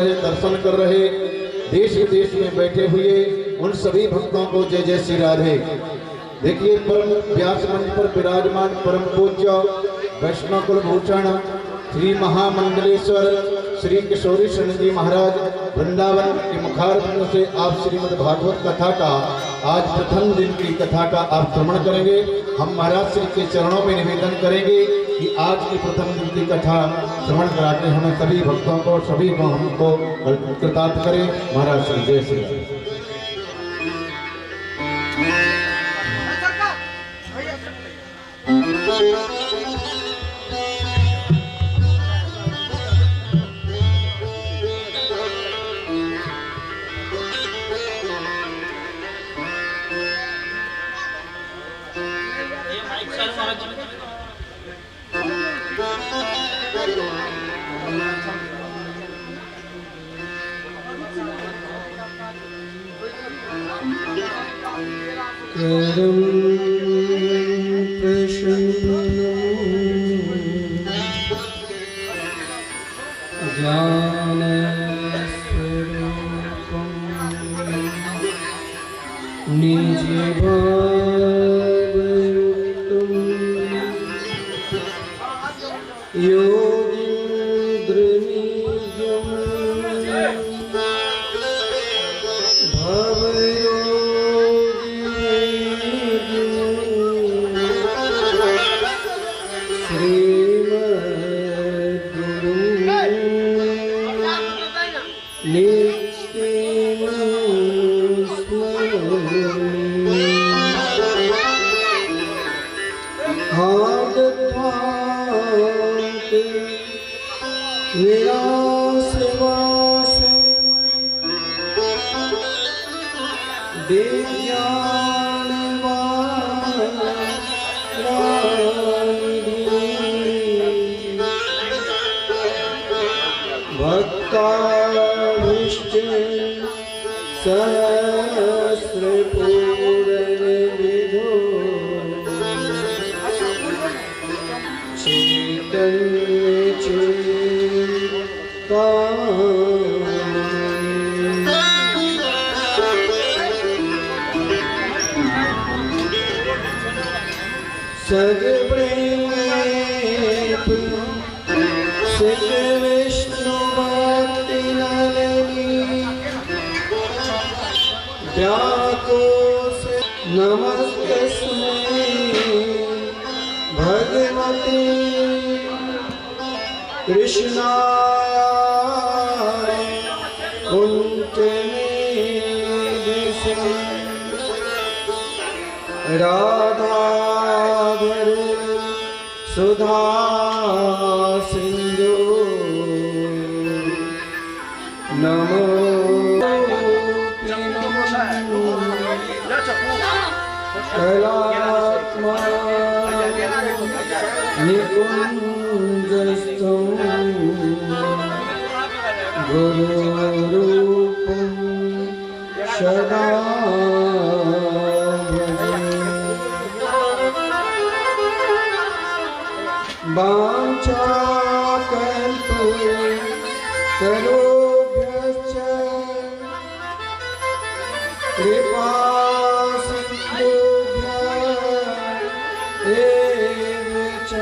दर्शन कर रहे देश विदेश में बैठे हुए उन सभी भक्तों को जय जय श्री राधे। देखिए परम व्यास मंच पर विराजमान परम पूज्य वैष्णव कुलभूषण श्री महामंडलेश्वर श्री किशोरी शरण जी महाराज वृंदावन के मुखारबिंद से आप श्रीमद् भागवत कथा का आज प्रथम दिन की कथा का आप श्रवण करेंगे। हम महाराज श्री के चरणों में निवेदन करेंगे कि आज की प्रथम दिन की कथा श्रवण करा के हमें सभी भक्तों को सभी को हमको कृतार्थ करें। महाराज श्री जय श्री राम। करम प्रशंसनो ज्ञान स्वरूपम निज भावयुक्तम योगीन्द्र निजम राधाधर सुधा सिंधु नमो कलात्मा निकुंजस्थं गुरुरूपं सदा वाञ्छाकल्पतरुभ्यश्च कृपासिन्धुभ्यः एव च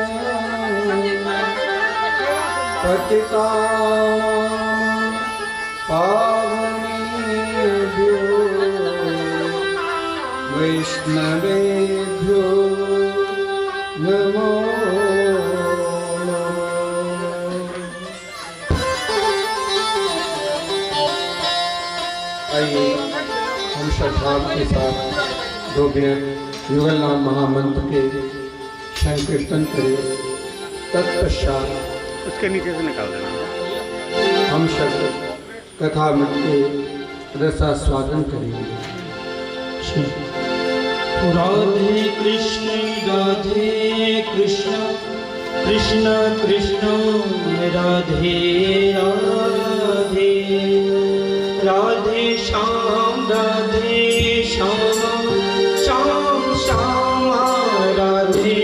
पतितानां पावनेभ्यो वैष्णवेभ्यो नमो। आइए हम श्रद्धाओं के साथ 2 मिनट युगल नाम महामंत्र के संकीर्तन करें। तत्पश्चात उसके नीचे से निकाल देना। हम शब्द कथा मत के रसास्वादन करेंगे। राधे कृष्ण कृष्ण कृष्ण राधे राधे राधे श्याम श्याम श्याम राधे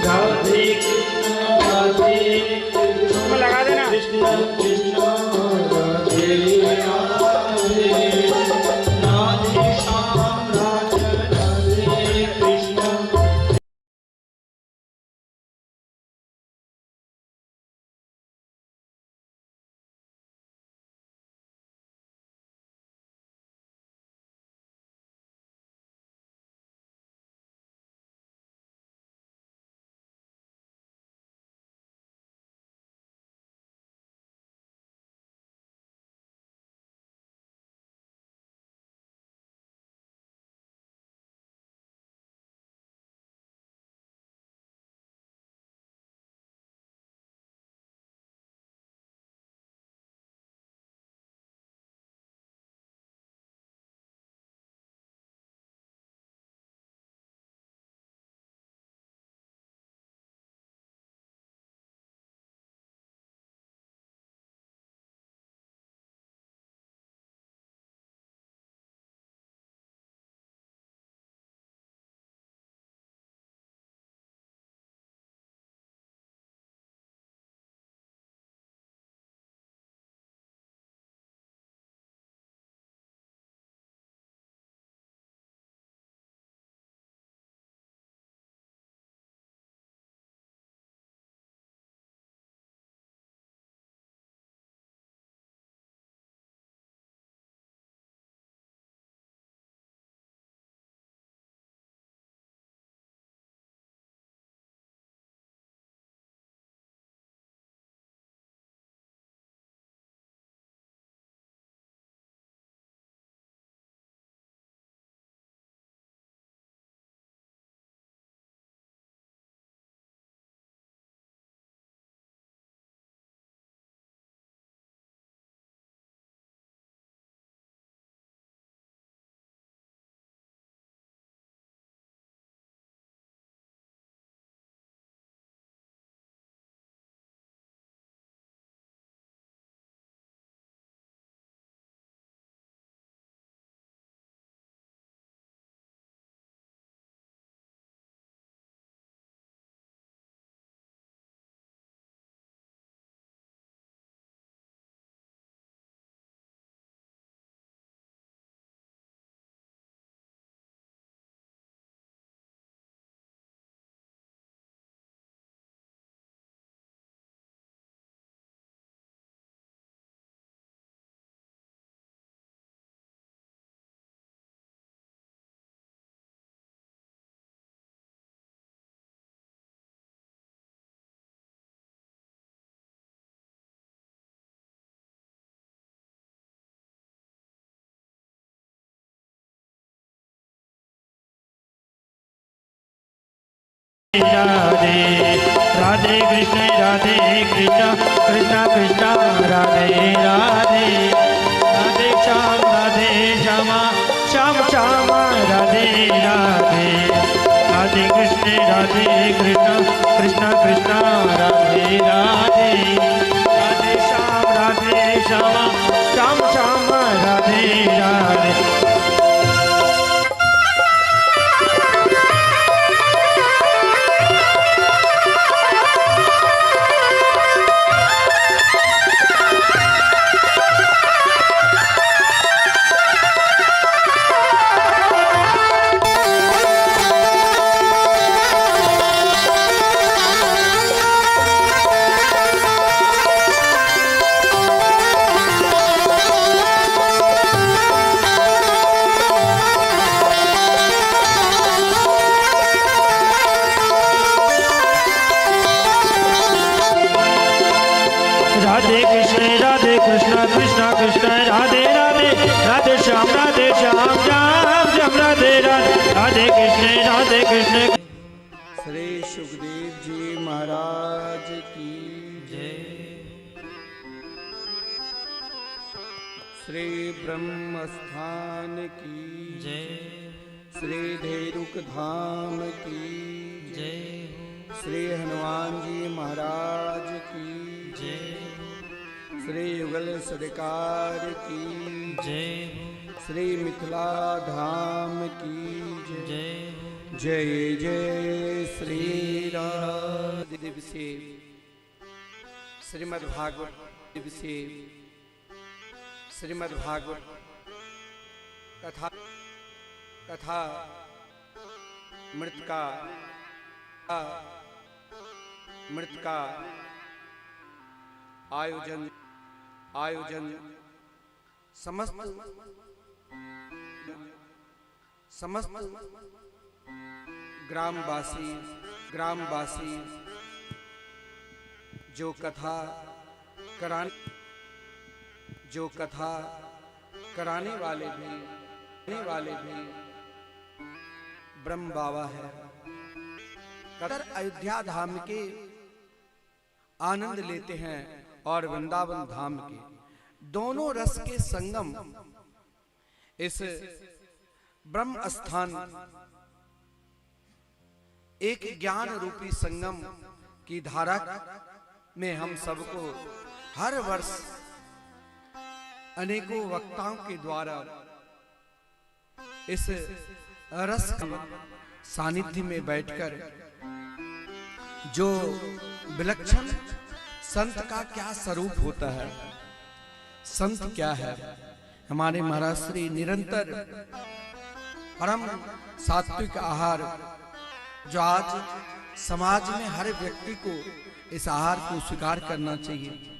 राधे राधे राधे राधे कृष्ण कृष्ण कृष्ण राधे राधे राधे श्याम श्याम श्याम राधे राधे राधे कृष्ण कृष्ण कृष्ण राधे राधे राधे श्याम श्याम श्याम राधे राधे कृष्ण कृष्ण राधे राधे राधे श्याम श्याम श्याम राधे राधे कृष्ण श्री सुखदेव जी महाराज की जय श्री ब्रह्मस्थान की जय श्री धेरुक धाम की जय श्री हनुमान जी महाराज की जय श्री युगल सरकार की जय श्री मिथिला धाम की जय जय जय श्री राम। दिवसीय श्रीमद् भागवत दिवसीय श्रीमद् भागवत कथा मृतका आयोजन समस्त ग्रामवासी जो कथा कराने वाले भी ब्रह्म बाबा है। अयोध्या धाम के आनंद लेते हैं और वृंदावन धाम के दोनों रस के संगम इस ब्रह्म स्थान एक ज्ञान रूपी संगम की धारा में हम सबको हर वर्ष अनेकों वक्ताओं के द्वारा इस रस सानिध्य में बैठकर जो विलक्षण संत का क्या स्वरूप होता है, संत क्या है, हमारे महाराज श्री निरंतर परम सात्विक आहार जो आज समाज में हर व्यक्ति को इस आहार को स्वीकार करना चाहिए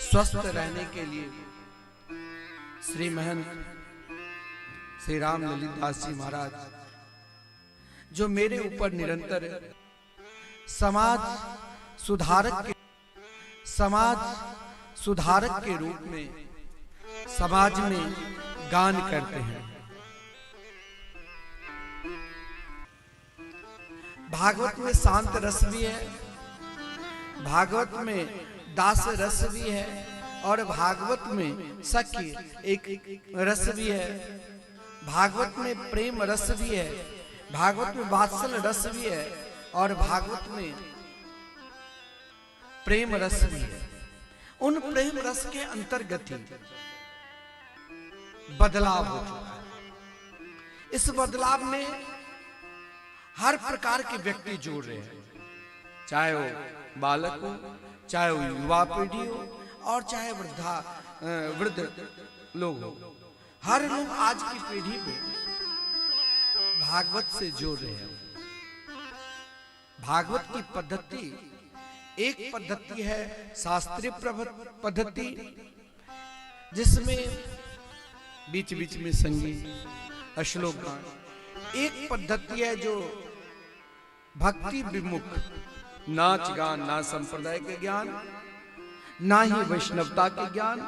स्वस्थ रहने के लिए। श्री महंत श्री राम ललित दास जी महाराज जो मेरे ऊपर निरंतर समाज सुधारक के रूप में समाज में गान करते हैं। भागवत में शांत रस भी है, भागवत में दास रस भी है और भागवत में सख्य एक रस भी है, भागवत में प्रेम रस भी है, भागवत में वात्सल रस भी है और भागवत में प्रेम रस भी है। उन प्रेम रस के अंतर्गत ही बदलाव हो चुका है। इस बदलाव में हर प्रकार के व्यक्ति जुड़ रहे हैं, चाहे वो बालक हो, चाहे वो युवा पीढ़ी हो और चाहे वृद्ध लोग हो। हर लोग आज की पीढ़ी में भागवत से जुड़ रहे हैं। भागवत की पद्धति एक पद्धति है शास्त्रीय पद्धति, जिसमें बीच बीच में संगीत श्लोक गान। एक पद्धति है जो भक्ति विमुख, नाच गान, ना संप्रदाय के ज्ञान, ना ही वैष्णवता के ज्ञान,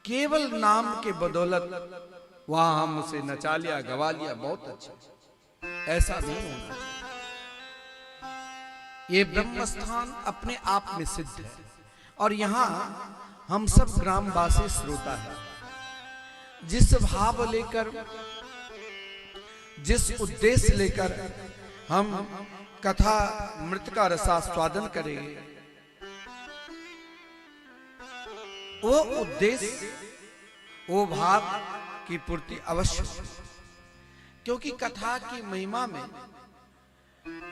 केवल नाम के बदौलत वहां हम उसे नचा लिया, गवा लिया, बहुत अच्छा। ऐसा नहीं होना चाहिए। ये ब्रह्म स्थान अपने आप में सिद्ध है और यहां हम सब ग्रामवासी श्रोता है, जिस भाव लेकर, जिस उद्देश्य लेकर हम कथा मृत का रसास्वादन करेंगे, वो उद्देश्य, वो भाव की पूर्ति अवश्य हो। क्योंकि कथा की महिमा में,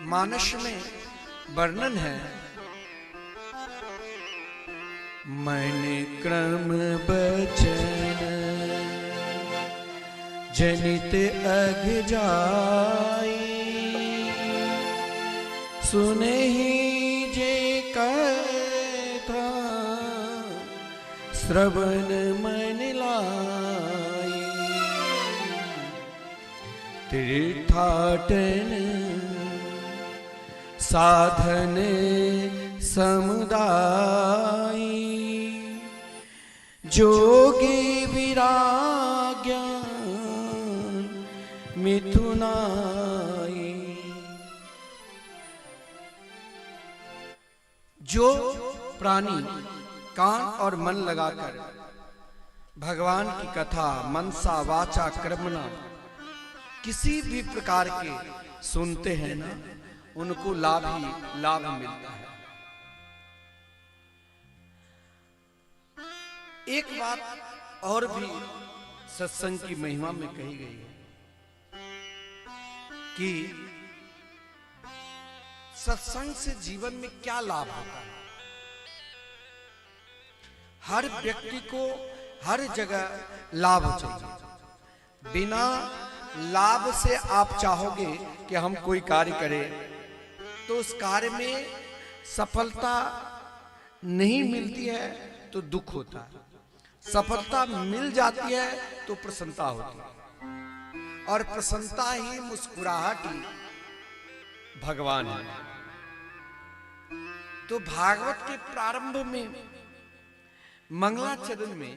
मानस में वर्णन है, मन क्रम बचन जनित अघ जाई, सुने ही जे कथा श्रवण मन लाई, तीर्थाटन साधन समुदाय, जोगी विराग्य मिथुनाई। जो प्राणी कान और मन लगाकर भगवान की कथा मनसा वाचा कर्मणा किसी भी प्रकार के सुनते हैं ना, उनको लाभ ही लाभ मिलता है। एक बात और भी सत्संग की महिमा में कही गई है कि सत्संग से जीवन में क्या लाभ होता है। हर व्यक्ति को हर जगह लाभ चाहिए। बिना लाभ से आप चाहोगे कि हम कोई कार्य करें तो उस कार्य में सफलता नहीं मिलती है तो दुख होता है, सफलता मिल जाती है तो प्रसन्नता होती है, और प्रसन्नता ही, मुस्कुराहट ही भगवान है। तो भागवत के प्रारंभ में मंगलाचरण में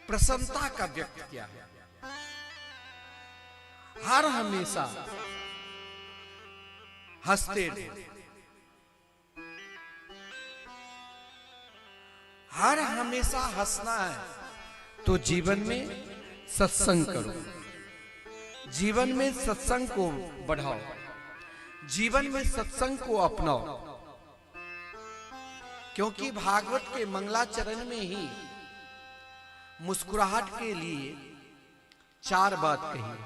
प्रसन्नता का व्यक्त किया है। हर हमेशा हंसते रहो, हर हमेशा हंसना है तो जीवन में सत्संग करो, जीवन में सत्संग को बढ़ाओ, जीवन में सत्संग को अपनाओ। क्योंकि भागवत के मंगलाचरण में ही मुस्कुराहट के लिए 4 बात कही है।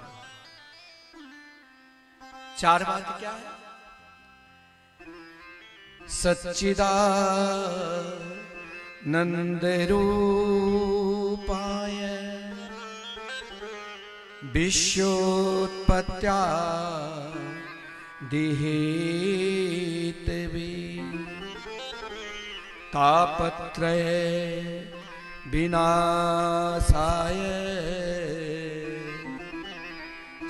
4 बात क्या है? सच्चिदानंद रूपाय विश्वोत्पत्त्या दिहेतवे तापत्रय विनाशाय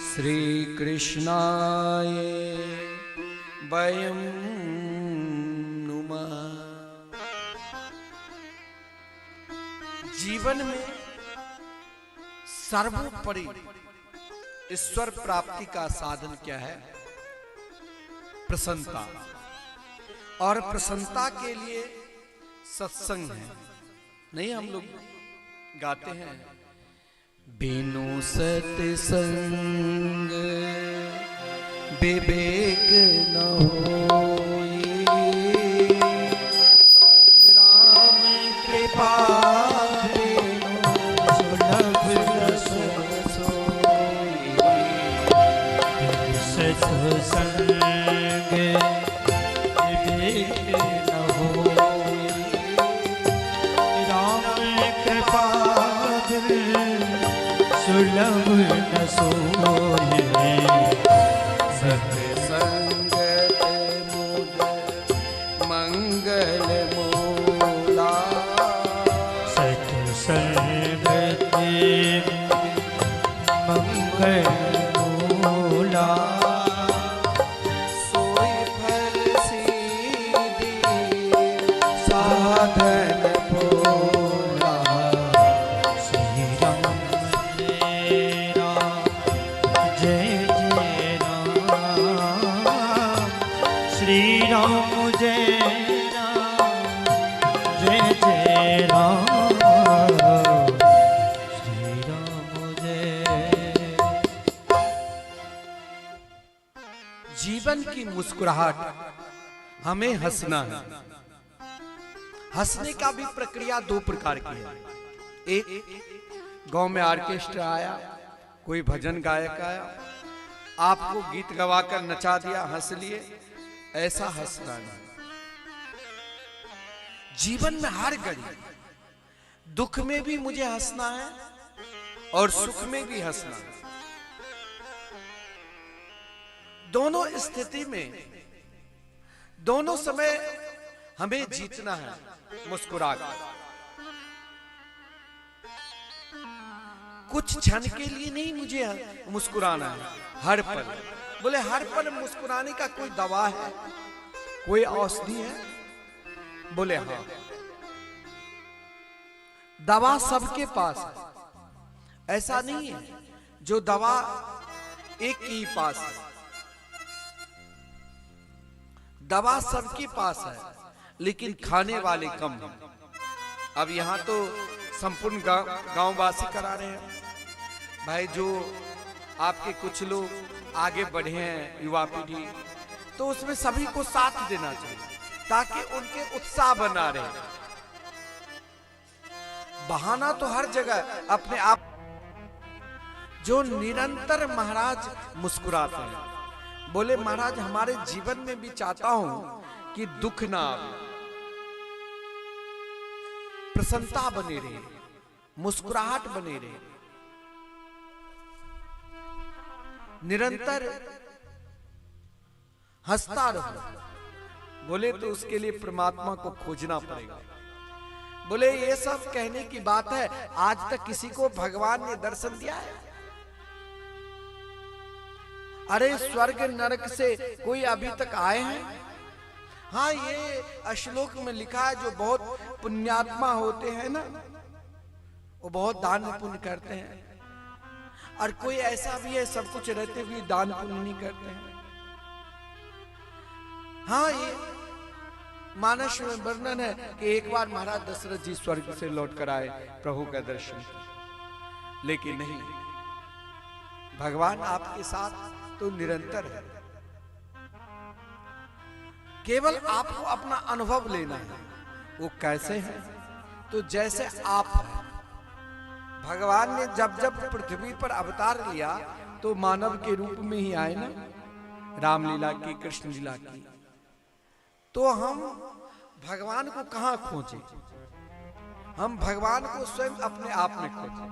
श्री कृष्णाय वयं नुमः। जीवन में सर्वोपरि ईश्वर प्राप्ति का साधन क्या है? प्रसन्नता। और प्रसन्नता के लिए सत्संग है। नहीं, हम लोग गाते हैं, बिनु सत्संग विवेक न होई, राम कृपा बिनु सुलभ न सोई। सत्संग विवेक न होई, राम कृपा सुलभ न सोई। सत्संगत मुद मंगल मूला, सत्संगत मंगल मूला। सोई फल सीधी साधन भोला। श्री राम श्री राम जय राम जय जय राम श्री राम जय। जीवन की मुस्कुराहट, हमें हंसना है। हंसने का भी प्रक्रिया दो प्रकार की है। एक, गांव में ऑर्केस्ट्रा आया, कोई भजन गायक आया, आपको गीत गवाकर नचा दिया, हंस लिए, ऐसा हंसना नहीं। जीवन में हर घड़ी, दुख में भी मुझे हंसना है और सुख में भी हंसना है। दोनों स्थिति में, दोनों समय हमें जीतना है मुस्कुराकर। कुछ क्षण के लिए नहीं मुझे मुस्कुराना है, हर पल। बोले हर पल मुस्कुराने का कोई दवा है, कोई औषधि है? बोले हाँ, दवा सबके पास है। ऐसा नहीं है जो दवा एक ही पास है। दवा सबके पास है, लेकिन खाने वाले कम हैं। अब यहां तो संपूर्ण गांववासी करा रहे हैं भाई, जो आपके कुछ लोग आगे बढ़े हैं, युवा पीढ़ी, तो उसमें सभी को साथ देना चाहिए ताकि उनके उत्साह बना रहे। बहाना तो हर जगह अपने आप। जो निरंतर महाराज मुस्कुराते हैं, बोले महाराज हमारे जीवन में भी चाहता हूं कि दुख ना आवे, प्रसन्नता बने रहे, मुस्कुराहट बने रहे, निरंतर हंसता रहो। बोले तो उसके लिए परमात्मा को खोजना पड़ेगा। बोले ये सब कहने की बात है, आज तक किसी को भगवान ने दर्शन दिया है? अरे स्वर्ग नरक से कोई अभी तक आए हैं? हाँ, ये श्लोक में लिखा है, जो बहुत पुण्यात्मा होते हैं ना, वो बहुत दान पुण्य करते हैं। और कोई ऐसा भी है सब कुछ रहते हुए दान पुण्य नहीं करते हैं। हाँ, ये मानस में वर्णन है कि एक बार महाराज दशरथ जी स्वर्ग से लौट कर आए, प्रभु का दर्शन किया, लेकिन नहीं, भगवान आपके साथ तो निरंतर है। केवल आपको अपना अनुभव लेना है। वो कैसे है? तो जैसे आप हैं। भगवान ने जब जब पृथ्वी पर अवतार लिया तो मानव के रूप में ही आए ना, रामलीला की, कृष्ण लीला की। तो हम भगवान को कहां खोजें? हम भगवान को स्वयं अपने आप में खोजें।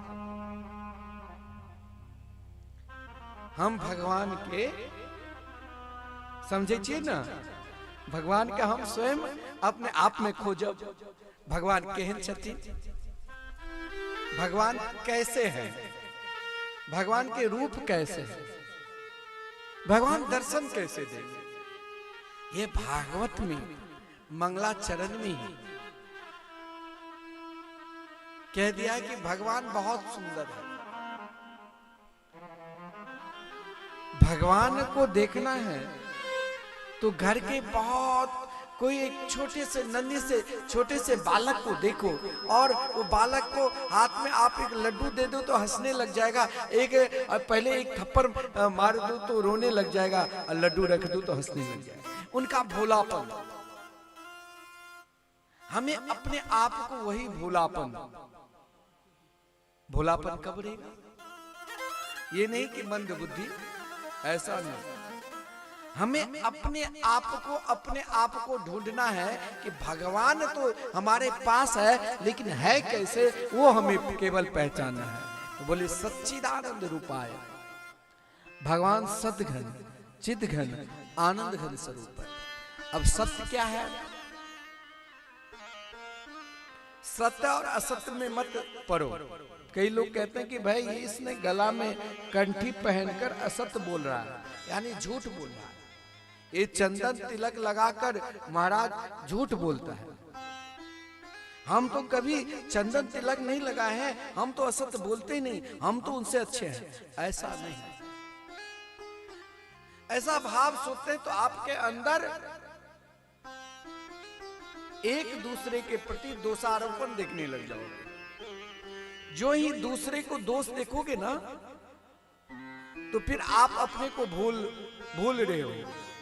हम भगवान के समझे ना, भगवान का हम स्वयं अपने आप में खोजब। भगवान केहन छथिन, भगवान कैसे हैं, भगवान के रूप कैसे हैं, भगवान दर्शन कैसे देंगे। ये भागवत में मंगलाचरण में ही कह दिया कि भगवान बहुत सुंदर है। भगवान को देखना है तो घर के बहुत कोई एक छोटे से नन्हे से छोटे से बालक को देखो, और वो बालक को हाथ में आप एक लड्डू दे दो तो हंसने लग जाएगा, एक पहले एक थप्पड़ मार दो तो रोने लग जाएगा, और लड्डू रख दो तो हंसने लग जाएगा। उनका भोलापन, हमें अपने आप को वही भोलापन कब रहेगा? ये नहीं कि मंद बुद्धि, ऐसा नहीं। हमें अपने आप को ढूंढना है कि भगवान तो हमारे पास है, लेकिन है कैसे, वो हमें केवल पहचानना है। तो बोले सच्चिदानंद रूपाय, भगवान सद्घन चिद्घन आनंद घन स्वरूप है। अब सत्य क्या है? सत्य और असत्य में मत पड़ो। कई लोग कहते हैं कि भाई इसने गला में कंठी पहनकर असत्य बोल रहा है, यानी झूठ बोल रहा है। ये चंदन तिलक लगाकर महाराज झूठ बोलता है। हम तो कभी चंदन तिलक नहीं लगाए हैं, हम तो असत्य बोलते ही नहीं, हम तो उनसे अच्छे हैं। ऐसा नहीं, ऐसा भाव सोचते तो आपके अंदर एक दूसरे के प्रति दोषारोपण देखने लग जाओगे। जो ही दूसरे को दोष देखोगे ना, तो फिर आप अपने को भूल रहे हो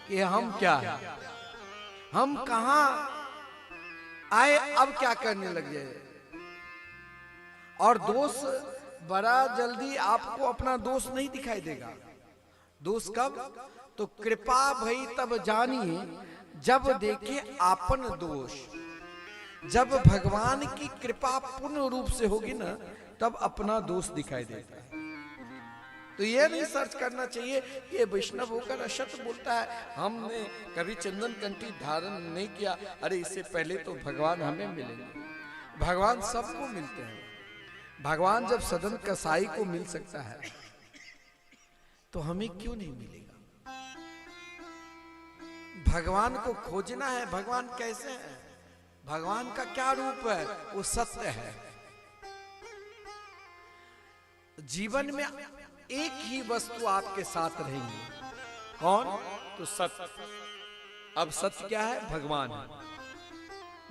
कि हम क्या है, हम कहां आए, अब क्या करने लग जाए। और दोष बड़ा जल्दी आपको अपना दोष नहीं दिखाई देगा। दोष कब? तो कृपा भई तब जानिए जब देखे आपन दोष। जब भगवान की कृपा पूर्ण रूप से होगी ना, तब अपना दोष दिखाई देता है। तो ये नहीं सर्च करना चाहिए ये वैष्णव होकर असत बोलता है, हमने कभी चंदन कंठी धारण नहीं किया, अरे इससे पहले तो भगवान हमें मिलेंगे। भगवान सबको मिलते हैं। भगवान जब सदन कसाई को मिल सकता है तो हमें क्यों नहीं मिलेगा? भगवान को खोजना है। भगवान कैसे है? भगवान का क्या रूप है? वो सत्य है। जीवन में एक ही वस्तु आपके साथ रहेंगी, कौन? तो सत्य। अब सत्य क्या है? भगवान है।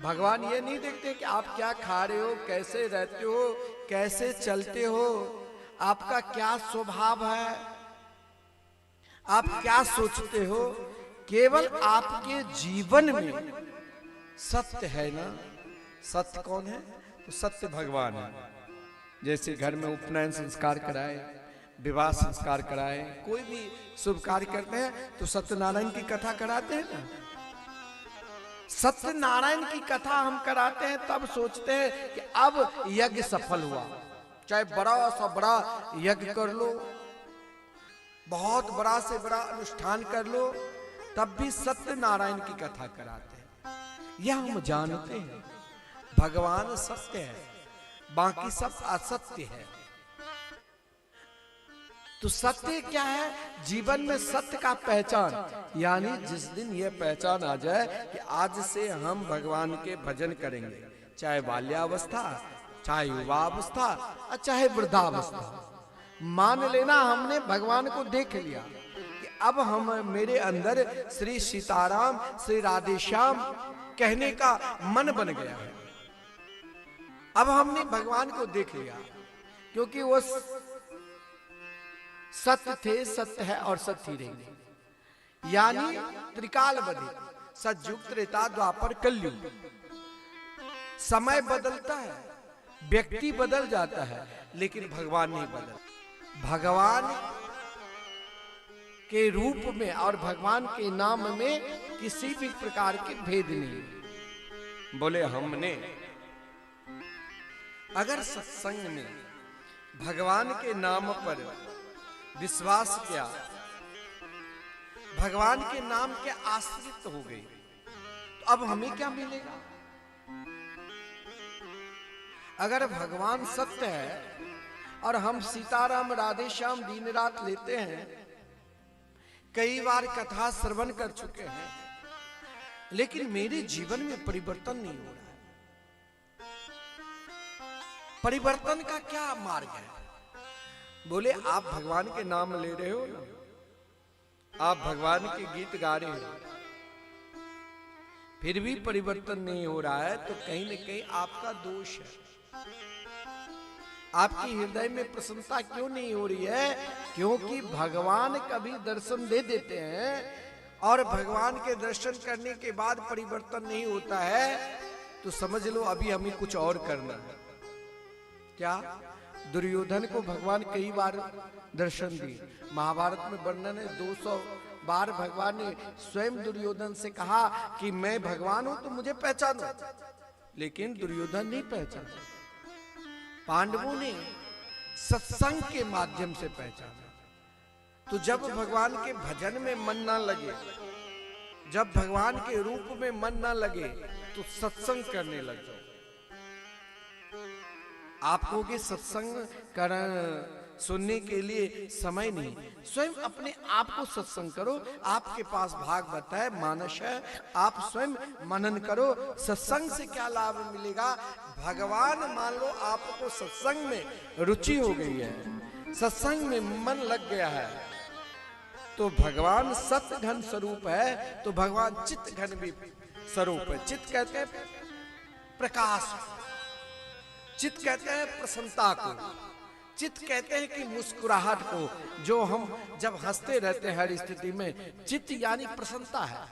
भगवान ये नहीं देखते कि आप क्या खा रहे हो, कैसे रहते हो, कैसे चलते हो, आपका क्या स्वभाव है, आप क्या सोचते हो। केवल आपके जीवन में सत्य है ना। सत्य कौन है? तो सत्य भगवान है। जैसे घर में उपनयन संस्कार कराए, विवाह संस्कार कराए, कोई भी शुभ कार्य करते हैं तो सत्यनारायण की कथा कराते हैं ना। सत्यनारायण की कथा हम कराते हैं तब सोचते हैं कि अब यज्ञ सफल हुआ। चाहे बड़ा सा बड़ा यज्ञ कर लो, बहुत बड़ा से बड़ा अनुष्ठान कर लो, तब भी सत्यनारायण की कथा कराते हैं। यह हम जानते हैं भगवान सत्य है, बाकी सब असत्य है। तो सत्य क्या है? जीवन में सत्य का पहचान, यानी जिस दिन यह पहचान आ जाए कि आज से हम भगवान के भजन करेंगे, चाहे बाल्यावस्था, चाहे युवावस्था और चाहे वृद्धावस्था। मान लेना हमने भगवान को देख लिया कि अब हम मेरे अंदर श्री सीताराम, श्री राधेश्याम कहने का मन बन गया है। अब हमने भगवान को देख लिया, क्योंकि वो सत्य थे, सत्य है और सत्य ही रहेंगे। यानी त्रिकालवधि, सतयुग, त्रेता, द्वापर, कलयुग। समय बदलता है, व्यक्ति बदल जाता है, लेकिन भगवान नहीं बदल। भगवान के रूप में और भगवान के नाम में किसी भी प्रकार के भेद नहीं। बोले हमने अगर सत्संग में भगवान के नाम पर विश्वास किया, भगवान के नाम के आश्रित हो गए, तो अब हमें क्या मिलेगा? अगर भगवान सत्य है और हम सीताराम, राधेश्याम दिन रात लेते हैं, कई बार कथा श्रवण कर चुके हैं, लेकिन मेरे जीवन में परिवर्तन नहीं हो रहा है। परिवर्तन का क्या मार्ग है? बोले आप भगवान के नाम ले रहे हो ना, आप भगवान के गीत गा रहे हो, फिर भी परिवर्तन नहीं हो रहा है, तो कहीं न कहीं आपका दोष है। आपके हृदय में प्रसन्नता क्यों नहीं हो रही है? क्योंकि भगवान कभी दर्शन दे देते हैं और भगवान के दर्शन करने के बाद परिवर्तन नहीं होता है, तो समझ लो अभी हमें कुछ और करना है। क्या? दुर्योधन को भगवान कई बार दर्शन दिए। महाभारत में वर्णन है 200 बार भगवान ने स्वयं दुर्योधन से कहा कि मैं भगवान हूं तो मुझे पहचानो, लेकिन दुर्योधन नहीं पहचाना। पांडवों ने सत्संग के माध्यम से पहचाना। तो जब भगवान के भजन में मन ना लगे, जब भगवान के रूप में मन ना लगे, तो सत्संग करने लग जाओ। आपको के सत्संग सुनने के लिए समय नहीं, स्वयं अपने आप को सत्संग करो। आपके पास भागवत है, मानस है, आप स्वयं मनन करो। सत्संग से क्या लाभ मिलेगा? भगवान मान लो आपको सत्संग में रुचि हो गई है, सत्संग में मन लग गया है, तो भगवान सत्य घन स्वरूप है, तो भगवान चित्त घन भी स्वरूप है। चित्त कहते हैं प्रकाश। चित कहते हैं प्रसन्नता को, चित कहते हैं कि मुस्कुराहट को। जो हम जब हंसते रहते हैं हर स्थिति में, चित यानी प्रसन्नता है,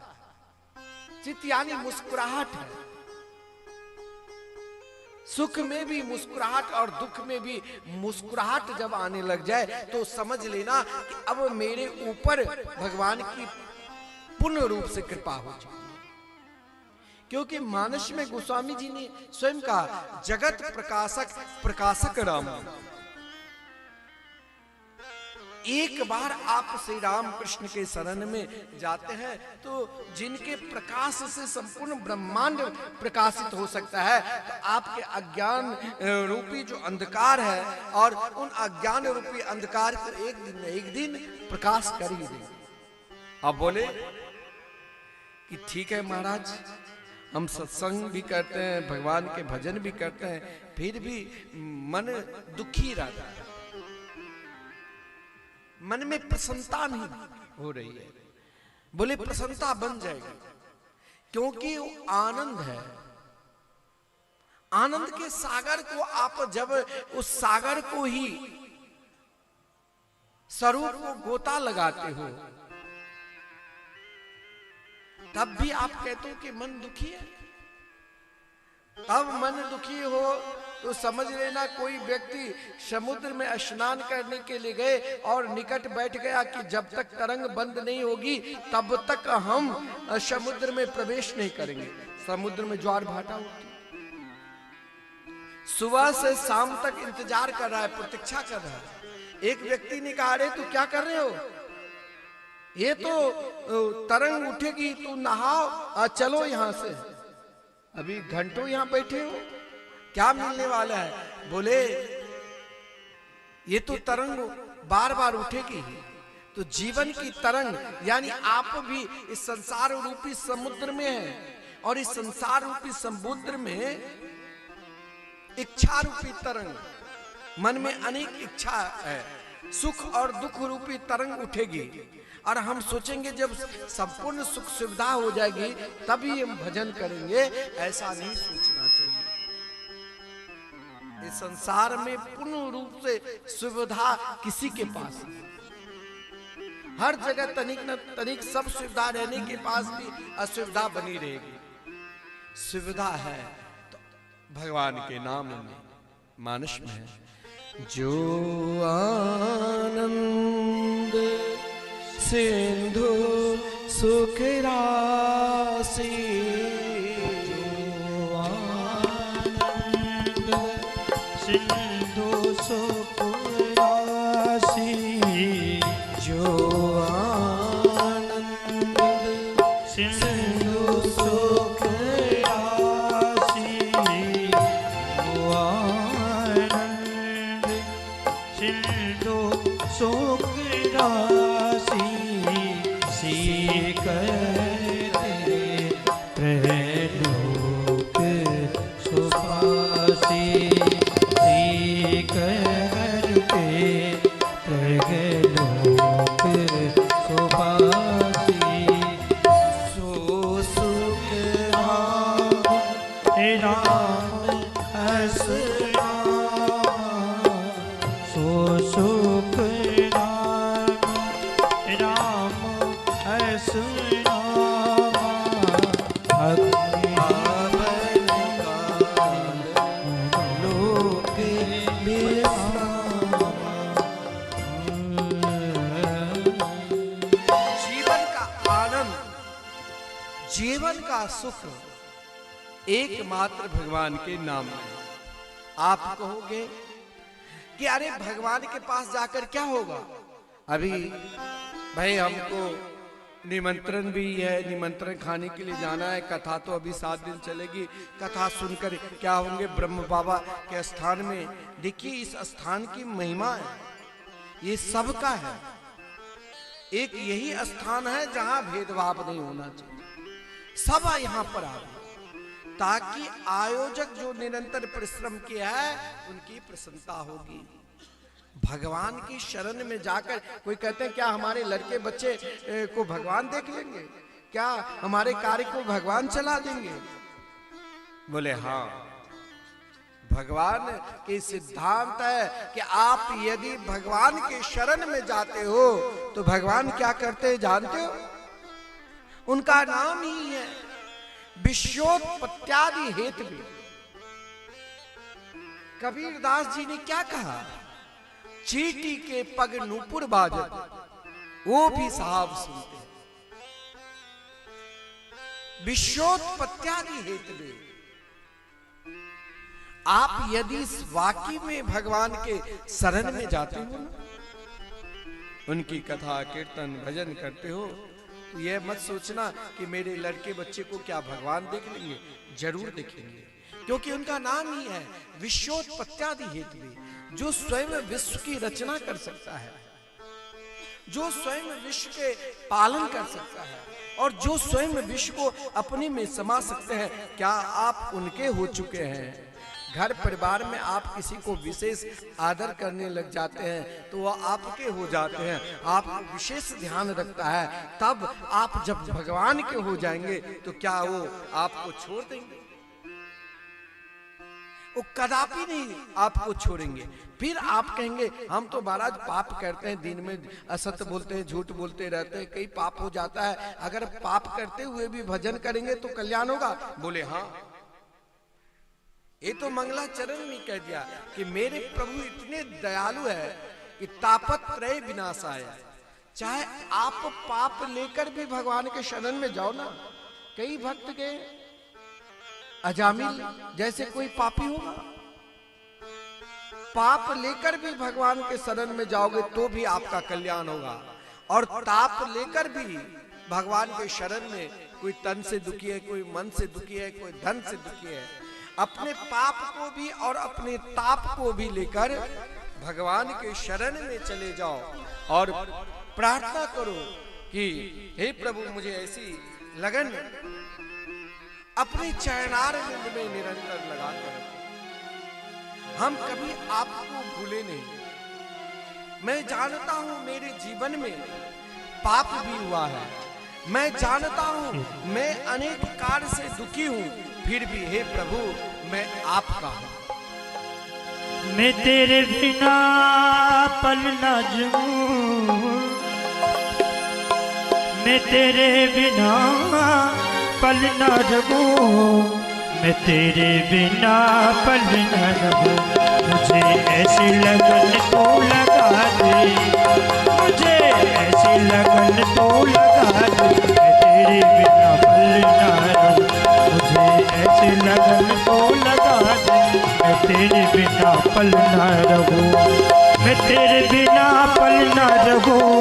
चित यानी मुस्कुराहट है। सुख में भी मुस्कुराहट और दुख में भी मुस्कुराहट जब आने लग जाए तो समझ लेना कि अब मेरे ऊपर भगवान की पूर्ण रूप से कृपा हो चुकी है। क्योंकि मानस में गोस्वामी जी ने स्वयं कहा, जगत प्रकाशक प्रकाशक राम। एक बार आप श्री राम कृष्ण के शरण में जाते हैं तो जिनके प्रकाश से संपूर्ण ब्रह्मांड प्रकाशित हो सकता है, तो आपके अज्ञान रूपी जो अंधकार है और उन अज्ञान रूपी अंधकार को एक दिन न एक दिन प्रकाश कर ही देंगे। आप बोले कि ठीक है महाराज, हम सत्संग भी करते हैं, भगवान के भजन भी करते हैं, फिर भी मन दुखी रहता है, मन में प्रसन्नता नहीं हो रही है। बोले प्रसन्नता बन जाएगी, क्योंकि वो आनंद है। आनंद के सागर को आप जब उस सागर को ही स्वरूप को गोता लगाते हो, तब भी आप कहते हो कि मन दुखी है। तब मन दुखी हो तो समझ लेना कोई व्यक्ति समुद्र में स्नान करने के लिए गए और निकट बैठ गया कि जब तक तरंग बंद नहीं होगी तब तक हम समुद्र में प्रवेश नहीं करेंगे। समुद्र में ज्वार भाटा होती, सुबह से शाम तक इंतजार कर रहा है, प्रतीक्षा कर रहा है। एक व्यक्ति ने कहा, अरे तू क्या कर रहे हो, ये तो तरंग उठेगी, तू नहाओ, चलो यहां से, अभी घंटों यहां बैठे हो, क्या मिलने वाला है। बोले ये तो तरंग बार बार उठेगी। तो जीवन की तरंग यानी आप भी इस संसार रूपी समुद्र में हैं, और इस संसार रूपी समुद्र में इच्छा रूपी तरंग, मन में अनेक इच्छा है, सुख और दुख रूपी तरंग उठेगी। और हम सोचेंगे जब संपूर्ण सुख सुविधा हो जाएगी तभी हम भजन करेंगे, ऐसा नहीं सोचना चाहिए। इस संसार में पूर्ण रूप से सुविधा किसी के पास नहीं। हर जगह तनिक न तनिक सब सुविधा रहने के पास भी असुविधा बनी रहेगी। सुविधा है तो भगवान के नाम में, मानस में है। जो आनंद सिंधु सुख राशि, जो आनंद सिंधु सुख राशि, जो आनंद सिंधु सुख राशि, जो आनंद सिंधु सुख राशि, करते प्रलोक सुपासी, करते प्रलोक सुपासी, सो सुख राम हस राम, सो सुख राम हस राम, लोक जीवन का आनंद, जीवन का सुख एकमात्र भगवान के नाम में। आप कहोगे कि अरे भगवान के पास जाकर क्या होगा। अभी भाई हमको निमंत्रण भी है, निमंत्रण खाने के लिए जाना है। कथा तो अभी 7 दिन चलेगी। कथा सुनकर क्या होंगे, ब्रह्म बाबा के स्थान में। देखिए इस स्थान की महिमा है, ये सबका है। एक यही स्थान है जहां भेदभाव नहीं होना चाहिए, सब यहाँ पर आ रहे, ताकि आयोजक जो निरंतर परिश्रम किया है उनकी प्रसन्नता होगी। भगवान की शरण में जाकर कोई कहते हैं क्या हमारे लड़के बच्चे को भगवान देख लेंगे, क्या हमारे कार्य को भगवान चला देंगे। बोले हाँ, भगवान के सिद्धांत है कि आप यदि भगवान के शरण में जाते हो तो भगवान क्या करते हैं जानते हो? उनका नाम ही है विश्वोत्पत्त्यादि हेतु। कबीर दास जी ने क्या कहा? चींटी के पग नूपुर बाजत, वो भी साहब सुनते। विश्वोत्पत्त्यादि हेतु। आप यदि वाकई में भगवान के शरण में जाते हो ना, उनकी कथा कीर्तन भजन करते हो, तो यह मत सोचना कि मेरे लड़के बच्चे को क्या भगवान देख लेंगे। जरूर देखेंगे, क्योंकि उनका नाम ही है विश्वोत्पत्त्यादि हेतु। जो स्वयं विश्व की रचना कर सकता है, जो स्वयं विश्व के पालन कर सकता है, और जो स्वयं विश्व को अपने में समा सकते हैं, क्या आप उनके हो चुके हैं? घर परिवार में आप किसी को विशेष आदर करने लग जाते हैं तो वह आपके हो जाते हैं, आपको विशेष ध्यान रखता है। तब आप जब भगवान के हो जाएंगे तो क्या वो आपको छोड़ देंगे? वो कदापि नहीं आपको छोड़ेंगे। फिर आप कहेंगे हम तो महाराज पाप करते हैं, दिन में असत्य बोलते हैं, झूठ बोलते रहते हैं, कई पाप हो जाता है। अगर पाप करते हुए भी भजन करेंगे तो कल्याण होगा। बोले हाँ, ये तो मंगलाचरण ने कह दिया कि मेरे प्रभु इतने दयालु है कि तापत्रय विनाशाय। चाहे आप पाप लेकर भी भगवान के शरण में जाओ ना, कई भक्त गए, अजामिल जैसे कोई पापी होगा, पाप लेकर भी भगवान के शरण में जाओगे तो भी आपका कल्याण होगा। और ताप लेकर भी भगवान के शरण में, कोई तन से दुखी है, कोई मन से दुखी है, कोई धन से दुखी है, अपने पाप को भी और अपने ताप को भी लेकर भगवान के शरण में चले जाओ और प्रार्थना करो कि हे प्रभु मुझे ऐसी लगन अपने चरणारविंद में निरंतर लगा कर रखें। हम कभी आपको भूले नहीं। मैं जानता हूं मेरे जीवन में पाप भी हुआ है, मैं जानता हूं मैं अनेक कार्य से दुखी हूं, फिर भी हे प्रभु मैं आपका हूं। मैं तेरे बिना पल न जीऊं, मैं तेरे बिना पल न रहूं, मैं तेरे बिना पल न रहूं। मुझे ऐसी लगन तो लगा दे, मुझे ऐसी लगन तो लगा दे, मैं तेरे बिना पल न रहूं। मुझे ऐसी लगन तो लगा दे, मैं तेरे बिना पल न रहूं। मैं तेरे बिना पल न रहूं,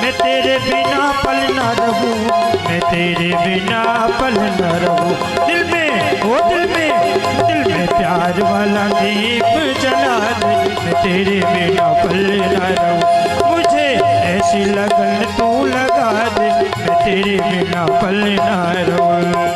मैं तेरे बिना पल न रहूं, मैं तेरे बिना पल न रहूं। दिल में ओ दिल में प्यार वाला दीप जला दे, मैं तेरे बिना पल न रहूं। मुझे ऐसी लगन तू लगा दे, मैं तेरे बिना पल न रहूं।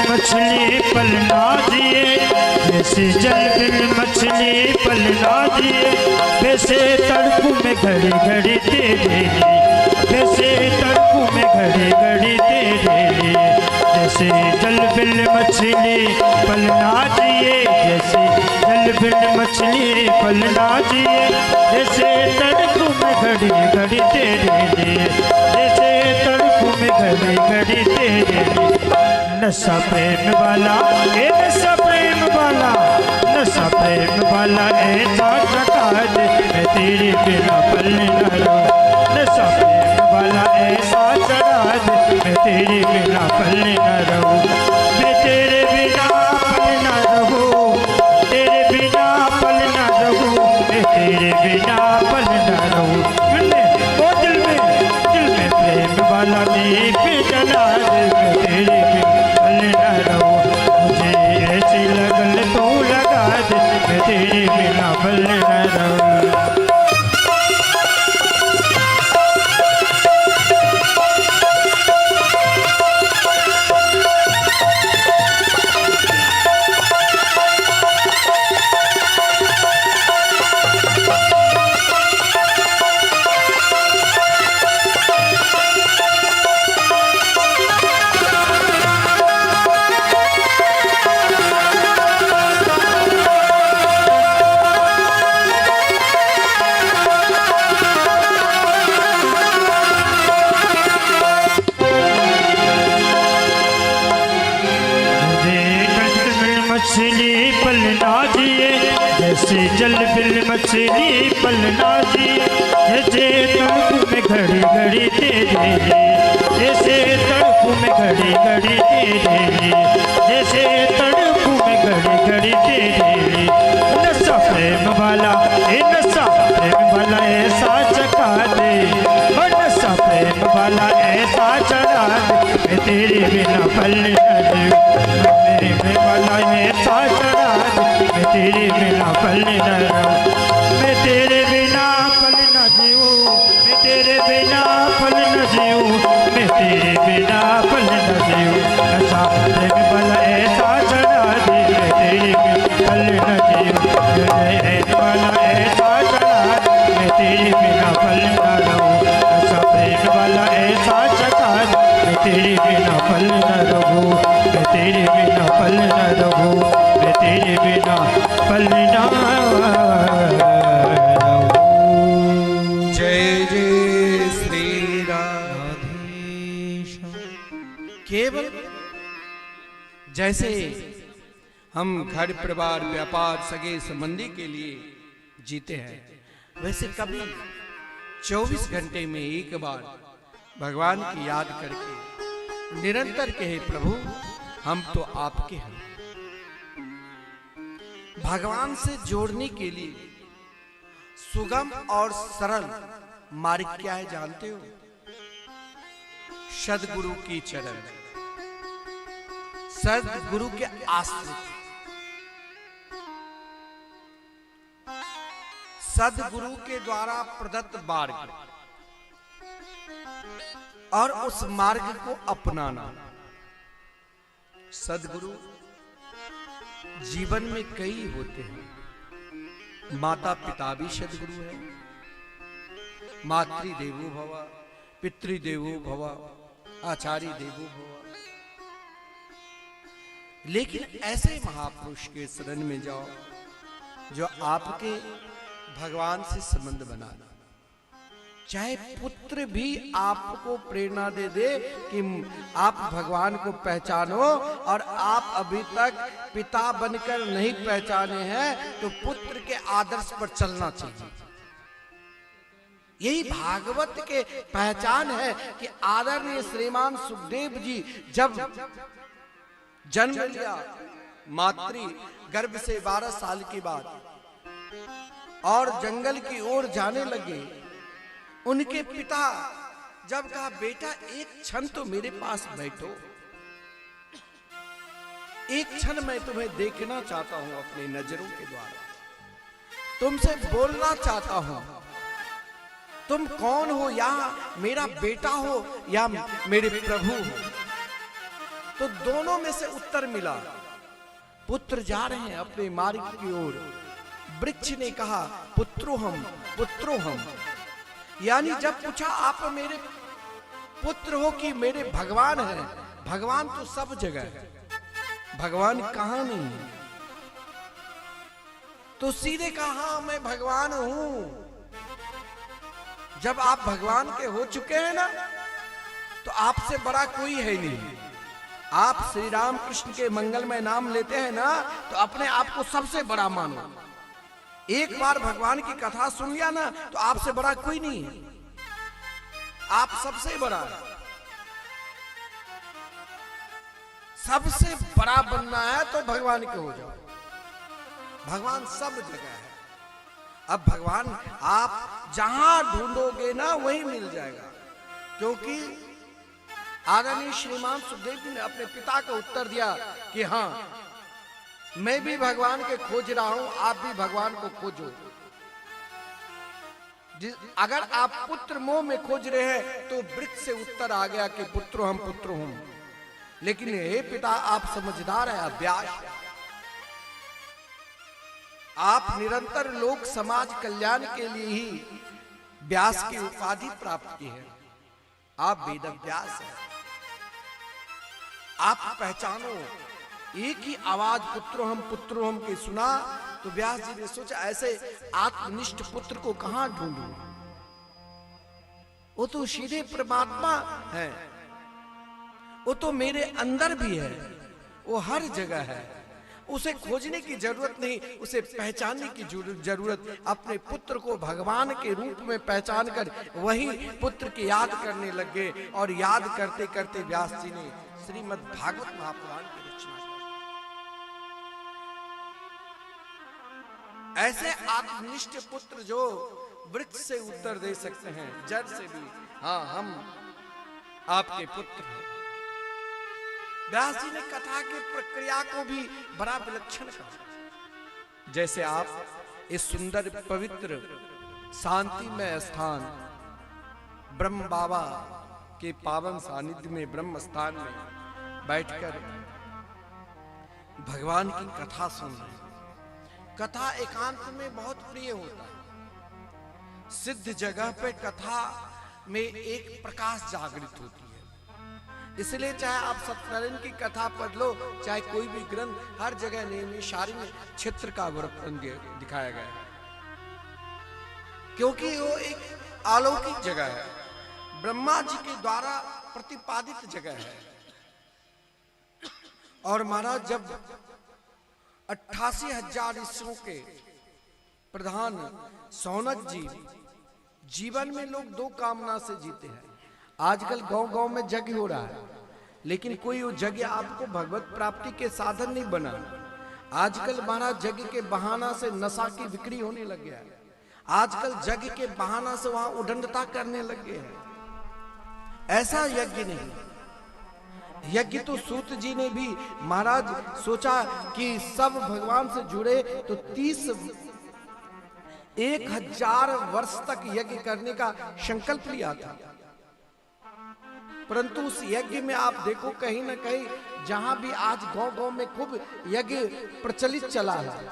मछली पलना दिए, जैसे जल बिन मछली पलना दिए, वैसे तड़पू में घड़ी घड़ी तेरे लिए, वैसे तड़पू में घड़ी घड़ी तेरे लिए। जैसे जल बिन मछली पलना दिए, जैसे जल बिन मछली पलना दिए, जैसे तड़पू में घड़ी घड़ी तेरे लिए, जैसे तड़पू में घड़ी घड़ी तेरे लिए। नशा प्रेम वाला ए नशा प्रेम वाला, नशा प्रेम वाला ऐसा चढ़ा दे, मैं तेरे बिना पल न रहूं। नशा प्रेम वाला ऐसा चढ़ा दे, मैं तेरे बिना पल न रहूं। मैं तेरे बिना पल न रहूं, तेरे बिना पल न रहूं, मैं तेरे बिना पल न रहूं। ओ दिल में प्रेम वाला दीप जला दे, मैं तेरे बिना पल न रहूं। मुझे ऐसी लगन तू लगा दे, मैं तेरे बिना पल न रहूं। मछली पल ना जिए, जैसे जल बिल मछली पल ना जिए। जैसे तड़प में घड़ी घड़ी तेरे, जैसे तड़प में घड़ी घड़ी तेरे, जैसे तड़प में घड़ी घड़ी तेरे। नशा प्रेम वाला नशा प्रेम वाला ऐसा चखा दे, नशा प्रेम वाला ऐसा चढ़ा दे, मैं तेरे बिना पल न रहूं। मेरे वाला ऐसा चढ़ा दे, मैं तेरे बिना पल न रहूं। मैं तेरे बिना पल न जीऊं, मैं तेरे बिना पल न जीऊं, मैं तेरे बिना पल न जीऊं। नशा प्रेम वाला ऐसा चढ़ा दे, मैं तेरे बिना पल न जीऊं। वाला ऐसा चढ़ा दे, मैं तेरे बिना पल न रहूं। नशा प्रेम वाला ऐसा चढ़ा दे, मैं तेरे बिना पल न रहूं। मैं तेरे बिना पल न रहूं, मैं तेरे बिना पल न रहूं। जय जय श्री राम। केवल जैसे हम घर परिवार व्यापार सगे संबंधी के लिए जीते हैं, वैसे कभी 24 घंटे में एक बार भगवान की याद करके निरंतर कहे, प्रभु हम तो आपके हैं। भगवान से जोड़ने के लिए सुगम और सरल मार्ग क्या है जानते हो? सद्गुरु की चरण, सद्गुरु के आश्रित, सद्गुरु के द्वारा प्रदत्त मार्ग और उस मार्ग को अपनाना। सद्गुरु जीवन में कई होते हैं। माता पिता भी सद्गुरु है, मातृ देवो भव, पितृदेवो भव, आचार्य देवो भव। लेकिन ऐसे महापुरुष के शरण में जाओ जो आपके भगवान से संबंध बनाना। चाहे पुत्र भी आपको प्रेरणा दे दे कि आप भगवान को पहचानो और आप अभी तक पिता बनकर नहीं पहचाने हैं, तो पुत्र के आदर्श पर चलना चाहिए। यही भागवत के पहचान है कि आदरणीय श्रीमान सुखदेव जी जब जन्म लिया मातृ गर्भ से 12 साल के बाद और जंगल की ओर जाने लगे, उनके पिता जब कहा, बेटा एक क्षण तो मेरे पास बैठो, एक क्षण मैं तुम्हें देखना चाहता हूं अपनी नजरों के द्वारा, तुमसे बोलना चाहता हूं, तुम कौन हो, या मेरा बेटा हो या मेरे प्रभु हो। तो दोनों में से उत्तर मिला। पुत्र जा रहे हैं अपने मार्ग की ओर। वृक्ष ने कहा, पुत्रो हम, पुत्रो हम। यानी जब पूछा आप मेरे पुत्र हो कि मेरे भगवान हैं, भगवान तो सब जगह है, भगवान कहां नहीं है। तो सीधे कहा, हाँ मैं भगवान हूं। जब आप भगवान के हो चुके हैं ना, तो आपसे बड़ा कोई है नहीं। आप श्री राम कृष्ण के मंगलमय नाम लेते हैं ना, तो अपने आप को सबसे बड़ा मानो। एक बार भगवान की कथा सुन लिया ना, तो आपसे बड़ा कोई नहीं है, आप सबसे बड़ा है। सबसे बड़ा बनना है तो भगवान के हो जाओ। भगवान सब जगह है। अब भगवान आप जहां ढूंढोगे ना वहीं मिल जाएगा, क्योंकि आदरणीय श्रीमान सुखदेव जी ने अपने पिता को उत्तर दिया कि हाँ, मैं भी भगवान के खोज रहा हूं, आप भी भगवान को खोजो। अगर आप पुत्र मोह में खोज रहे हैं तो वृक्ष से उत्तर आ गया कि पुत्र हम पुत्र हूं। लेकिन हे पिता, आप समझदार हैं, अभ्यास, आप निरंतर लोक समाज कल्याण के लिए ही व्यास की उपाधि प्राप्त की है। आप वेद व्यास हैं। आप पहचानो, एक ही आवाज पुत्र हम की सुना तो व्यास जी ने सोचा ऐसे आत्मनिष्ठ पुत्र को कहां ढूंढूं? वो तो सीधे परमात्मा है, वो तो मेरे अंदर भी है, वो हर जगह है। उसे खोजने की जरूरत नहीं, उसे पहचानने की जरूरत। अपने पुत्र को भगवान के रूप में पहचान कर वही पुत्र की याद करने लगे, और याद करते करते व्यास जी ने श्रीमद् भागवत महापुराण की रचना की। ऐसे आत्मनिष्ठ पुत्र जो वृक्ष से उत्तर दे सकते हैं, जड़ से भी, हाँ हम आपके पुत्र हैं। व्यास जी ने कथा की प्रक्रिया को भी बड़ा विलक्षण कहा। जैसे आप इस सुंदर पवित्र शांतिमय स्थान ब्रह्म बाबा के पावन सानिध्य में, ब्रह्म स्थान में बैठकर भगवान की कथा सुन रहे हैं। कथा एकांत में बहुत प्रिय होता है। सिद्ध जगह पे कथा में एक प्रकाश जागृत होती है। इसलिए चाहे आप सत्यनारायण की कथा पढ़ लो, चाहे कोई भी ग्रंथ, हर जगह नैमिषारण्य में क्षेत्र का वर्णन दिखाया गया है, क्योंकि वो एक अलौकिक जगह है, ब्रह्मा जी के द्वारा प्रतिपादित जगह है। और महाराज जब 88,000 ऋषियों के प्रधान सौनक जी, जीवन में लोग दो कामना से जीते हैं। आजकल गांव-गांव में यज्ञ हो रहा है, लेकिन कोई वो यज्ञ आपको भगवत प्राप्ति के साधन नहीं बना। आजकल महाराज यज्ञ के बहाना से नशा की बिक्री होने लग गया है। आजकल यज्ञ के बहाना से वहां उदंडता करने लग गए हैं। ऐसा यज्ञ नहीं। यज्ञ तो सूत जी ने भी महाराज सोचा कि सब भगवान से जुड़े तो 1000 वर्ष तक यज्ञ करने का संकल्प लिया था। परंतु उस यज्ञ में आप देखो कहीं ना कहीं जहां भी आज गांव-गांव में खूब यज्ञ प्रचलित चला है,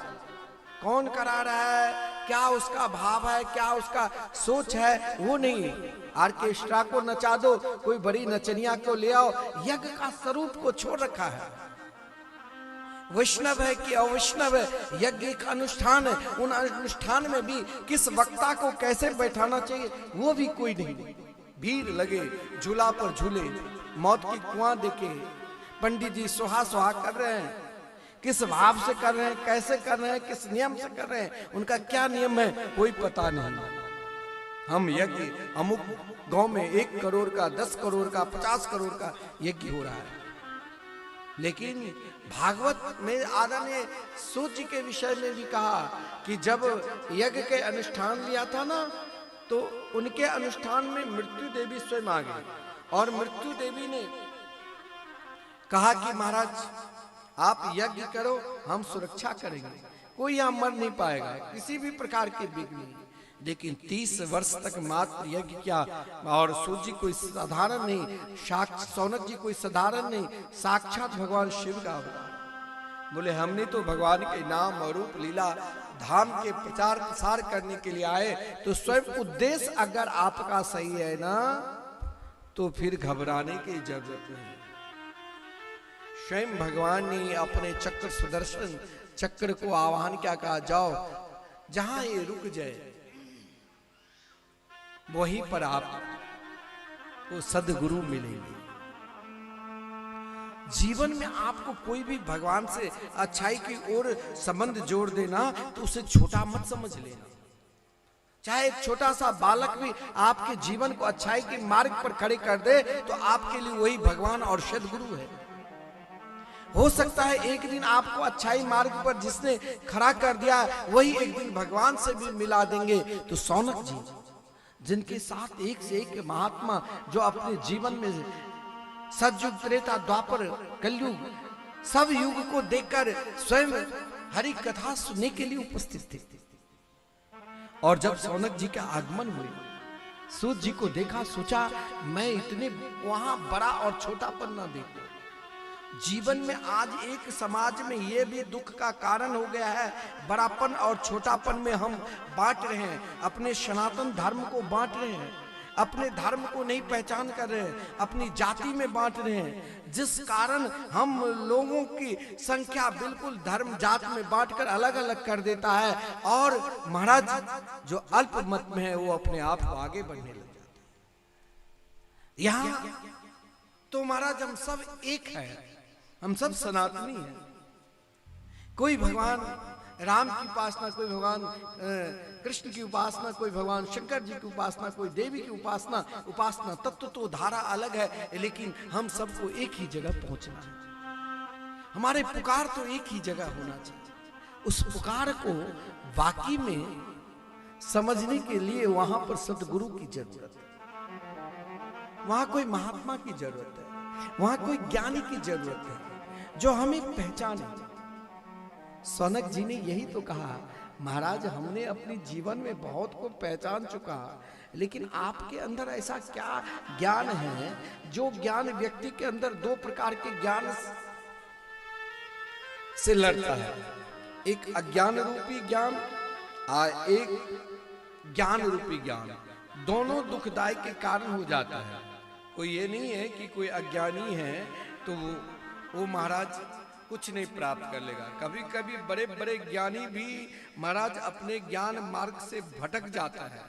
कौन करा रहा है, क्या उसका भाव है, क्या उसका सोच है, वो नहीं। ऑर्केस्ट्रा को नचा दो, कोई बड़ी नचनिया को ले आओ, यज्ञ का स्वरूप को छोड़ रखा है। वैष्णव है कि अवैष्णव है, यज्ञ एक अनुष्ठान है। उन अनुष्ठान में भी किस वक्ता को कैसे बैठाना चाहिए वो भी कोई नहीं। भीड़ लगे, झूला पर झूले, मौत की कुआं देखे, पंडित जी सुहा सुहा कर रहे हैं, किस भाव से कर रहे हैं, कैसे कर रहे हैं, किस नियम से कर रहे हैं, उनका क्या नियम है कोई पता नहीं। हम यज्ञ अमुक गांव में 1 करोड़ का, 10 करोड़ का, 50 करोड़ का यज्ञ हो रहा है। लेकिन भागवत में आदरणीय सूत जी के विषय में भी कहा कि जब यज्ञ के अनुष्ठान लिया था ना, तो उनके अनुष्ठान में मृत्यु देवी स्वयं आ गई, और मृत्यु देवी ने कहा कि महाराज आप यज्ञ करो, हम सुरक्षा करेंगे, कोई यहां मर नहीं पाएगा, किसी भी प्रकार के विघ्न नहीं। लेकिन 30 वर्ष तक मात्र यज्ञ किया, और सूत जी कोई साधारण नहीं, सौनक जी कोई साधारण नहीं, साक्षात भगवान शिव का होगा। बोले हमने तो भगवान के नाम और रूप लीला धाम के प्रचार प्रसार करने के लिए आए, तो स्वयं उद्देश्य अगर आपका सही है ना, तो फिर घबराने की जरूरत नहीं। स्वयं भगवान ने अपने चक्र सुदर्शन चक्र को आह्वान क्या कहा, जाओ जहां ये रुक जाए वहीं पर आपको सद्गुरु मिलेंगे। जीवन में आपको कोई भी भगवान से अच्छाई की ओर संबंध जोड़ देना, तो उसे छोटा मत समझ लेना। चाहे एक छोटा सा बालक भी आपके जीवन को अच्छाई के मार्ग पर खड़े कर दे, तो आपके लिए वही भगवान और सद्गुरु है। हो सकता है एक दिन आपको अच्छाई मार्ग पर जिसने खड़ा कर दिया वही एक दिन भगवान से भी मिला देंगे। तो शौनक जी जिनके साथ एक से एक महात्मा जो अपने जीवन में सतयुग, त्रेता, द्वापर, कलयुग सब युग को देखकर स्वयं हरि कथा सुनने के लिए उपस्थित थे। और जब शौनक जी का आगमन हुए, सूत जी को देखा, सोचा मैं इतने वहां बड़ा और छोटापन ना देखूं। जीवन में आज एक समाज में यह भी दुख का कारण हो गया है, बड़ापन और छोटापन में हम बांट रहे हैं, अपने सनातन धर्म को बांट रहे हैं, अपने धर्म को नहीं पहचान कर रहे हैं, अपनी जाति में बांट रहे हैं, जिस कारण हम लोगों की संख्या बिल्कुल धर्म जात में बांटकर अलग अलग कर देता है। और महाराज जो अल्प मत में है वो अपने आप को आगे बढ़ने लग जाते हैं। यहाँ तो महाराज हम सब एक है, हम सब सनातनी हैं। कोई भगवान राम की उपासना, कोई भगवान कृष्ण की उपासना, कोई भगवान शंकर जी की उपासना, कोई देवी की उपासना तत्व तो धारा अलग है, लेकिन हम सबको एक ही जगह पहुंचना है। हमारे पुकार तो एक ही जगह होना चाहिए। उस पुकार को वाकई में समझने के लिए वहां पर सतगुरु की जरूरत है, वहां कोई महात्मा की जरूरत है, वहां कोई ज्ञानी की जरूरत है जो हमें पहचाने। शौनक जी ने यही तो कहा, महाराज हमने अपने जीवन में बहुत को पहचान चुका, लेकिन आपके अंदर ऐसा क्या ज्ञान है जो ज्ञान व्यक्ति के अंदर दो प्रकार के ज्ञान से लड़ता है, एक अज्ञान रूपी ज्ञान और एक ज्ञान रूपी ज्ञान। दोनों दुखदायी के कारण हो जाता है। कोई ये नहीं है कि कोई अज्ञानी है तो वो महाराज कुछ नहीं प्राप्त कर लेगा। कभी कभी बड़े बड़े ज्ञानी भी महाराज अपने ज्ञान मार्ग से भटक जाता है।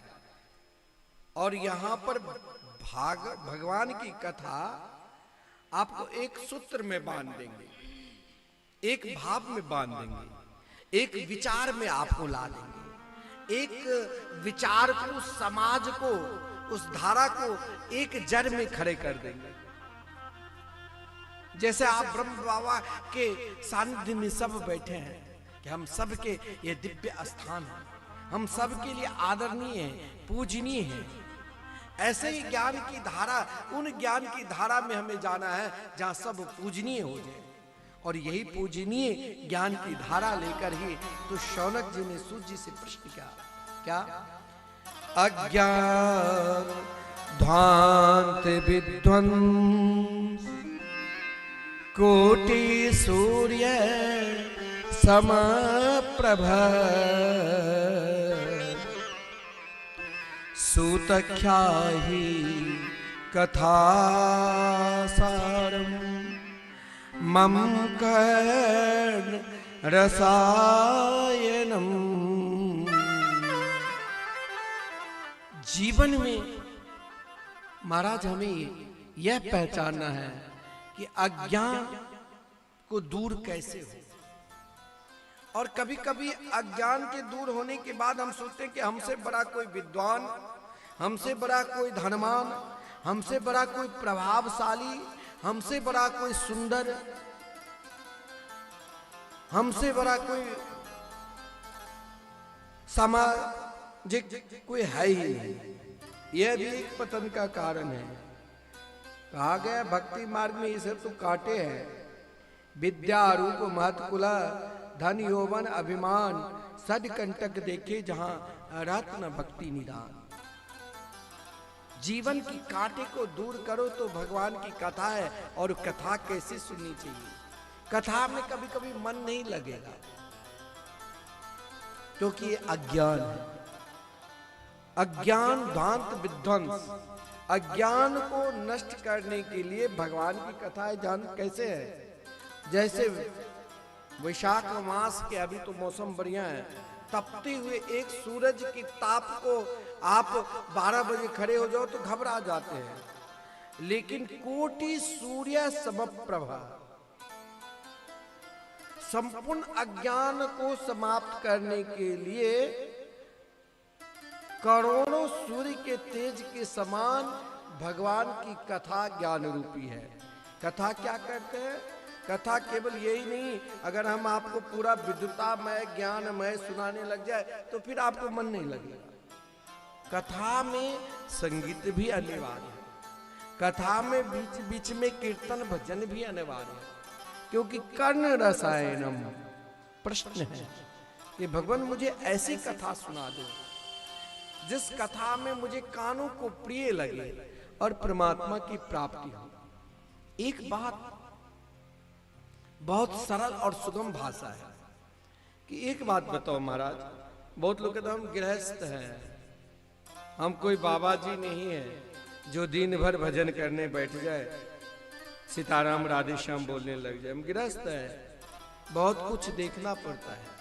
और यहाँ पर भगवान की कथा आपको एक सूत्र में बांध देंगे, एक भाव में बांध देंगे, एक विचार में आपको ला देंगे, एक विचार को, समाज को, उस धारा को एक जड़ में खड़े कर देंगे। जैसे आप ब्रह्म बाबा के सानिध्य में सब बैठे हैं कि हम सब के ये दिव्य स्थान है, हम सब के लिए आदरणीय है, पूजनीय है। ऐसे ही ज्ञान की धारा, उन ज्ञान की धारा में हमें जाना है जहां सब पूजनीय हो जाए। और यही पूजनीय ज्ञान की धारा लेकर ही तो शौनक जी ने सूत जी से प्रश्न किया, क्या? अज्ञान ध्वांत विध्वंस कोटि सूर्य समप्रभ सूतख्याहि कथा सारम मम कर्ण रसायनम। जीवन में महाराज हमें यह पहचानना है कि अज्ञान को दूर कैसे हो। और कभी कभी अज्ञान के दूर होने के बाद हम सोचते हैं कि हमसे बड़ा कोई विद्वान, हमसे बड़ा कोई धनवान, हमसे बड़ा कोई प्रभावशाली, हमसे बड़ा कोई सुंदर, हमसे बड़ा कोई सामाजिक कोई है ही नहीं। यह भी एक पतन का कारण है। कहा गया भक्ति मार्ग में ये सब तो कांटे हैं, विद्या रूप महत्कुला धन यौवन अभिमान सद कंटक देखे जहां रत्न भक्ति निदान। जीवन की कांटे को दूर करो तो भगवान की कथा है। और कथा कैसे सुननी चाहिए? कथा में कभी कभी मन नहीं लगेगा क्योंकि ये अज्ञान है। अज्ञान ध्वांत विध्वंस, अज्ञान को नष्ट करने के लिए भगवान की कथाएं जान कैसे है। जैसे वैशाख मास के अभी तो मौसम बढ़िया है, तपते हुए एक सूरज की ताप को आप 12 बजे खड़े हो जाओ तो घबरा जाते हैं, लेकिन कोटि सूर्य समप्रभा संपूर्ण अज्ञान को समाप्त करने के लिए करोड़ों सूर्य के तेज के समान भगवान की कथा ज्ञान रूपी है। कथा क्या करते हैं? कथा केवल यही नहीं, अगर हम आपको पूरा विद्वतामय ज्ञानमय सुनाने लग जाए तो फिर आपको मन नहीं लगेगा। कथा में संगीत भी अनिवार्य है, कथा में बीच बीच में कीर्तन भजन भी अनिवार्य है, क्योंकि कर्ण रसायनम प्रश्न है कि भगवान मुझे ऐसी कथा सुना दो जिस कथा में मुझे कानों को प्रिय लगे और परमात्मा की प्राप्ति हो। एक बात बहुत सरल और सुगम भाषा है कि एक बात बताओ महाराज, बहुत लोग कहते हैं हम गृहस्थ हैं, हम कोई बाबा जी नहीं है जो दिन भर भजन करने बैठ जाए, सीताराम राधे श्याम बोलने लग जाए। हम गृहस्थ हैं, बहुत कुछ देखना पड़ता है।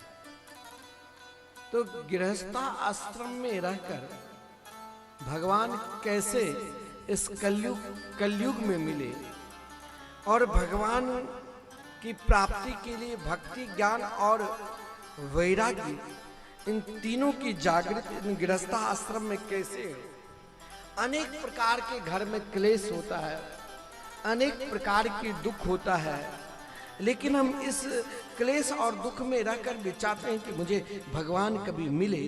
तो गृहस्था आश्रम में रहकर भगवान कैसे इस कलयुग में मिले और भगवान की प्राप्ति के लिए भक्ति ज्ञान और वैराग्य इन तीनों की जागृति इन गृहस्था आश्रम में कैसे है। अनेक प्रकार के घर में क्लेश होता है, अनेक प्रकार की दुख होता है, लेकिन हम इस क्लेश और दुख में रहकर भी चाहते हैं कि मुझे भगवान कभी मिले।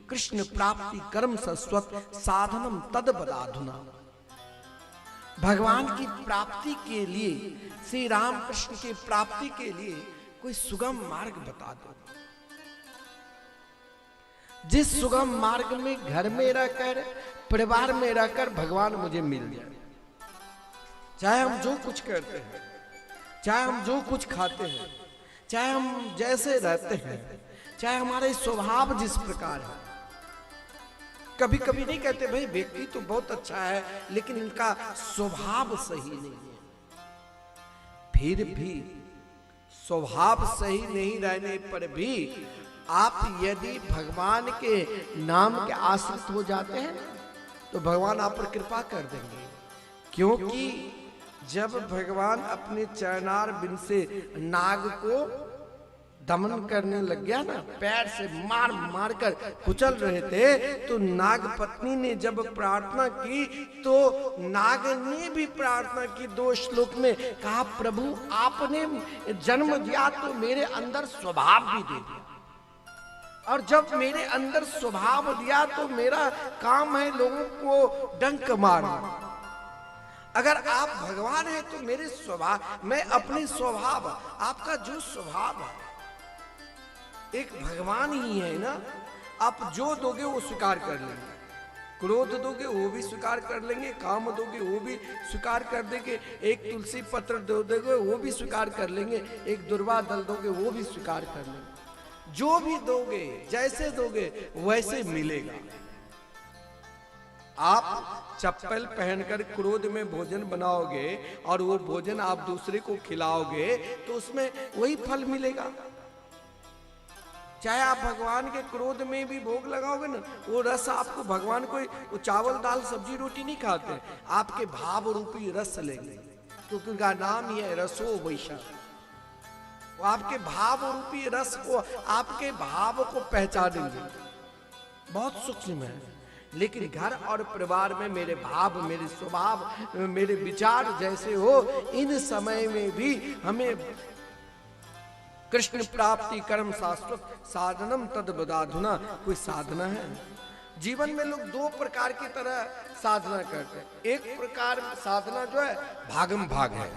कृष्ण प्राप्ति कर्म सस्वत साधनम तद बदाधुना। भगवान की प्राप्ति के लिए, श्री राम कृष्ण की प्राप्ति के लिए कोई सुगम मार्ग बता दो, जिस सुगम मार्ग में घर में रहकर परिवार में रहकर भगवान मुझे मिल जाए। चाहे हम जो कुछ करते हैं, चाहे हम जो कुछ खाते हैं, चाहे हम जैसे रहते हैं, चाहे हमारे स्वभाव जिस प्रकार है। कभी कभी नहीं कहते भाई व्यक्ति तो बहुत अच्छा है लेकिन इनका स्वभाव सही नहीं है। फिर भी स्वभाव सही नहीं रहने पर भी आप यदि भगवान के नाम के आश्रित हो जाते हैं तो भगवान आप पर कृपा कर देंगे, क्योंकि जब भगवान अपने चरणार बिन से नाग को दमन करने लग गया ना, पैर से मार मार कर कुचल रहे थे, तो नाग पत्नी ने जब प्रार्थना की तो नाग ने भी प्रार्थना की 2 श्लोक में, कहा प्रभु आपने जन्म दिया तो मेरे अंदर स्वभाव भी दे दिया, और जब मेरे अंदर स्वभाव दिया तो मेरा काम है लोगों को डंक मारना। अगर आप भगवान हैं तो मेरे स्वभाव, मैं अपने स्वभाव, आपका जो स्वभाव है एक भगवान ही है ना, आप जो दोगे वो स्वीकार कर लेंगे। क्रोध दोगे वो भी स्वीकार कर लेंगे, काम दोगे वो भी स्वीकार कर देंगे, एक तुलसी पत्र दोगे वो भी स्वीकार कर लेंगे, एक दुर्वा दल दोगे वो भी स्वीकार कर लेंगे। जो भी दोगे, जैसे दोगे वैसे मिलेगा। आप चप्पल पहनकर क्रोध में भोजन बनाओगे और वो भोजन आप दूसरे को खिलाओगे तो उसमें वही फल मिलेगा। चाहे आप भगवान के क्रोध में भी भोग लगाओगे ना, वो रस आपको भगवान को चावल दाल सब्जी रोटी नहीं खाते, आपके भाव रूपी रस लेंगे, क्योंकि उनका नाम ही है रसो वैशा। वो आपके भाव रूपी रस को, आपके भाव को पहचानेंगे। बहुत सूक्ष्म है, लेकिन घर और परिवार में मेरे भाव, मेरे स्वभाव, मेरे विचार जैसे हो, इन समय में भी हमें कृष्ण प्राप्ति कर्म शाश्वत साधनम तद बदाधुना। कोई साधना है जीवन में, लोग 2 प्रकार की तरह साधना करते हैं। एक प्रकार साधना जो है भागम भाग है,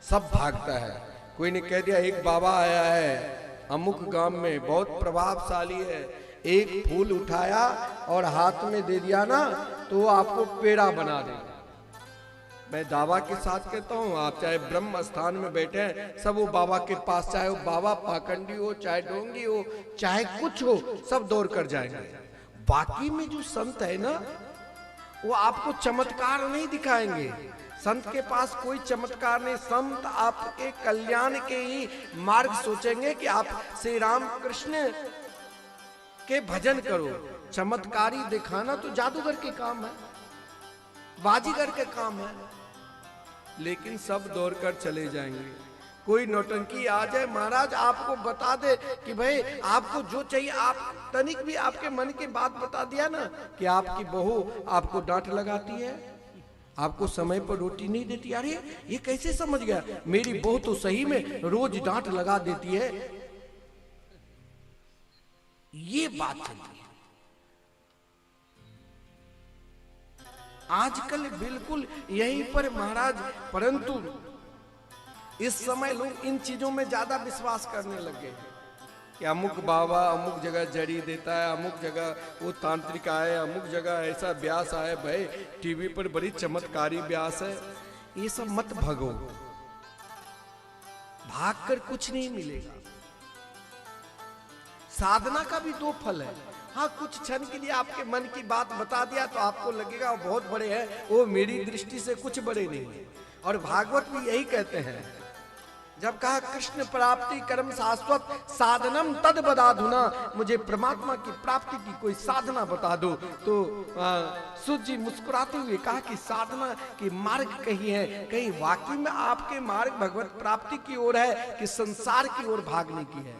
सब भागता है। कोई ने कह दिया एक बाबा आया है अमुक गांव में, बहुत प्रभावशाली है, एक फूल उठाया और हाथ में दे दिया ना तो वो आपको पेड़ा बना देगा। मैं दावा के साथ कहता हूँ, आप चाहे ब्रह्म स्थान में बैठे हैं, सब वो बाबा के पास, चाहे वो बाबा पाखंडी हो, चाहे डोंगी हो, चाहे कुछ हो, सब दौड़ कर जाएंगे। बाकी में जो संत है ना, वो आपको चमत्कार नहीं दिखाएंगे। संत के पास कोई चमत्कार नहीं, संत आपके कल्याण के ही मार्ग सोचेंगे कि आप श्री राम कृष्ण के भजन करो। चमत्कारी दिखाना तो जादूगर के काम है, बाजीगर के काम है, लेकिन सब दौड़कर चले जाएंगे। कोई नौटंकी आ जाए, महाराज आपको बता दे कि भाई आपको जो चाहिए, आप तनिक भी आपके मन की बात बता दिया ना कि आपकी बहू आपको डांट लगाती है, आपको समय पर रोटी नहीं देती। अरे ये कैसे समझ गया, मेरी बहू तो सही में रोज डांट लगा देती है, ये बात चलती है। आजकल बिल्कुल यहीं पर महाराज, परंतु इस समय लोग इन चीजों में ज्यादा विश्वास करने लग गए कि अमुक बाबा अमुक जगह जड़ी देता है, अमुक जगह वो तांत्रिक आए, अमुक जगह ऐसा व्यास आए, भाई टीवी पर बड़ी चमत्कारी व्यास है। ये सब मत भगो, भागकर कुछ नहीं मिलेगा। साधना का भी दो फल है। हाँ, कुछ क्षण के लिए आपके मन की बात बता दिया तो आपको लगेगा वो बहुत बड़े हैं, वो मेरी दृष्टि से कुछ बड़े नहीं है। और भागवत भी यही कहते हैं, जब कहा कृष्ण प्राप्ति कर्म शाश्वत साधनम तद बदाधुना, मुझे परमात्मा की प्राप्ति की कोई साधना बता दो, तो सूत जी मुस्कुराते हुए कहा कि साधना की मार्ग कहीं है, कहीं वाकई में आपके मार्ग भगवत प्राप्ति की ओर है कि संसार की ओर भागने की है।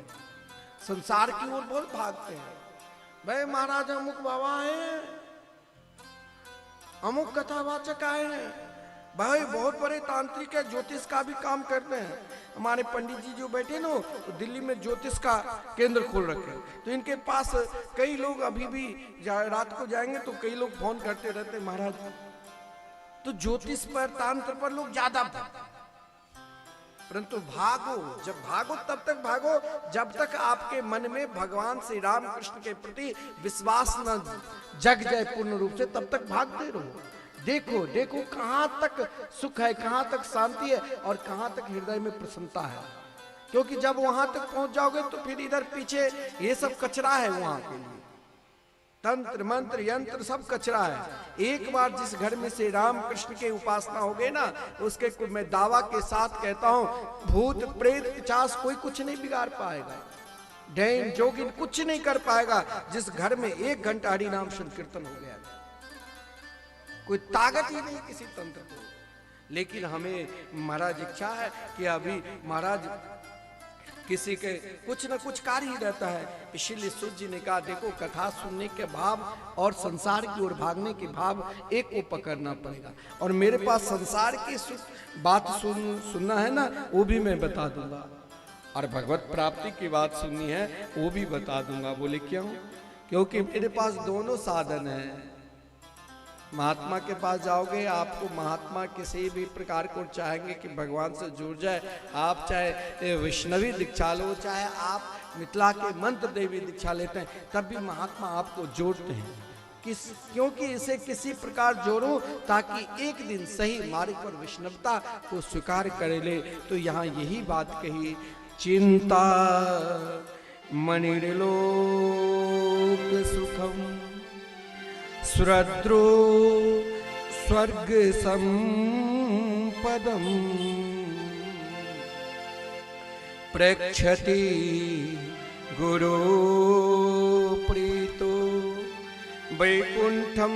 संसार की ओर बहुत भागते हैं, भाई महाराज अमुक बाबा हैं, अमुक कथावाचक आए हैं, भाई बहुत बड़े तांत्रिक है, ज्योतिष का भी काम करते हैं। हमारे पंडित जी जो बैठे ना, तो दिल्ली में ज्योतिष का केंद्र खोल रखे, तो इनके पास कई लोग अभी भी रात को जाएंगे तो कई लोग फोन करते रहते महाराज। तो ज्योतिष पर तांत्र पर लोग ज्यादा, परंतु भागो, जब भागो तब तक भागो जब तक आपके मन में भगवान श्री राम कृष्ण के प्रति विश्वास न जग जाए पूर्ण रूप से, तब तक भागते रहो। देखो देखो कहां तक सुख है, कहां तक शांति है और कहां तक हृदय में प्रसन्नता है। क्योंकि जब वहां तक पहुंच जाओगे तो फिर इधर पीछे ये सब कचरा है, वहां के लिए तंत्र मंत्र यंत्र सब कचरा है। एक बार जिस घर में से राम कृष्ण के उपासना हो गई ना, उसके मैं दावा के साथ कहता हूं, भूत प्रेत पिशाच कोई कुछ नहीं बिगाड़ पाएगा, डैन जोगिन कुछ नहीं कर पाएगा। जिस घर में 1 घंटा हरि नाम संकीर्तन हो गया, कोई ताकत ही नहीं किसी तंत्र को। लेकिन हमें महाराज इच्छा है कि अभी महाराज किसी के कुछ न कुछ कार्य ही रहता है, इसीलिए सूत जी ने कहा देखो कथा सुनने के भाव और संसार की ओर भागने के भाव एक को पकड़ना पड़ेगा। और मेरे पास संसार की बात सुनना है ना, वो भी मैं बता दूंगा, और भगवत प्राप्ति की बात सुननी है वो भी बता दूंगा। बोले क्यों? क्योंकि मेरे पास दोनों साधन है। महात्मा के पास जाओगे, आपको महात्मा किसी भी प्रकार को चाहेंगे कि भगवान से जुड़ जाए, आप चाहे वैष्णवी दीक्षा लो, चाहे आप मिथिला के मंत्र देवी दीक्षा लेते हैं, तब भी महात्मा आपको जोड़ते हैं। क्योंकि इसे किसी प्रकार जोड़ो ताकि एक दिन सही मार्ग पर वैष्णवता को स्वीकार कर ले। तो यहाँ यही बात कही, चिंता मणिर्लोक सुखम सुरद्रो स्वर्ग संपदम प्रेक्षति गुरु प्रीतो वैकुंठम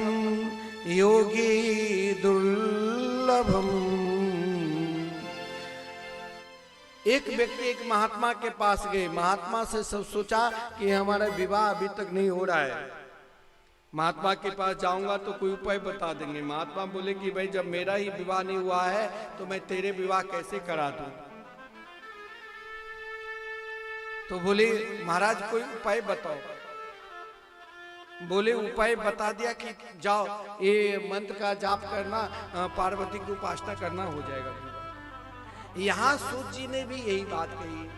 योगी दुर्लभम। एक व्यक्ति एक महात्मा के पास गए, महात्मा से सब सोचा कि हमारा विवाह अभी तक नहीं हो रहा है, महात्मा के पास जाऊंगा तो कोई उपाय बता देंगे। महात्मा बोले कि भाई जब मेरा ही विवाह नहीं हुआ है तो मैं तेरे विवाह कैसे करा दूं? तो बोले महाराज कोई उपाय बताओ। बोले उपाय बता दिया कि जाओ ये मंत्र का जाप करना, पार्वती की उपासना करना, हो जाएगा। यहां सूत जी ने भी यही बात कही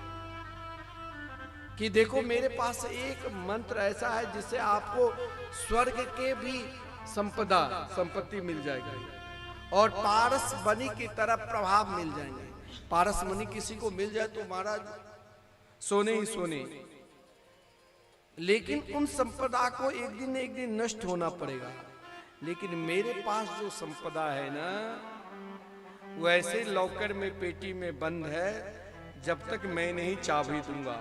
कि देखो मेरे पास एक मंत्र ऐसा है जिससे आपको स्वर्ग के भी संपत्ति मिल जाएगी और पारस मणि की तरह प्रभाव मिल जाएंगे। पारस मणि किसी को मिल जाए तो महाराज सोने ही सोने, लेकिन उन संपदा को एक दिन नष्ट होना पड़ेगा। लेकिन मेरे पास जो संपदा है ना, वो ऐसे लॉकर में पेटी में बंद है, जब तक मैं नहीं चाबी दूंगा।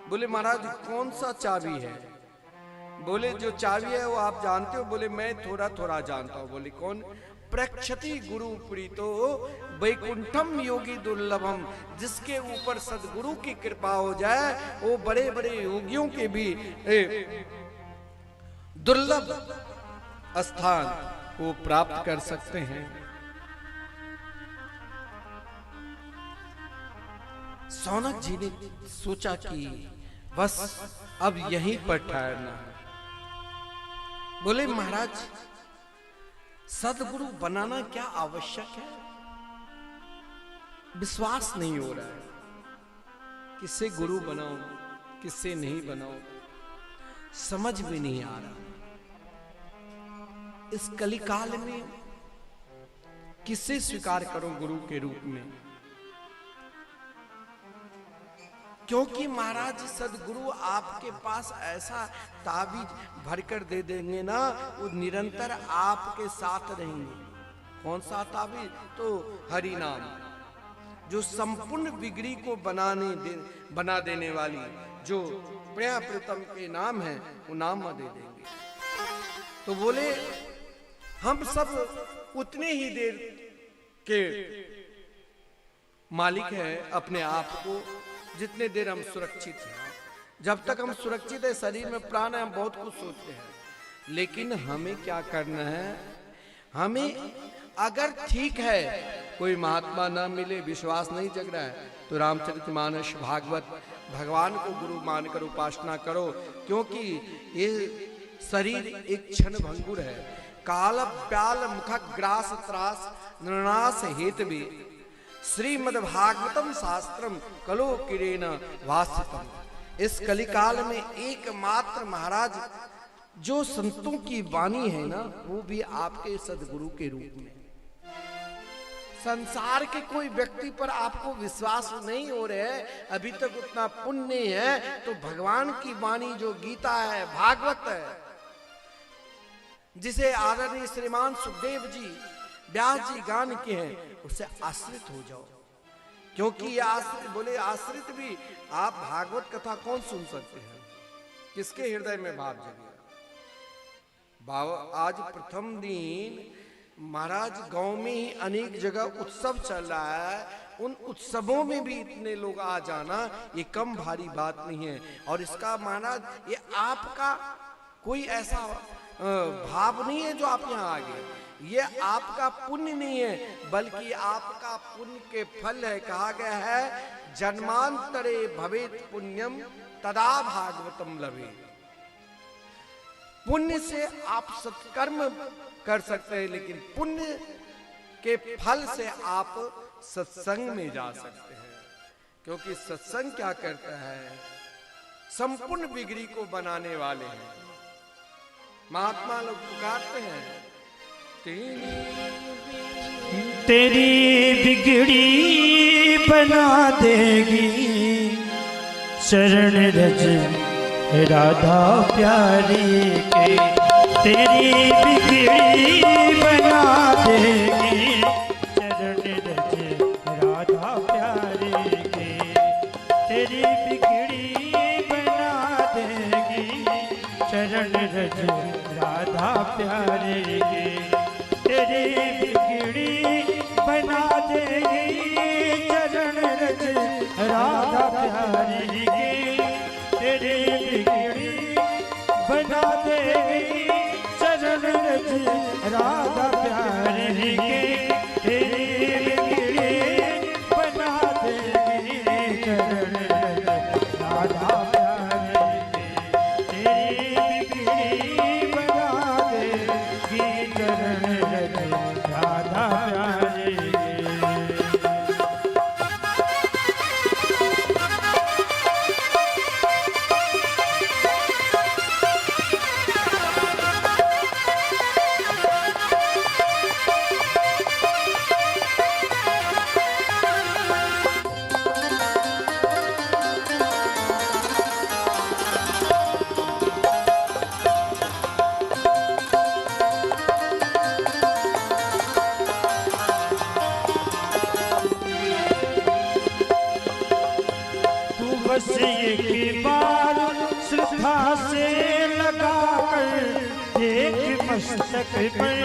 बोले महाराज कौन सा चाबी है? बोले जो चाबी है वो आप जानते हो? बोले मैं थोड़ा थोड़ा जानता हूं। बोले कौन? प्रक्षति गुरु प्रीतो वैकुंठम योगी दुर्लभम, जिसके ऊपर सदगुरु की कृपा हो जाए वो बड़े बड़े योगियों के भी दुर्लभ स्थान को प्राप्त कर सकते हैं। सौनक जी ने सोचा कि बस अब यहीं पर ठहरना है। बोले महाराज, सदगुरु बनाना क्या आवश्यक है? विश्वास नहीं हो रहा है, किससे गुरु बनाऊं, किससे नहीं बनाऊं, समझ में नहीं आ रहा। इस कलिकाल में किससे स्वीकार करूं गुरु के रूप में? क्योंकि महाराज सदगुरु आपके पास ऐसा ताबीज भरकर दे देंगे ना, वो निरंतर आपके साथ रहेंगे। कौन सा ताबीज? तो हरि नाम, जो संपूर्ण बिगड़ी को बना देने वाली जो प्रिय प्रीतम के नाम है, वो नाम दे देंगे। तो बोले हम सब उतने ही देर के मालिक है अपने आप को जितने देर हम सुरक्षित हैं। जब तक हम सुरक्षित है, शरीर में प्राण है, हम बहुत कुछ सोचते हैं। लेकिन हमें क्या करना है? हमें अगर ठीक है कोई महात्मा ना मिले, विश्वास नहीं जग रहा है, तो रामचरितमानस भागवत भगवान को गुरु मानकर उपासना करो। क्योंकि ये शरीर एक क्षण भंगुर है। काल प्याल मुख ग्रास त्रास नृणास हेतवे श्रीमद्भागवतम शास्त्रम कलो किरेन वासितम। इस कलिकाल में एकमात्र महाराज जो संतों की वाणी है ना, वो भी आपके सदगुरु के रूप में। संसार के कोई व्यक्ति पर आपको विश्वास नहीं हो रहा है, अभी तक उतना पुण्य है, तो भगवान की वाणी जो गीता है, भागवत है, जिसे आदरणीय श्रीमान सुखदेव जी व्यास जी गान के हैं, उससे आश्रित हो जाओ। क्योंकि ये आश्रित, बोले आश्रित भी आप भागवत कथा कौन सुन सकते हैं? किसके हृदय में भाव जगेगा? आज प्रथम दिन महाराज गांव में ही अनेक जगह उत्सव चल रहा है। उन उत्सवों में भी इतने लोग आ जाना ये कम भारी बात नहीं है। और इसका महाराज ये आपका कोई ऐसा भाव नहीं है जो आप यहाँ आ गए, ये आपका पुण्य नहीं है, बल्कि आपका पुण्य के फल है। कहा गया है जन्मांतरे भवेत पुण्यम तदा भागवतम लभे। पुण्य से आप सत्कर्म कर सकते हैं, लेकिन पुण्य के फल से आप सत्संग में जा सकते हैं। क्योंकि सत्संग क्या करता है? संपूर्ण बिगड़ी को बनाने वाले हैं। महात्मा लोग पुकारते हैं तेरी बिगड़ी बना देगी शरण रज राधा प्यारी के। तेरी बिगड़ी बना देगी शरण रज राधा प्यारी के। तेरी बिगड़ी बना देगी शरण रज राधा प्यारी के। तेरी बिगड़ी बना देगी चरण रज राधा प्यारी के। तेरी बिगड़ी बना देगी चरण रज राधा प्यारी के। तेरी बिगड़ी बना देगी चरण रज राधा प्यारी के। तेरी बिगड़ी बना देगी चरण रज राधा प्यारी के। बस एक बार श्रद्धा से लगा कर देख मस्तक पर।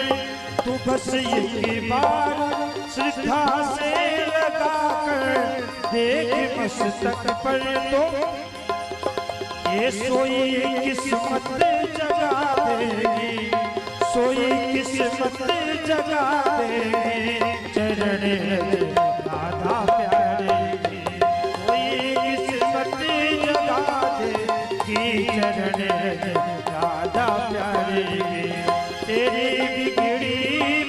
तू बस एक बार श्रद्धा से लगा कर देख मस्तक पर। तो ये सोई किस्मत जगा देगी, सोई किस्मत जगा देगी चरण रज राधा प्यारे की। सोई किस्मत जगा देगी चरण रज राधा प्यारे की। तेरी बिगड़ी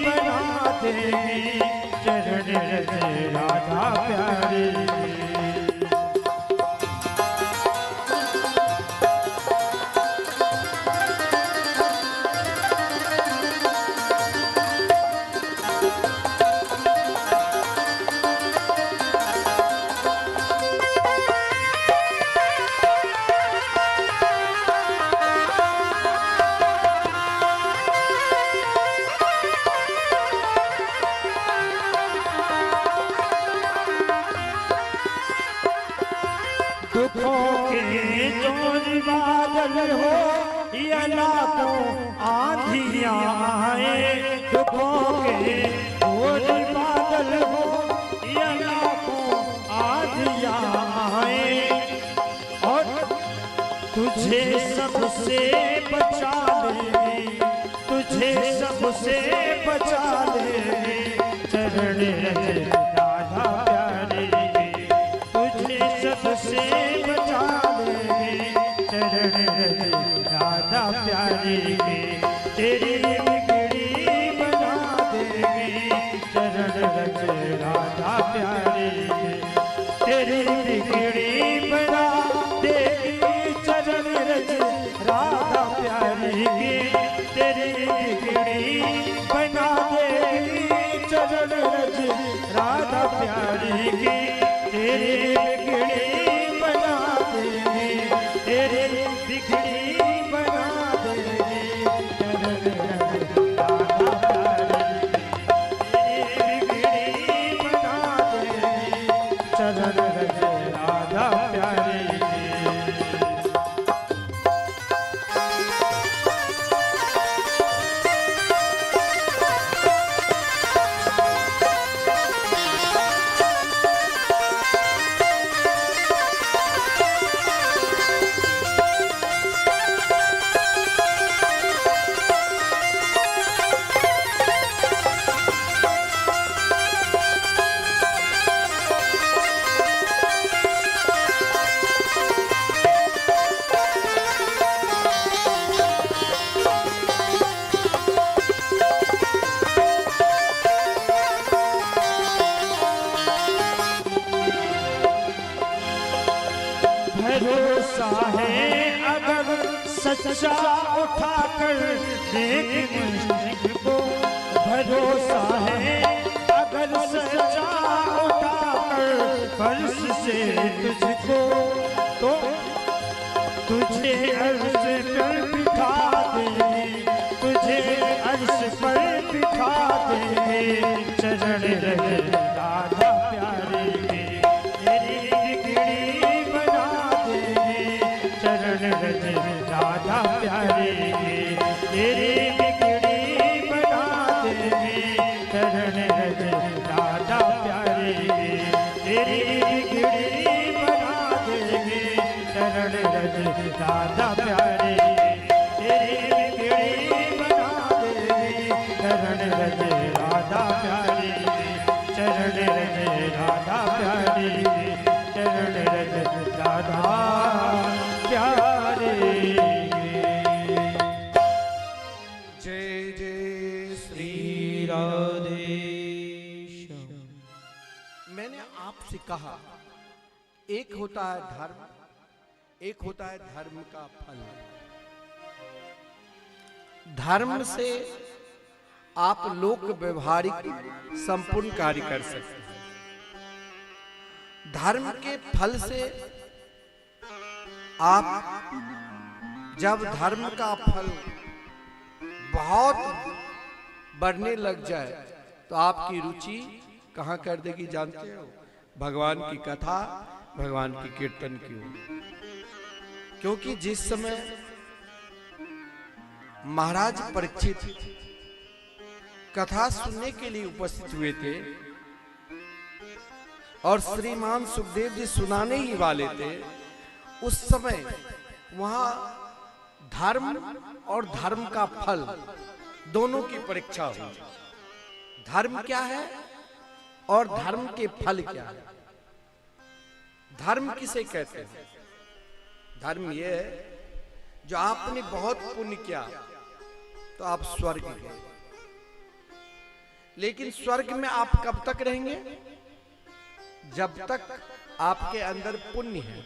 बना देगी चरण रज राधा प्यारे की। दुखों के जोर बादल हो या लाखों आंधियां आए। दुखों के जोर बादल हो या लाखों आंधियां आए। और तुझे सबसे बचा लेगी, तुझे सबसे बचा लेगी चरण रज राधा प्यारे की। तुझे सबसे बचा लेगी चरण रज राधा प्यारे की। तेरी बिगड़ी बना देगी चरण रज राधा प्यारे की। तेरी बिगड़ी बना देगी चरण रज राधा प्यारे की। तेरी बिगड़ी बना देगी चरण रज राधा प्यारे की। तेरी बिगड़ी बना देगी, तेरी बिगड़ी बना देगी चरण रज राधा प्यारे की। तेरी बिगड़ी बना देगी चरण रज राधा प्यारे की। भरोसा है अगर सच्चा उठाकर देख मुझको। भरोसा है अगर सच्चा उठाकर फर्श से तुझको। तो तुझे अर्श पर बिठा दे, तुझे अर्श पर बिठा दे चरण रज राधा प्यारे की। तेरी बिगड़ी बना देगी चरण रज राधा प्यारे की। तेरी बिगड़ी बना देगी चरण रज राधा प्यारे की। तेरी बिगड़ी बना देगी चरण रज राधा प्यारे की। तेरी बिगड़ी बना देगी चरण रज राधा प्यारे की। चरण रज राधा प्यारे की। चरण रज राधा प्यारे की। जय जय श्री राधे। मैंने आपसे कहा एक होता है धर्म, एक होता है धर्म का फल। धर्म से आप लोक व्यवहारिक संपूर्ण कार्य कर सकते हैं। धर्म के फल से आप जब धर्म का फल बहुत बढ़ने लग जाए तो आपकी रुचि कहां कर देगी जानते हो? भगवान की कथा, भगवान की कीर्तन की ओर। क्योंकि जिस समय महाराज परीक्षित कथा सुनने के लिए उपस्थित हुए थे और श्रीमान सुखदेव जी सुनाने ही वाले थे, उस समय वहां धर्म और धर्म का फल दोनों की परीक्षा हुई। धर्म क्या है और धर्म के फल क्या है। धर्म किसे कहते हैं? धर्म यह है जो आपने बहुत पुण्य किया तो आप स्वर्ग गए, लेकिन स्वर्ग में आप कब तक रहेंगे? जब तक आपके अंदर पुण्य है।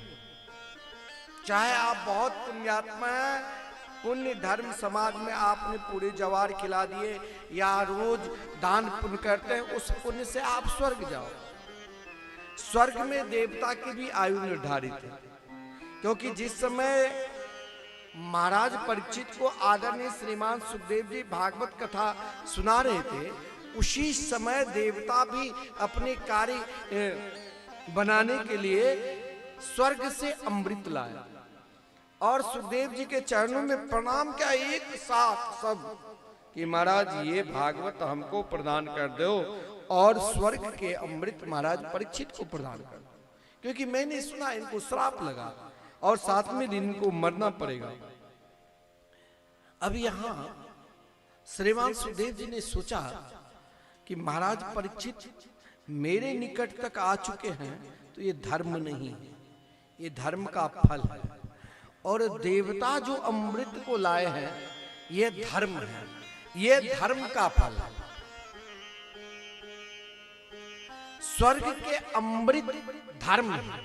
चाहे आप बहुत पुण्यात्मा हैं, पुण्य धर्म समाज में आपने पूरे जवार खिला दिए या रोज दान पुण्य करते हैं, उस पुण्य से आप स्वर्ग जाओ। स्वर्ग में देवता की भी आयु निर्धारित है, क्योंकि जिस समय महाराज परीक्षित को आदरणीय श्रीमान सुखदेव जी भागवत कथा सुना रहे थे, उसी समय देवता भी अपने कार्य बनाने के लिए स्वर्ग से अमृत लाया और सुखदेव जी के चरणों में प्रणाम किया एक साथ सब कि महाराज ये भागवत हमको प्रदान कर दो और स्वर्ग के अमृत महाराज परीक्षित को प्रदान कर दो, क्योंकि मैंने सुना इनको श्राप लगा और साथ में इनको मरना पड़ेगा। अब यहां श्रीमान सुखदेव जी ने सोचा कि महाराज परीक्षित मेरे निकट तक आ चुके हैं, तो ये धर्म नहीं है, ये धर्म का फल है, और देवता जो अमृत को लाए हैं ये धर्म है, ये धर्म का फल है। स्वर्ग के अमृत धर्म है।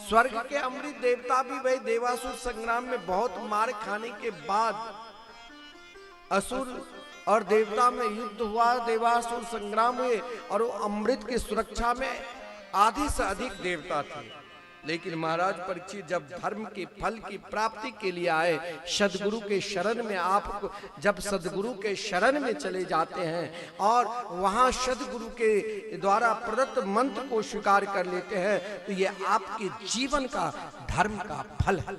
स्वर्ग के अमृत देवता भी भाई देवासुर संग्राम में बहुत मार खाने के बाद असुर और देवता में युद्ध हुआ, देवासुर संग्राम हुए और वो अमृत की सुरक्षा में आधे से अधिक देवता थे। लेकिन महाराज परीक्षित जब धर्म के फल की प्राप्ति के लिए आए, सदगुरु के शरण में आपको जब सदगुरु के शरण में चले जाते हैं और वहां सदगुरु के द्वारा प्रदत्त मंत्र को स्वीकार कर लेते हैं, तो ये आपके जीवन का धर्म का फल है।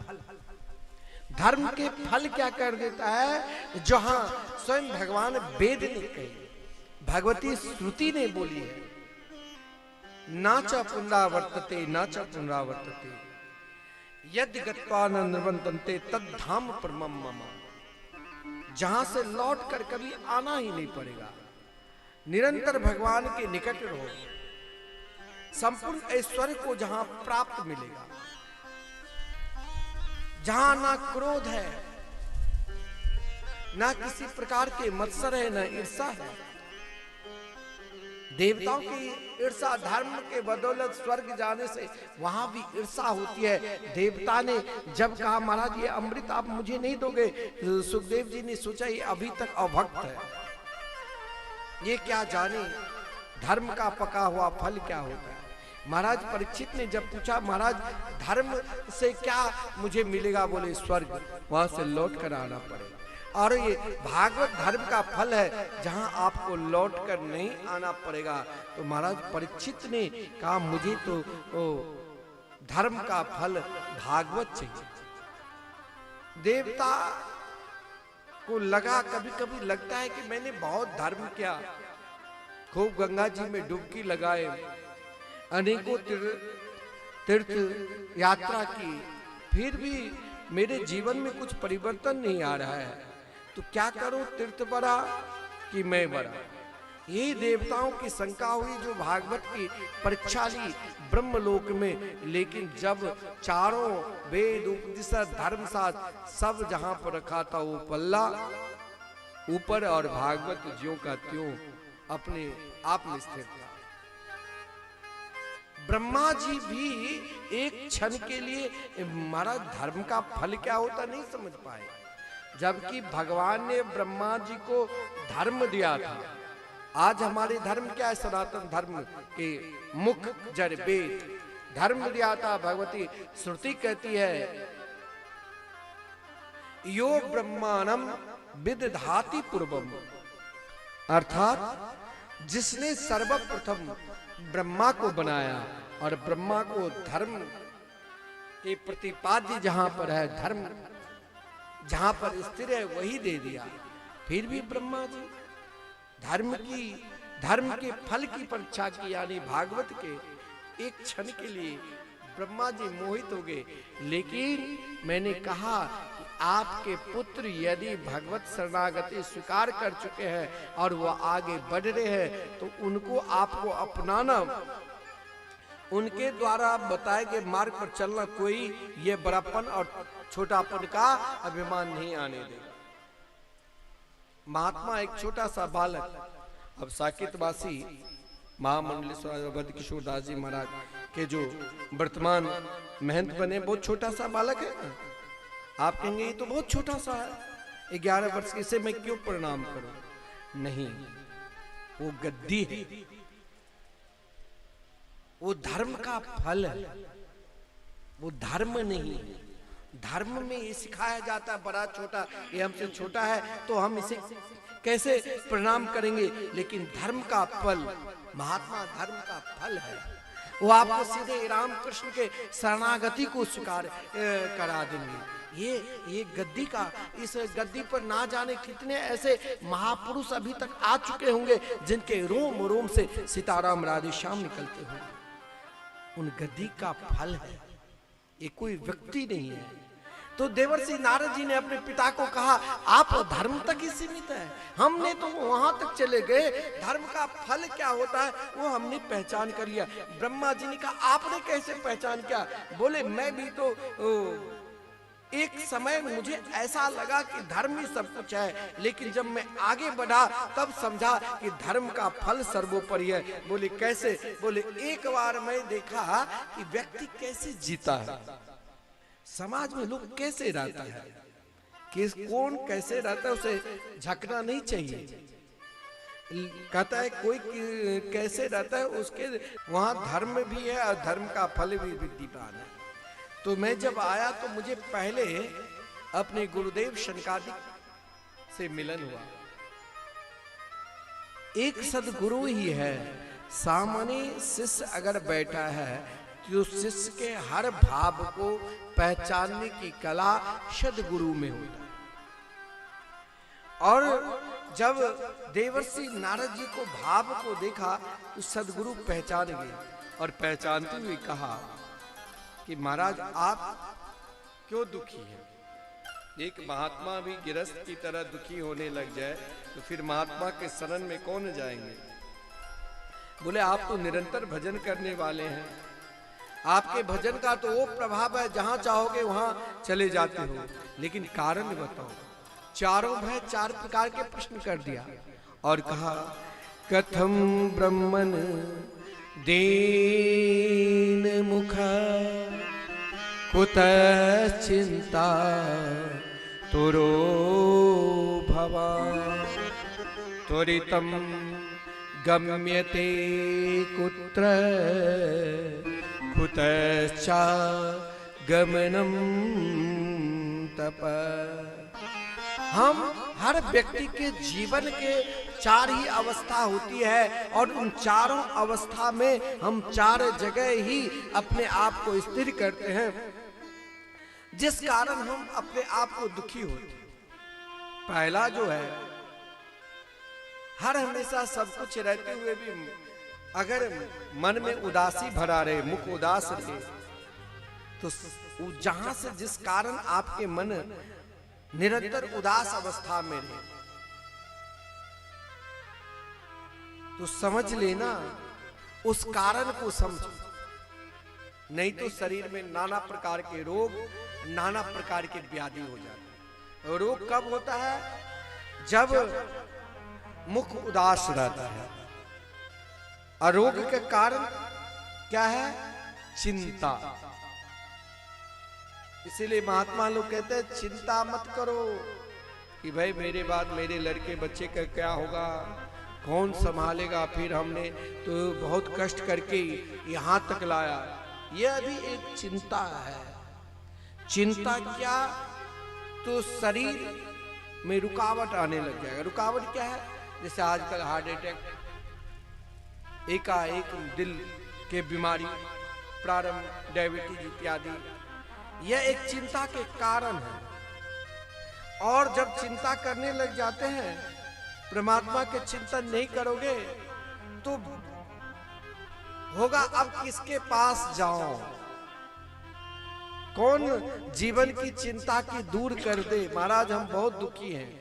धर्म के फल क्या कर देता है? जहां स्वयं भगवान वेद ने कही, भगवती श्रुति ने बोली है, नाच पुनरावर्तते नाच पुनरावर्तते यदि गत्वा न निवर्तन्ते तद्धाम परमम मम। जहां से लौट कर कभी आना ही नहीं पड़ेगा, निरंतर भगवान के निकट रहो, संपूर्ण ऐश्वर्य को जहां प्राप्त मिलेगा, जहां ना क्रोध है, ना किसी प्रकार के मत्सर है, ना ईर्षा है। देवताओं की ईर्षा धर्म के बदौलत स्वर्ग जाने से वहां भी ईर्षा होती है। देवता ने जब कहा महाराज ये अमृत आप मुझे नहीं दोगे, सुखदेव जी ने सोचा ये अभी तक अभक्त है, ये क्या जाने धर्म का पका हुआ फल क्या होता है। महाराज परीक्षित ने जब पूछा महाराज धर्म से क्या मुझे मिलेगा, बोले स्वर्ग, वहां से लौट कर आना पड़ेगा। और ये भागवत धर्म का फल है, जहां आपको लौट कर नहीं आना पड़ेगा। तो महाराज परीक्षित ने कहा मुझे तो धर्म का फल भागवत चाहिए। देवता को लगा, कभी कभी लगता है कि मैंने बहुत धर्म किया, खूब गंगा जी में डुबकी लगाए, अनेकों तीर्थ यात्रा की, फिर भी मेरे जीवन में कुछ परिवर्तन नहीं आ रहा है, तो क्या करूं, तीर्थ बड़ा कि मैं बड़ा। यही देवताओं की शंका हुई जो भागवत की परीक्षा ली ब्रह्मलोक में। लेकिन जब चारों वेद उपनिषद धर्मशास्त्र सब जहां पर रखा था वो पल्ला ऊपर और भागवत ज्यों का त्यों अपने आप में स्थिर था। ब्रह्मा जी भी एक क्षण के लिए महाराज धर्म का फल क्या होता नहीं समझ पाए, जबकि भगवान ने ब्रह्मा जी को धर्म दिया था। आज हमारे धर्म क्या है? सनातन धर्म के मुख जड़ वेद धर्म दिया था। भगवती श्रुति कहती है यो ब्रह्माणम विदधाति पूर्वम, अर्थात जिसने सर्वप्रथम ब्रह्मा को बनाया और ब्रह्मा को धर्म के प्रतिपाद्य जहां पर है, धर्म जहां पर स्थिर है वही दे दिया। फिर भी ब्रह्मा जी धर्म के फल की परीक्षा की, यानी भागवत के एक क्षण के लिए ब्रह्मा जी मोहित हो गए। लेकिन मैंने कहा आपके पुत्र यदि भगवत शरणागति स्वीकार कर चुके हैं और वो आगे बढ़ रहे हैं तो उनको आपको अपनाना, उनके द्वारा बताए गए मार्ग पर चलना, कोई ये बड़ापन और छोटापन का अभिमान नहीं आने देगा। महात्मा एक छोटा सा बालक, अब साकेतवासी महामंडलेश्वर अवध किशोर दास जी महाराज के जो वर्तमान महंत बने, बहुत छोटा सा बालक है ना। आप कहेंगे ये तो बहुत छोटा सा है, 11 वर्ष के, से मैं क्यों प्रणाम करूं? नहीं, वो गद्दी है, वो धर्म का फल है, वो धर्म नहीं है। धर्म में ये सिखाया जाता है बड़ा छोटा, ये हमसे छोटा है तो हम इसे कैसे प्रणाम करेंगे, लेकिन धर्म का फल, महात्मा धर्म का फल है। वो आपको सीधे रामकृष्ण के शरणागति को स्वीकार करा देंगे। ये गद्दी का, इस गद्दी पर ना जाने कितने ऐसे महापुरुष अभी तक आ चुके होंगे जिनके रोम रोम से सीताराम राधे श्याम निकलते होंगे। उन गद्दी का फल है, ये कोई व्यक्ति नहीं है। तो देवर्षि नारद जी ने अपने पिता को कहा, आप धर्म तक ही सीमित है, हमने तो वहां तक चले गए, धर्म का फल क्या होता है वो हमने पहचान कर लिया। ब्रह्मा जी ने कहा, आपने कैसे पहचान किया? बोले, मैं भी तो एक समय मुझे ऐसा लगा कि धर्म ही सब कुछ है, लेकिन जब मैं आगे बढ़ा तब समझा कि धर्म का फल सर्वोपरि है। बोले कैसे? बोले एक बार मैं देखा कि व्यक्ति कैसे जीता है, समाज में लोग कैसे रहता है, कि कौन कैसे रहता है उसे झकना नहीं चाहिए। कहता है कोई कैसे रहता है उसके वहां धर्म भी है और धर्म का फल भी विद्यमान है। तो मैं जब आया तो मुझे पहले अपने गुरुदेव शनकादिक से मिलन हुआ। एक सदगुरु ही है, सामने शिष्य अगर बैठा है तो शिष्य के हर भाव को पहचानने की कला सदगुरु में होता है। और जब देवर्षि नारद जी को भाव को देखा तो सदगुरु पहचान गए और पहचानते हुए कहा कि महाराज आप क्यों दुखी हैं? एक महात्मा भी गिरस्त की तरह दुखी होने लग जाए तो फिर महात्मा के शरण में कौन जाएंगे? बोले आप तो निरंतर भजन करने वाले हैं, आपके भजन का तो वो प्रभाव है, जहां चाहोगे वहां चले जाते हो, लेकिन कारण बताओ। चारों भय 4 प्रकार के प्रश्न कर दिया और कहा, कथम ब्रह्मन दीन मुख कुतः चिंता तुरो भवा त्वरितम गम्यते कुत्र कुतश्चा गमनम तप। हम हर व्यक्ति के जीवन के 4 ही अवस्था होती है और उन चारों अवस्था में हम 4 जगह ही अपने आप को स्थिर करते हैं, जिस कारण हम अपने आप को दुखी होते हैं। पहला जो है, हर हमेशा सब कुछ रहते हुए भी अगर मन में उदासी भरा रहे, मुख उदास रहे, तो जहां से जिस कारण आपके मन निरंतर उदास अवस्था में रहे तो समझ लेना उस कारण को समझो, नहीं तो शरीर में नाना प्रकार के रोग, नाना प्रकार के व्याधि हो जाते हैं। रोग कब होता है? जब मुख उदास रहता है। और रोग के कारण क्या है? चिंता। इसीलिए महात्मा लोग कहते हैं चिंता मत करो कि भाई मेरे बाद मेरे लड़के बच्चे का क्या होगा, कौन संभालेगा। फिर हमने तो बहुत कष्ट करके यहाँ तक लाया। यह भी एक चिंता है। चिंता क्या? तो शरीर में रुकावट आने लग जाएगा। रुकावट क्या है? जैसे आजकल हार्ट अटैक, एकाएक दिल के बीमारी, प्रारंभ डायबिटीज इत्यादि, यह एक चिंता के कारण है। और जब चिंता करने लग जाते हैं, परमात्मा के चिंतन नहीं करोगे तो होगा अब किसके पास जाओ। कौन जीवन की चिंता की दूर कर दे। महाराज हम बहुत दुखी हैं।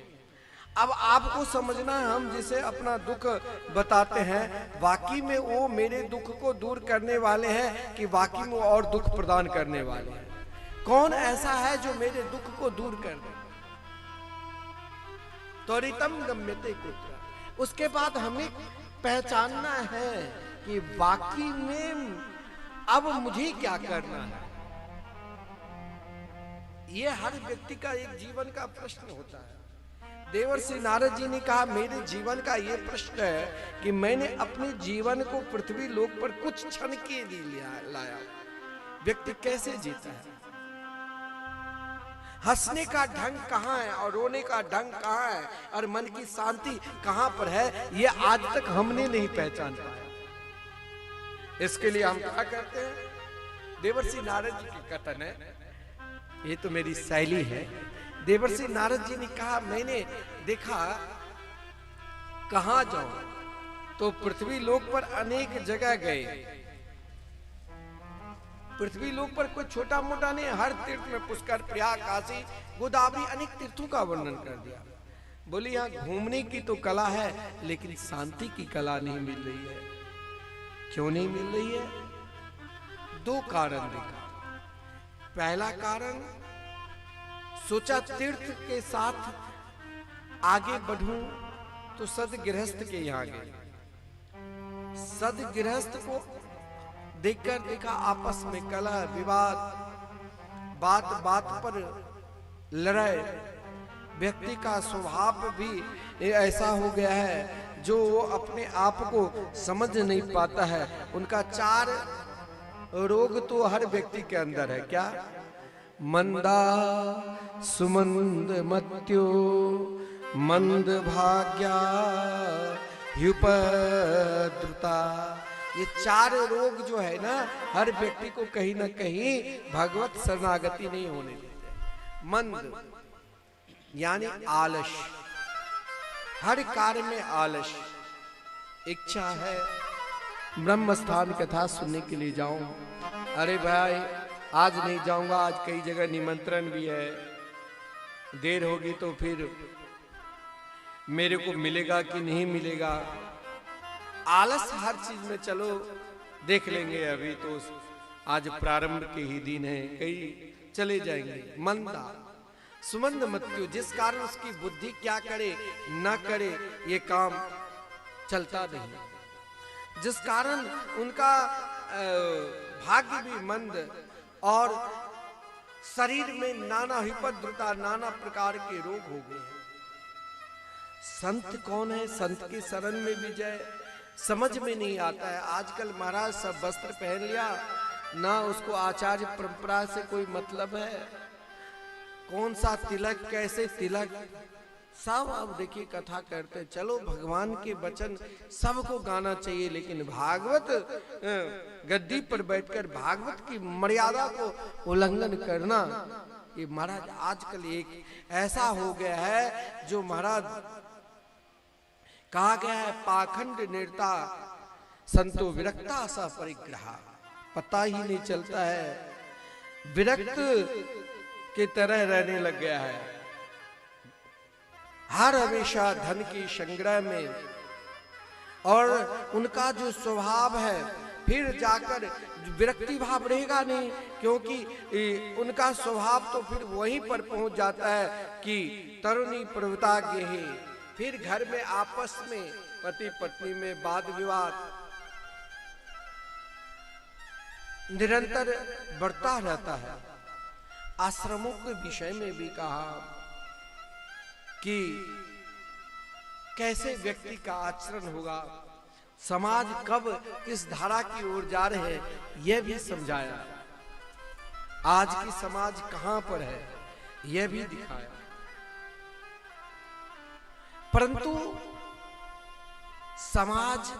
अब आपको समझना है, हम जिसे अपना दुख बताते हैं वाकई में वो मेरे दुख को दूर करने वाले हैं कि वाकई में और दुख प्रदान करने वाले हैं। कौन ऐसा है जो मेरे दुख को दूर कर दे। त्वरितम गम्यते कुत्र। उसके बाद हमें पहचानना है कि वाकई में अब मुझे क्या करना है। यह हर व्यक्ति का एक जीवन का प्रश्न होता है। देवर्षि नारद जी ने कहा मेरे जीवन का यह प्रश्न है कि मैंने अपने जीवन को पृथ्वी लोक पर कुछ क्षण के लिए लाया। व्यक्ति कैसे जीता है, हंसने का ढंग कहाँ है और रोने का ढंग कहाँ है और मन की शांति कहाँ पर है, यह आज तक हमने नहीं पहचान पाया। इसके लिए हम क्या करते हैं, देवर्षि नारद जी की कथन है, ये तो मेरी शैली है। देवर्षि नारद जी ने कहा मैंने देखा कहां जाऊं, तो पृथ्वी लोक पर अनेक जगह गए। पृथ्वी लोक पर कोई छोटा मोटा नहीं, हर तीर्थ में पुष्कर, प्रयाग, काशी, गोदावरी अनेक तीर्थों का वर्णन कर दिया। बोली यहां घूमने की तो कला है लेकिन शांति की कला नहीं मिल रही है। क्यों नहीं मिल रही है? दो कारण देखा। पहला कारण, सोचा तीर्थ के साथ आगे बढ़ूं तो सद गृहस्थ के यहां गए। सद गृहस्थ को देखकर देखा आपस में कलह विवाद, बात बात पर लड़ाई। व्यक्ति का स्वभाव भी ऐसा हो गया है जो वो अपने आप को समझ नहीं पाता है। उनका 4 रोग तो हर व्यक्ति के अंदर है। क्या? मंदा सुमंद मत्यो मंद भाग्या ह्युपद्रुता। ये 4 रोग जो है ना, हर व्यक्ति को कहीं ना कहीं भगवत शरणागति नहीं होने देते। मंद यानी आलस, हर कार्य में आलस। इच्छा है ब्रह्म स्थान कथा सुनने के लिए जाऊं, अरे भाई आज नहीं जाऊंगा, आज कई जगह निमंत्रण भी है, देर होगी तो फिर मेरे को मिलेगा कि नहीं मिलेगा। आलस हर चीज में, चलो देख लेंगे, अभी तो आज प्रारंभ के ही दिन है, कई चले जाएंगे। मंदा सुमंद मत्यु, जिस कारण उसकी बुद्धि क्या करे ना करे ये काम चलता नहीं, जिस कारण उनका भाग्य भी मंद और शरीर में नाना हिपद्रुता, नाना प्रकार के रोग हो गए। संत कौन है, संत की शरण में भी जाए समझ में नहीं आता है। आजकल महाराज सब वस्त्र पहन लिया, ना उसको आचार्य परंपरा से कोई मतलब है। कौन सा तिलक, कैसे तिलक, सब अब देखिए कथा करते। चलो भगवान के वचन सबको गाना चाहिए, लेकिन भागवत गद्दी पर बैठकर भागवत की मर्यादा को उल्लंघन करना, ये महाराज आजकल एक ऐसा हो गया है जो महाराज कहा गया है, पाखंड निरता संतो विरक्ता सा परिग्रह। पता ही नहीं चलता है, विरक्त की तरह रहने लग गया है। हर हमेशा धन की संग्रह में, और उनका जो स्वभाव है फिर जाकर विरक्ति भाव रहेगा नहीं, क्योंकि उनका स्वभाव तो फिर वहीं पर पहुंच जाता है कि तरुणी प्रवृत्ता गेहे। फिर घर में आपस में पति पत्नी में वाद विवाद निरंतर बढ़ता रहता है। आश्रमों के विषय में भी कहा कि कैसे व्यक्ति का आचरण होगा, समाज कब किस धारा की ओर जा रहे हैं यह भी समझाया। आज की समाज कहां पर है यह भी दिखाया। परंतु समाज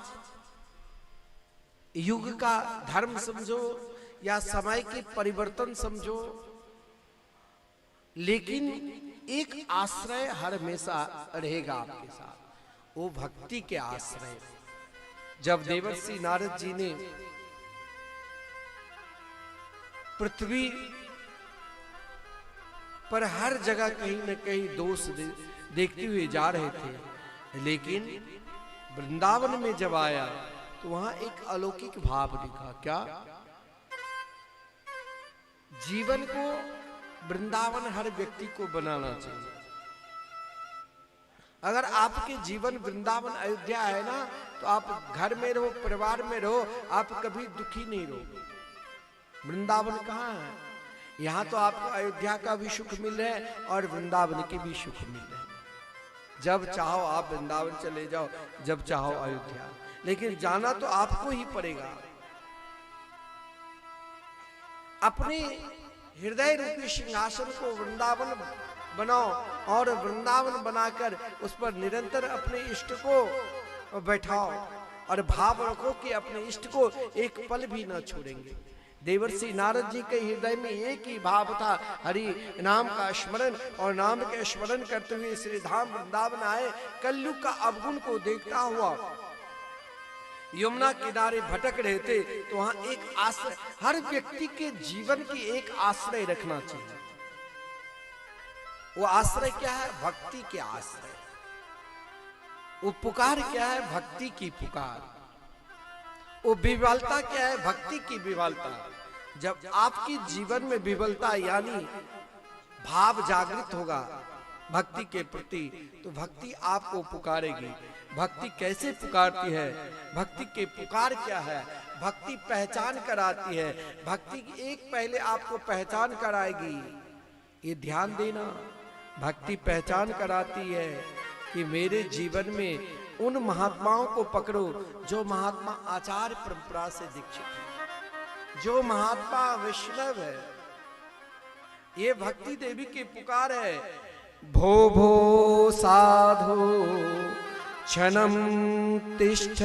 युग का धर्म समझो या समय के परिवर्तन समझो, लेकिन एक आश्रय हर हमेशा रहेगा आपके साथ, वो भक्ति के आश्रय। जब देवर्षि नारद जी ने पृथ्वी पर हर जगह कहीं न कहीं दोष देखते हुए जा रहे थे। लेकिन वृंदावन में जब आया तो वहां एक अलौकिक भाव दिखा। क्या? जीवन को वृंदावन हर व्यक्ति को बनाना चाहिए। अगर आपके जीवन वृंदावन अयोध्या है ना, तो आप घर में रहो, परिवार में रहो, आप कभी दुखी नहीं रहो। वृंदावन कहाँ है? यहाँ तो आपको अयोध्या का भी सुख मिल रहा है और वृंदावन के भी सुख मिल रहे हैं। जब चाहो आप वृंदावन चले जाओ, जब चाहो अयोध्या, लेकिन जाना तो आपको ही पड़ेगा। अपने हृदय रूपी सिंहासन को वृंदावन बनाओ और वृंदावन बनाकर उस पर निरंतर अपने इष्ट को बैठाओ और भाव रखो कि अपने इष्ट को एक पल भी न छोड़ेंगे। देवर्षि नारद जी के हृदय में एक ही भाव था, हरि नाम का स्मरण, और नाम के स्मरण करते हुए श्री धाम वृंदावन आए। कलयुग का अवगुण को देखता हुआ यमुना किनारे भटक रहे थे, तो वहां एक आश्रय, हर व्यक्ति के जीवन की एक आश्रय रखना चाहिए। वो आश्रय क्या है? भक्ति के आश्रय। वो पुकार क्या है? भक्ति की पुकार। वो विवलता क्या है? भक्ति की विवलता। जब आपकी जीवन में विवलता यानी भाव जागृत होगा भक्ति के प्रति, तो भक्ति आपको पुकारेगी। भक्ति कैसे पुकारती है? भक्ति के पुकार क्या है? भक्ति पहचान कराती है। भक्ति एक पहले आपको पहचान कराएगी, ये ध्यान देना। भक्ति पहचान कराती है कि मेरे जीवन में उन महात्माओं को पकड़ो जो महात्मा आचार्य परंपरा से दीक्षित है, जो महात्मा वैष्णव है। ये भक्ति देवी की पुकार है। भो भो साधो क्षणम तिष्ठ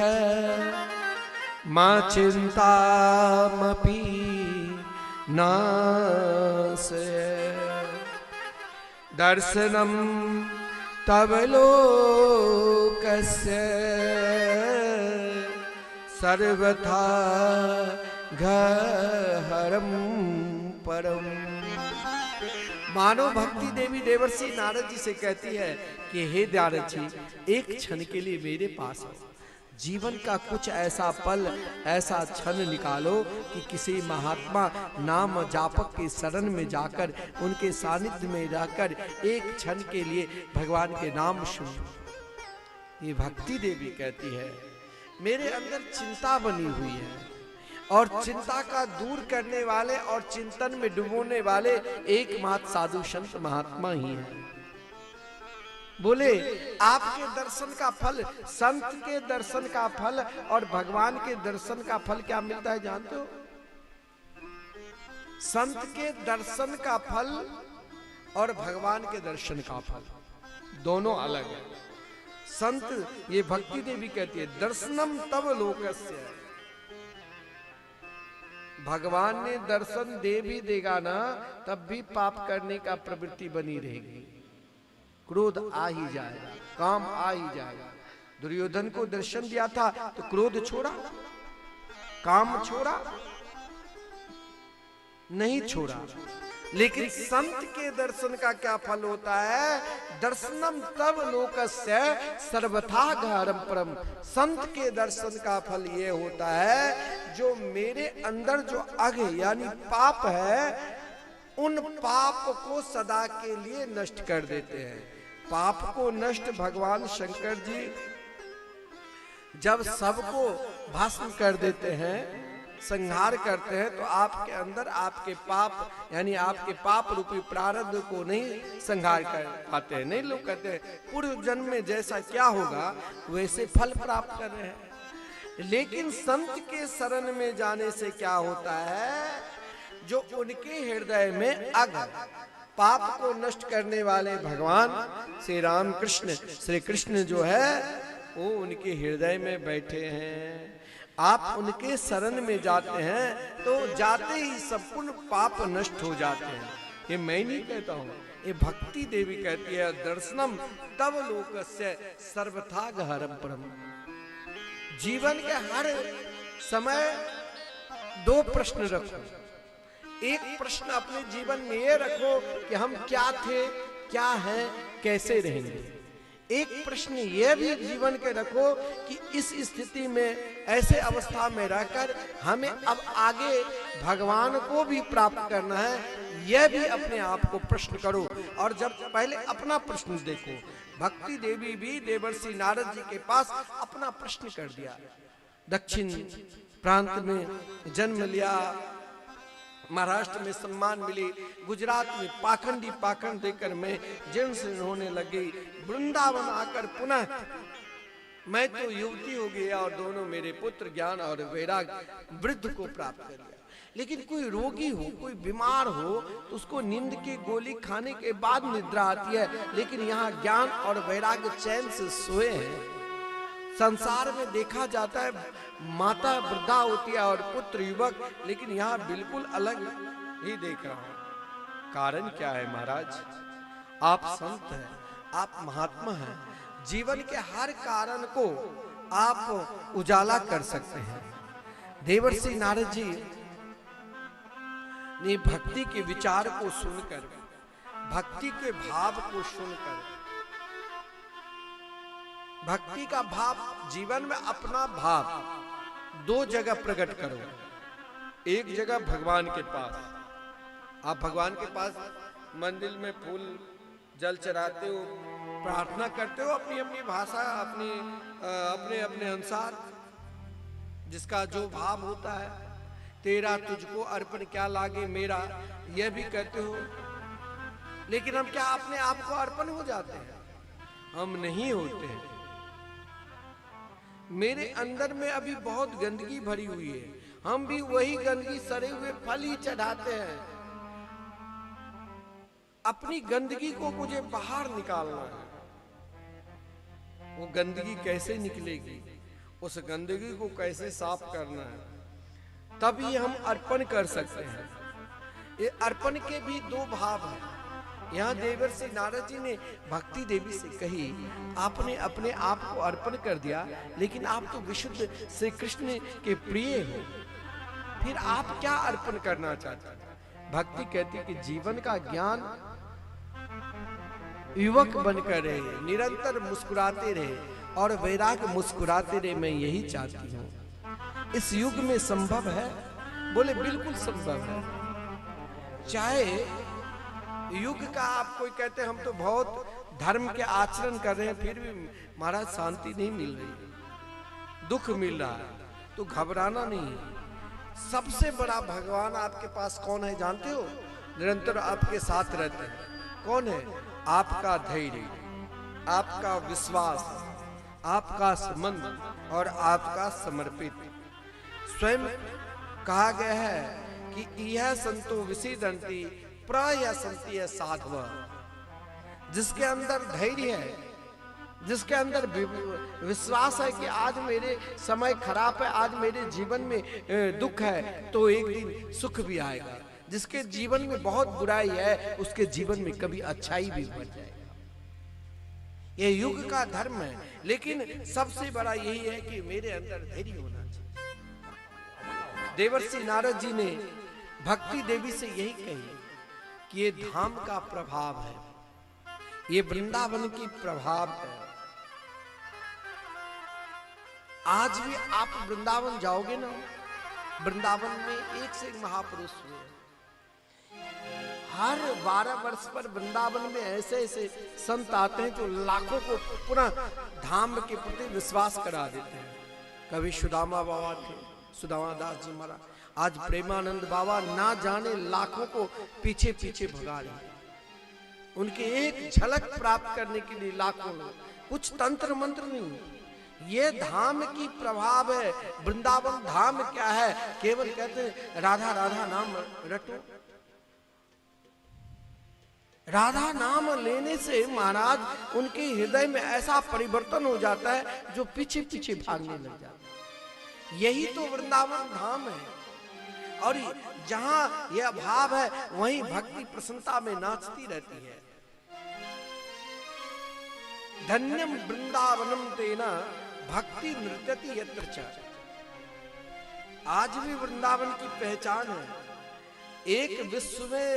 मा चिंतामपि नाशय दर्शनम तव लोकस्य सर्वथा घहरम परम। मानो भक्ति देवी देवर्षि नारद जी से कहती है कि हे नारद जी, एक क्षण के लिए मेरे पास आओ। जीवन का कुछ ऐसा पल, ऐसा क्षण निकालो कि किसी महात्मा नाम जापक के शरण में जाकर, उनके सानिध्य में जाकर एक क्षण के लिए भगवान के नाम सुनो। ये भक्ति देवी कहती है मेरे अंदर चिंता बनी हुई है, और चिंता का दूर करने वाले और चिंतन में डुबोने वाले एकमात्र साधु संत महात्मा ही हैं। बोले आपके दर्शन का फल, संत के दर्शन का फल और भगवान के दर्शन का फल क्या मिलता है जानते हो? संत के दर्शन का फल और भगवान के दर्शन का फल दोनों अलग है। संत, ये भक्ति देवी कहती है, दर्शनम तव लोकस्य। भगवान ने दर्शन दे भी देगा ना, तब भी पाप करने का प्रवृत्ति बनी रहेगी। क्रोध आ ही जाएगा, काम आ ही जाएगा। दुर्योधन को दर्शन दिया था तो क्रोध छोड़ा, काम छोड़ा नहीं छोड़ा। लेकिन संत के दर्शन का क्या फल होता है? दर्शनम तव लोकस्य सर्वथा घहरम परम। संत के दर्शन का फल ये होता है जो मेरे अंदर जो अघ यानी पाप है, उन पाप को सदा के लिए नष्ट कर देते हैं। पाप को नष्ट भगवान शंकर जी जब सबको भस्म कर देते हैं, संहार करते हैं, तो आपके अंदर आपके पाप यानी आपके पाप रूपी प्रारब्ध को नहीं संहार कर पाते हैं। नहीं, लोग कहते हैं पूर्व जन्म में जैसा क्या होगा वैसे फल प्राप्त कर रहे हैं। लेकिन संत के शरण में जाने से क्या होता है? जो उनके हृदय में अघ पाप को नष्ट करने वाले भगवान श्री राम कृष्ण, श्री कृष्ण जो है वो उनके हृदय में बैठे हैं। आप उनके शरण में जाते हैं तो जाते ही संपूर्ण पाप नष्ट हो जाते हैं। ये मैं नहीं कहता हूँ, ये भक्ति देवी कहती है, दर्शनम तव लोकस्य सर्वथा घहरम परम। जीवन के हर समय दो प्रश्न रखो। एक प्रश्न अपने जीवन में ये रखो कि हम क्या थे, क्या हैं, कैसे रहेंगे। एक प्रश्न यह भी जीवन के रखो कि इस स्थिति में, ऐसे अवस्था में रहकर हमें अब आगे भगवान को भी प्राप्त करना है, यह भी अपने आप को प्रश्न करो। और जब पहले अपना प्रश्न देखो, भक्ति देवी भी देवर्षि नारद जी के पास अपना प्रश्न कर दिया। दक्षिण प्रांत में जन्म लिया, महाराष्ट्र में सम्मान मिली, गुजरात में पाखंड देकर मैं जीर्ण से होने लगी, वृंदावन आकर पुनः मैं तो युवती हो गया और दोनों मेरे पुत्र ज्ञान और वैराग्य वृद्ध को प्राप्त कर लिया। लेकिन कोई रोगी हो, कोई बीमार हो तो उसको नींद की गोली खाने के बाद निद्रा आती है, लेकिन यहाँ ज्ञान और वैराग्य चैन से सोए हैं। संसार में देखा जाता है माता वृद्धा होती है और पुत्र युवक, लेकिन यहाँ बिल्कुल अलग ही देख रहा हूं। कारण क्या है महाराज? आप संत हैं, आप महात्मा हैं, जीवन के हर कारण को आप उजाला कर सकते हैं। देवर्षि नारद जी ने भक्ति के विचार को सुनकर, भक्ति के भाव को सुनकर, भक्ति का भाव जीवन में अपना भाव दो जगह प्रकट करो। एक जगह भगवान के पास, आप भगवान के पास मंदिर में फूल जल चढ़ाते हो, प्रार्थना करते हो अपनी अपनी भाषा, अपने अपने अनुसार, जिसका जो भाव होता है। तेरा तुझको अर्पण क्या लागे मेरा, यह भी कहते हो। लेकिन हम क्या अपने आप को अर्पण हो जाते हैं? हम नहीं होते हैं। मेरे अंदर में अभी बहुत गंदगी भरी हुई है, हम भी वही गंदगी सड़े हुए फल ही चढ़ाते हैं। अपनी गंदगी को मुझे बाहर निकालना है। वो गंदगी कैसे निकलेगी, उस गंदगी को कैसे साफ करना है, तभी हम अर्पण कर सकते हैं। ये अर्पण के भी दो भाव हैं। यहाँ देवर्षि नारद जी ने भक्ति देवी से कही, आपने अपने आप को अर्पण कर दिया, लेकिन आप तो विशुद्ध श्री कृष्ण के प्रिय हो, फिर आप क्या अर्पण करना चाहते हैं? भक्ति कहती कि जीवन का ज्ञान युवक बनकर रहे, निरंतर मुस्कुराते रहे और वैराग्य मुस्कुराते रहे, मैं यही चाहती हूँ। इस युग में संभव है? बोले बिल्कुल संभव है। चाहे युग का आप कोई कहते हम तो बहुत धर्म के आचरण कर रहे हैं, फिर भी महाराज शांति नहीं मिल रही, दुख मिल रहा है, तो घबराना नहीं है। सबसे बड़ा भगवान आपके पास कौन है जानते हो? निरंतर आपके साथ रहते हैं। कौन है? आपका धैर्य, आपका विश्वास, आपका संबंध और आपका समर्पित। स्वयं कहा गया है कि यह संतो विसीदंती प्रयासंती है साधव। जिसके अंदर धैर्य है, जिसके अंदर विश्वास है कि आज मेरे समय खराब है, आज मेरे जीवन में दुख है, तो एक दिन सुख भी आएगा। जिसके जीवन में बहुत बुराई है, उसके जीवन में कभी अच्छाई भी बढ़ जाएगा। ये युग का धर्म है, लेकिन सबसे बड़ा यही है कि मेरे अंदर धैर्य होना चाहिए। देवर्षि नारद जी ने भक्ति देवी से यही कही कि ये धाम का प्रभाव है, ये वृंदावन की प्रभाव है। आज भी आप वृंदावन जाओगे ना, वृंदावन में एक से एक महापुरुष हुए। हर 12 वर्ष पर वृंदावन में ऐसे ऐसे संत आते हैं जो लाखों को पुनः धाम के प्रति विश्वास करा देते हैं। कभी सुदामा बाबा थे, सुदामा दास जी महाराज, आज प्रेमानंद बाबा, ना जाने लाखों को पीछे पीछे भगा रहे हैं। उनके एक झलक प्राप्त करने के लिए लाखों लोग, कुछ तंत्र मंत्र नहीं, ये धाम की प्रभाव है। वृंदावन धाम क्या है? केवल कहते हैं राधा राधा नाम रटो। राधा नाम लेने से महाराज उनके हृदय में ऐसा परिवर्तन हो जाता है जो पीछे पीछे भागने लग जाता है। यही तो वृंदावन धाम है। और जहां यह भाव है, वहीं भक्ति प्रसन्नता में नाचती रहती है। धन्यम वृंदावनम तेना भक्ति नृत्यति यत्र च। आज भी वृंदावन की पहचान है। एक विश्व में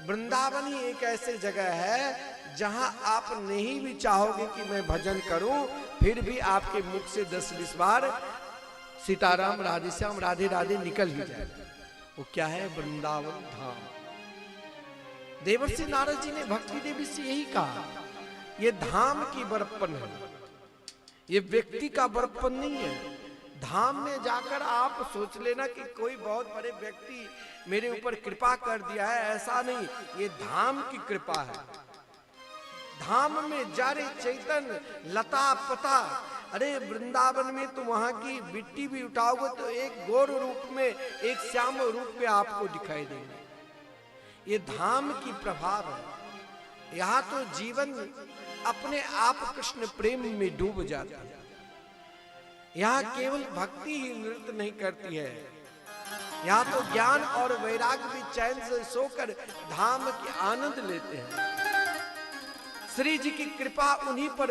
वृंदावन ही एक ऐसी जगह है जहां आप नहीं भी चाहोगे कि मैं भजन करूं, फिर भी आपके मुख से 10-20 बार सीताराम राधे श्याम राधे राधे निकल ही जाए। वो क्या है? वृंदावन धाम। देवर्षि नारद जी ने भक्ति देवी से यही कहा, ये धाम की बड़प्पन है, ये व्यक्ति का बड़प्पन नहीं है। धाम में जाकर आप सोच लेना कि कोई बहुत बड़े व्यक्ति मेरे ऊपर कृपा कर दिया है, ऐसा नहीं, ये धाम की कृपा है। धाम में जारे चैतन्य लता पता, अरे वृंदावन में तो वहां की मिट्टी भी उठाओगे तो एक गौर रूप में, एक श्याम रूप में आपको दिखाई देंगे। ये धाम की प्रभाव है। यहाँ तो जीवन अपने आप कृष्ण प्रेम में डूब जाता है। यहाँ केवल भक्ति ही नृत्य नहीं करती है, यहाँ तो ज्ञान और वैराग्य भी चैन से सोकर धाम के आनंद लेते हैं। श्री जी की कृपा उन्हीं पर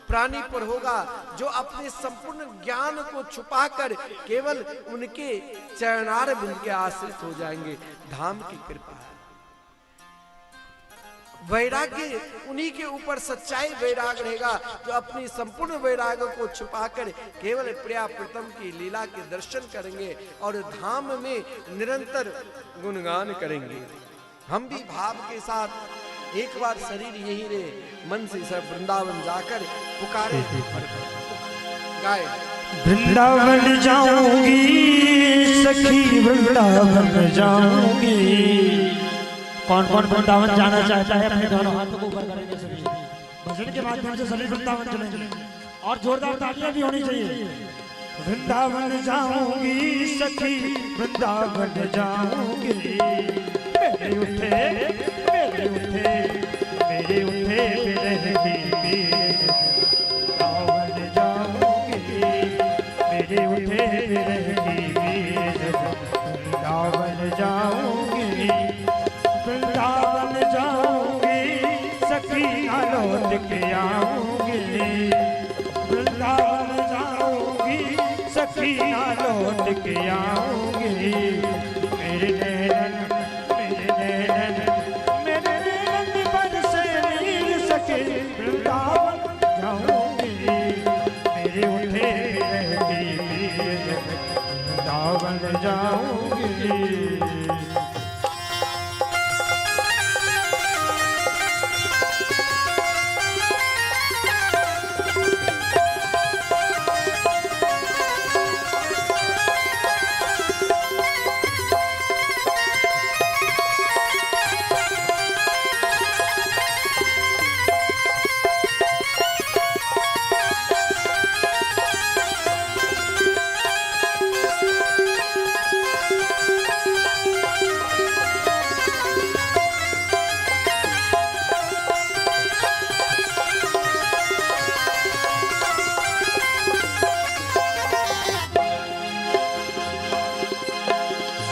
प्राणी पर होगा जो अपने संपूर्ण ज्ञान को छुपाकर केवल उनके चरणार बिंद के आश्रित हो जाएंगे। धाम की कृपा है। वैराग्य उन्हीं के ऊपर सच्चाई वैराग रहेगा जो अपनी संपूर्ण वैराग को छुपाकर केवल प्रिया प्रीतम की लीला के दर्शन करेंगे और धाम में निरंतर गुणगान करेंगे। हम भी भाव के साथ एक बार शरीर यही रहे, मन से सब वृंदावन जाकर पुकारे गाए। वृंदावन जाऊंगी सखी, वृंदावन जाऊंगी। कौन कौन वृंदावन जाना चाहता है अपने दोनों हाथों को ऊपर करेंगे सभी। भजन के माध्यम से सभी वृंदावन चलेंगे और जोरदार तालियां भी होनी चाहिए। वृंदावन जाऊंगी सखी, वृंदावन जाऊंगी। मेरे उठे मेरे उठे मेरे उठे रहती वृंदावन जाऊंगी। मेरे उठे रहती वृंदावन जाऊंगी। वृंदावन जाऊंगी सखी, लौट के आऊंगी। वृंदावन जाऊंगी सखी, लौट के आऊंगी। मेरे नैन बरसे नीर सके, वृंदावन जाऊंगी। मेरे उठे रहती वृंदावन जाऊंगी।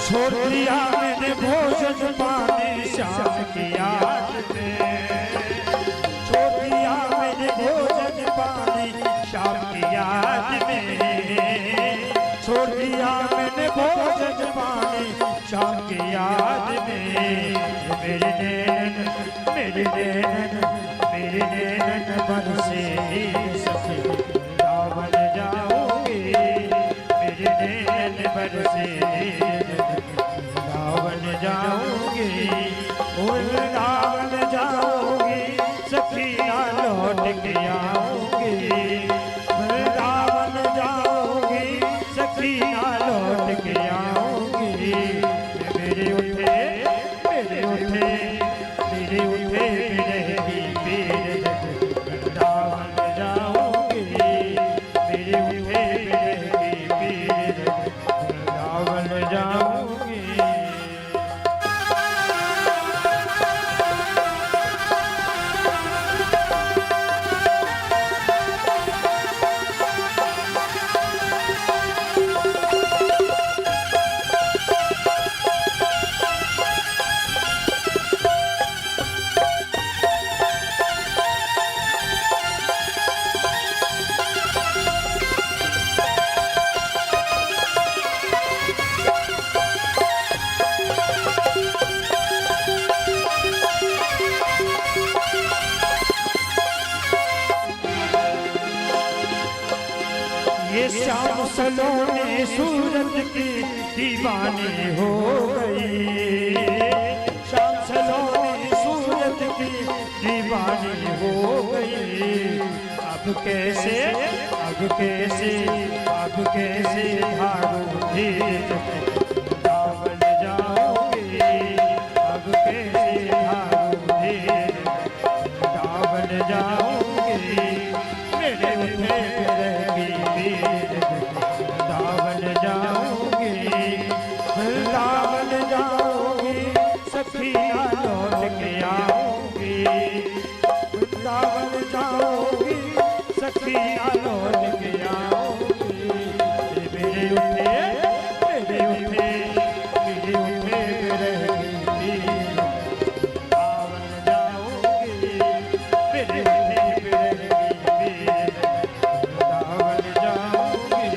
छोड़ दिया मैंने भोजन पानी श्याम की याद में। छोड़ दिया मैंने भोजन पानी श्याम की याद में। छोड़ दिया मैंने भोजन पानी श्याम की याद में। मेरे नैन बरसे सखी, वृंदावन जाऊंगी। मेरे नैन बरसे जाऊंगी। वृंदावन जाऊंगी सखी, लौट के आऊंगी। वृंदावन जाऊंगी सखी, लौट के आऊंगी। मेरे उठे मेरे उठे मेरे उठे रहेगी पीर। वृंदावन जाऊंगी। ये श्याम सलोने सूरत की दीवानी हो गई, श्याम सलोने सूरत की दीवानी हो गई। अब कैसे अब कैसे अब कैसे भागोगे वृंदावन जाओगे, अब कैसे भागोगे वृंदावन जाओगे। मेरे उठे वृंदावन जाओगे, वृंदावन जाओगे, सखिया लौट के आओगे, वृंदावन जाओगे, सखिया लौट के आओगे। मेरे उठे मेरे उठे मेरे उठे रहेगी, वृंदावन जाओगे, मेरे उठे रहेगी, वृंदावन जाओगे।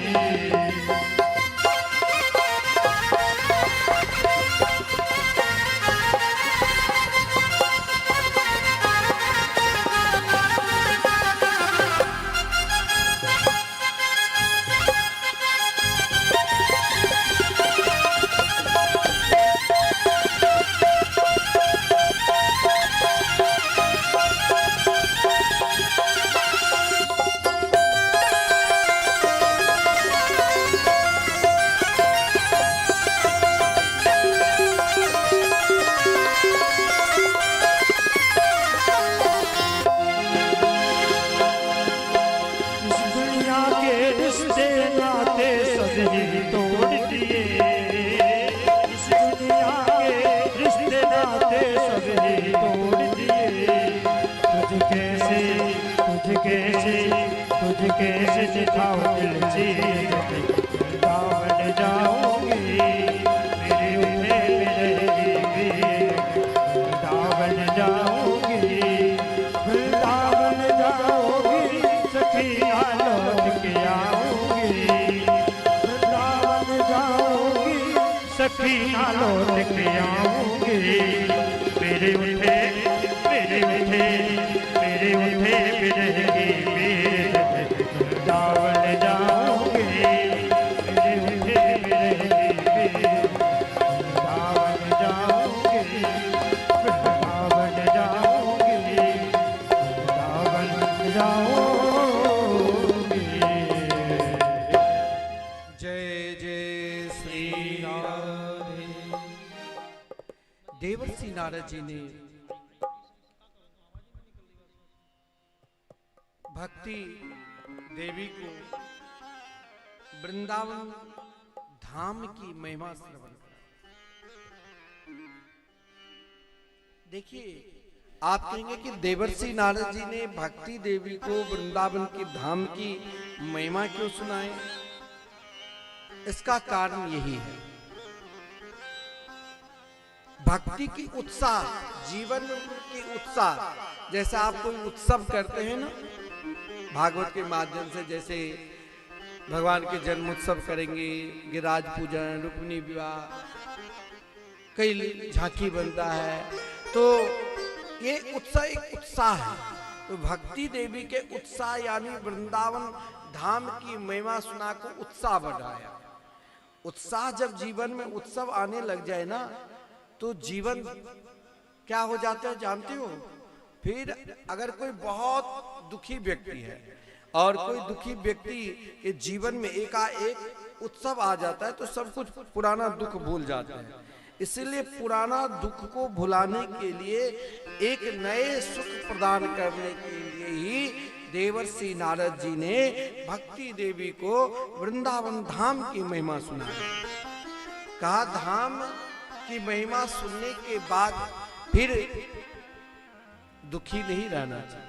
तुझ कैसे दिखाओ दिल से वृंदावन जाओगे, मेरे उठे रहेगी, वृंदावन जाओगे, वृंदावन जाओगे, सखिया लौट के आओगे, वृंदावन जाओगे, सखिया लौट के आओगे। मेरे उठे मेरे उठे मेरे उठे रहेगी, वृंदावन जाओगे, मेरे उठे रहेगी, वृंदावन जाओगे, वृंदावन जाओगे, वृंदावन जाओगे। जय जय श्री राधे। देवर्षि नारद जी ने भक्ति देवी को वृंदावन धाम की महिमा श्रवण करा। देखिए, आप कहेंगे कि देवर्षि नारद जी ने भक्ति देवी को वृंदावन की धाम की महिमा क्यों सुनाए? इसका कारण यही है, भक्ति की उत्साह, जीवन की उत्साह। जैसे आप कोई उत्सव करते हैं ना भागवत के माध्यम से, जैसे भगवान के जन्म उत्सव करेंगे, गिरिराज पूजन, रुक्मिणी विवाह, कई झांकी बनता है, तो ये उत्साह एक उत्साह है। तो भक्ति देवी के उत्साह यानी वृंदावन धाम की महिमा सुना को उत्साह बढ़ाया। उत्साह, जब जीवन में उत्सव आने लग जाए ना, तो जीवन क्या हो जाता है जानते हो? फिर अगर कोई बहुत दुखी व्यक्ति है और कोई दुखी व्यक्ति के जीवन में एकाएक उत्सव आ जाता है, तो सब कुछ पुराना दुख भूल जाते हैं। इसलिए पुराना दुख को भुलाने के लिए, एक नए सुख प्रदान करने के लिए ही देवर्षि नारद जी ने भक्ति देवी को वृंदावन धाम की महिमा सुनाई। कहा, धाम की महिमा सुनने के बाद फिर दुखी नहीं रहना चाहिए।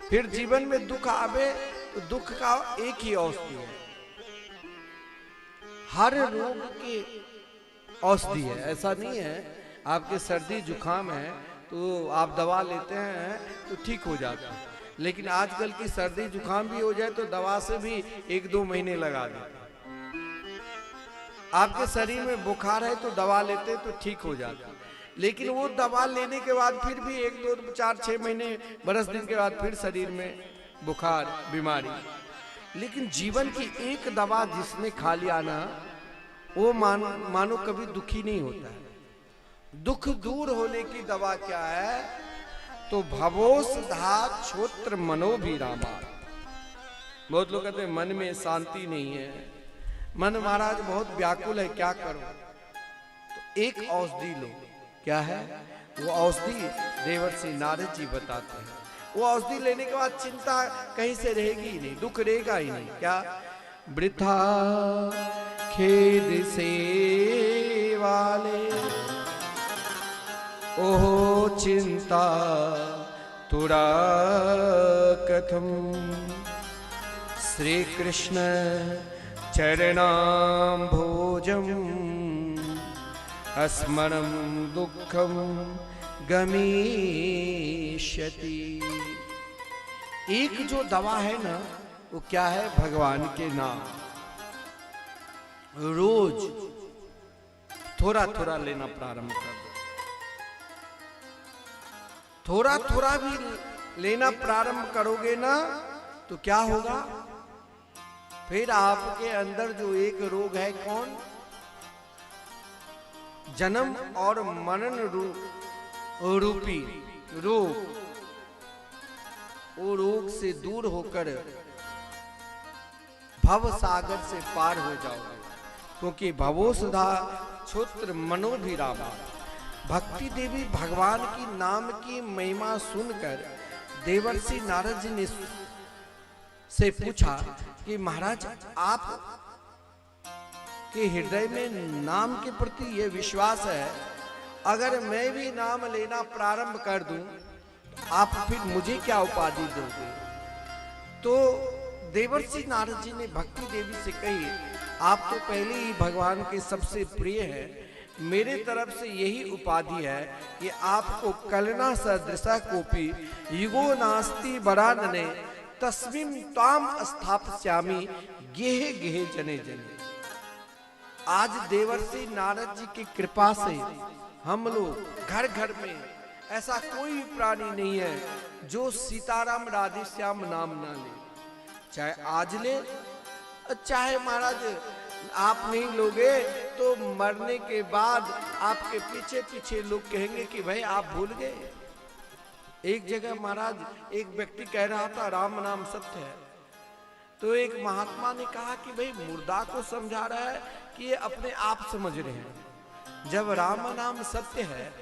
फिर जीवन में दुख आवे तो दुख का एक ही औषधि है, हर रोग की औषधि है। ऐसा नहीं है आपके सर्दी जुकाम है तो आप दवा लेते हैं तो ठीक हो जाता है, लेकिन आजकल की सर्दी जुकाम भी हो जाए तो दवा से भी 1-2 महीने लगा देते हैं। आपके शरीर में बुखार है तो दवा लेते हैं तो ठीक हो जाता है, लेकिन वो दवा लेने के बाद फिर भी 1-2-4-6 महीने 10 दिन के बाद फिर शरीर में बुखार बीमारी। लेकिन जीवन की एक दवा जिसने खा लिया ना, वो मानो कभी दुखी नहीं होता है। दुख दूर होने की दवा क्या है? तो भवोसधा छोत्र मनोभिरामा। बहुत लोग कहते हैं मन में शांति नहीं है, मन महाराज बहुत व्याकुल है, क्या करो? तो एक औषधि लो। क्या है वो औषधि? देवर्षि नारद जी बताते हैं। वो औषधि लेने के बाद चिंता कहीं से रहेगी ही नहीं, दुख रहेगा ही नहीं। क्या? वृथा खेद से वाले ओहो चिंता तुरा कथम। श्री कृष्ण चरणाम भोजम अस्मरम दुखम गमीष्यति। एक जो दवा है ना, वो क्या है? भगवान के नाम। रोज थोड़ा थोड़ा लेना प्रारंभ कर दो। थोड़ा थोड़ा भी लेना प्रारंभ करोगे ना, तो क्या होगा? फिर आपके अंदर जो एक रोग है, कौन? जन्म और मरण रूपी रोग, वो रोग से दूर होकर भव सागर से पार हो जाओगे। क्योंकि भवोसधा छोत्र मनोभिरामा। भक्ति देवी भगवान की नाम की महिमा सुनकर देवर्षि नारद जी ने से पूछा कि महाराज, आप के हृदय में नाम के प्रति यह विश्वास है, अगर मैं भी नाम लेना प्रारंभ कर दूं, आप फिर मुझे क्या उपाधि दोगे? तो देवर्षि नारद जी ने भक्ति देवी से कही, आप तो पहले ही भगवान के सबसे प्रिय हैं, मेरे तरफ से यही उपाधि है कि आपको कलना सदृशा कोपी युगो नास्ति वरानने तस्मिन् त्वाम स्थापयामि गेहे गेहे जने जने। आज देवर्षि नारद जी की कृपा से हम लोग घर घर में ऐसा कोई प्राणी नहीं है जो सीताराम राधे श्याम नाम ना ले। चाहे आज ले, चाहे महाराज आप नहीं लोगे तो मरने के बाद आपके पीछे पीछे लोग कहेंगे कि भाई आप भूल गए। एक जगह महाराज एक व्यक्ति कह रहा था राम नाम सत्य है, तो एक महात्मा ने कहा कि भाई मुर्दा को समझा रहा है कि ये अपने आप समझ रहे हैं। जब राम नाम सत्य है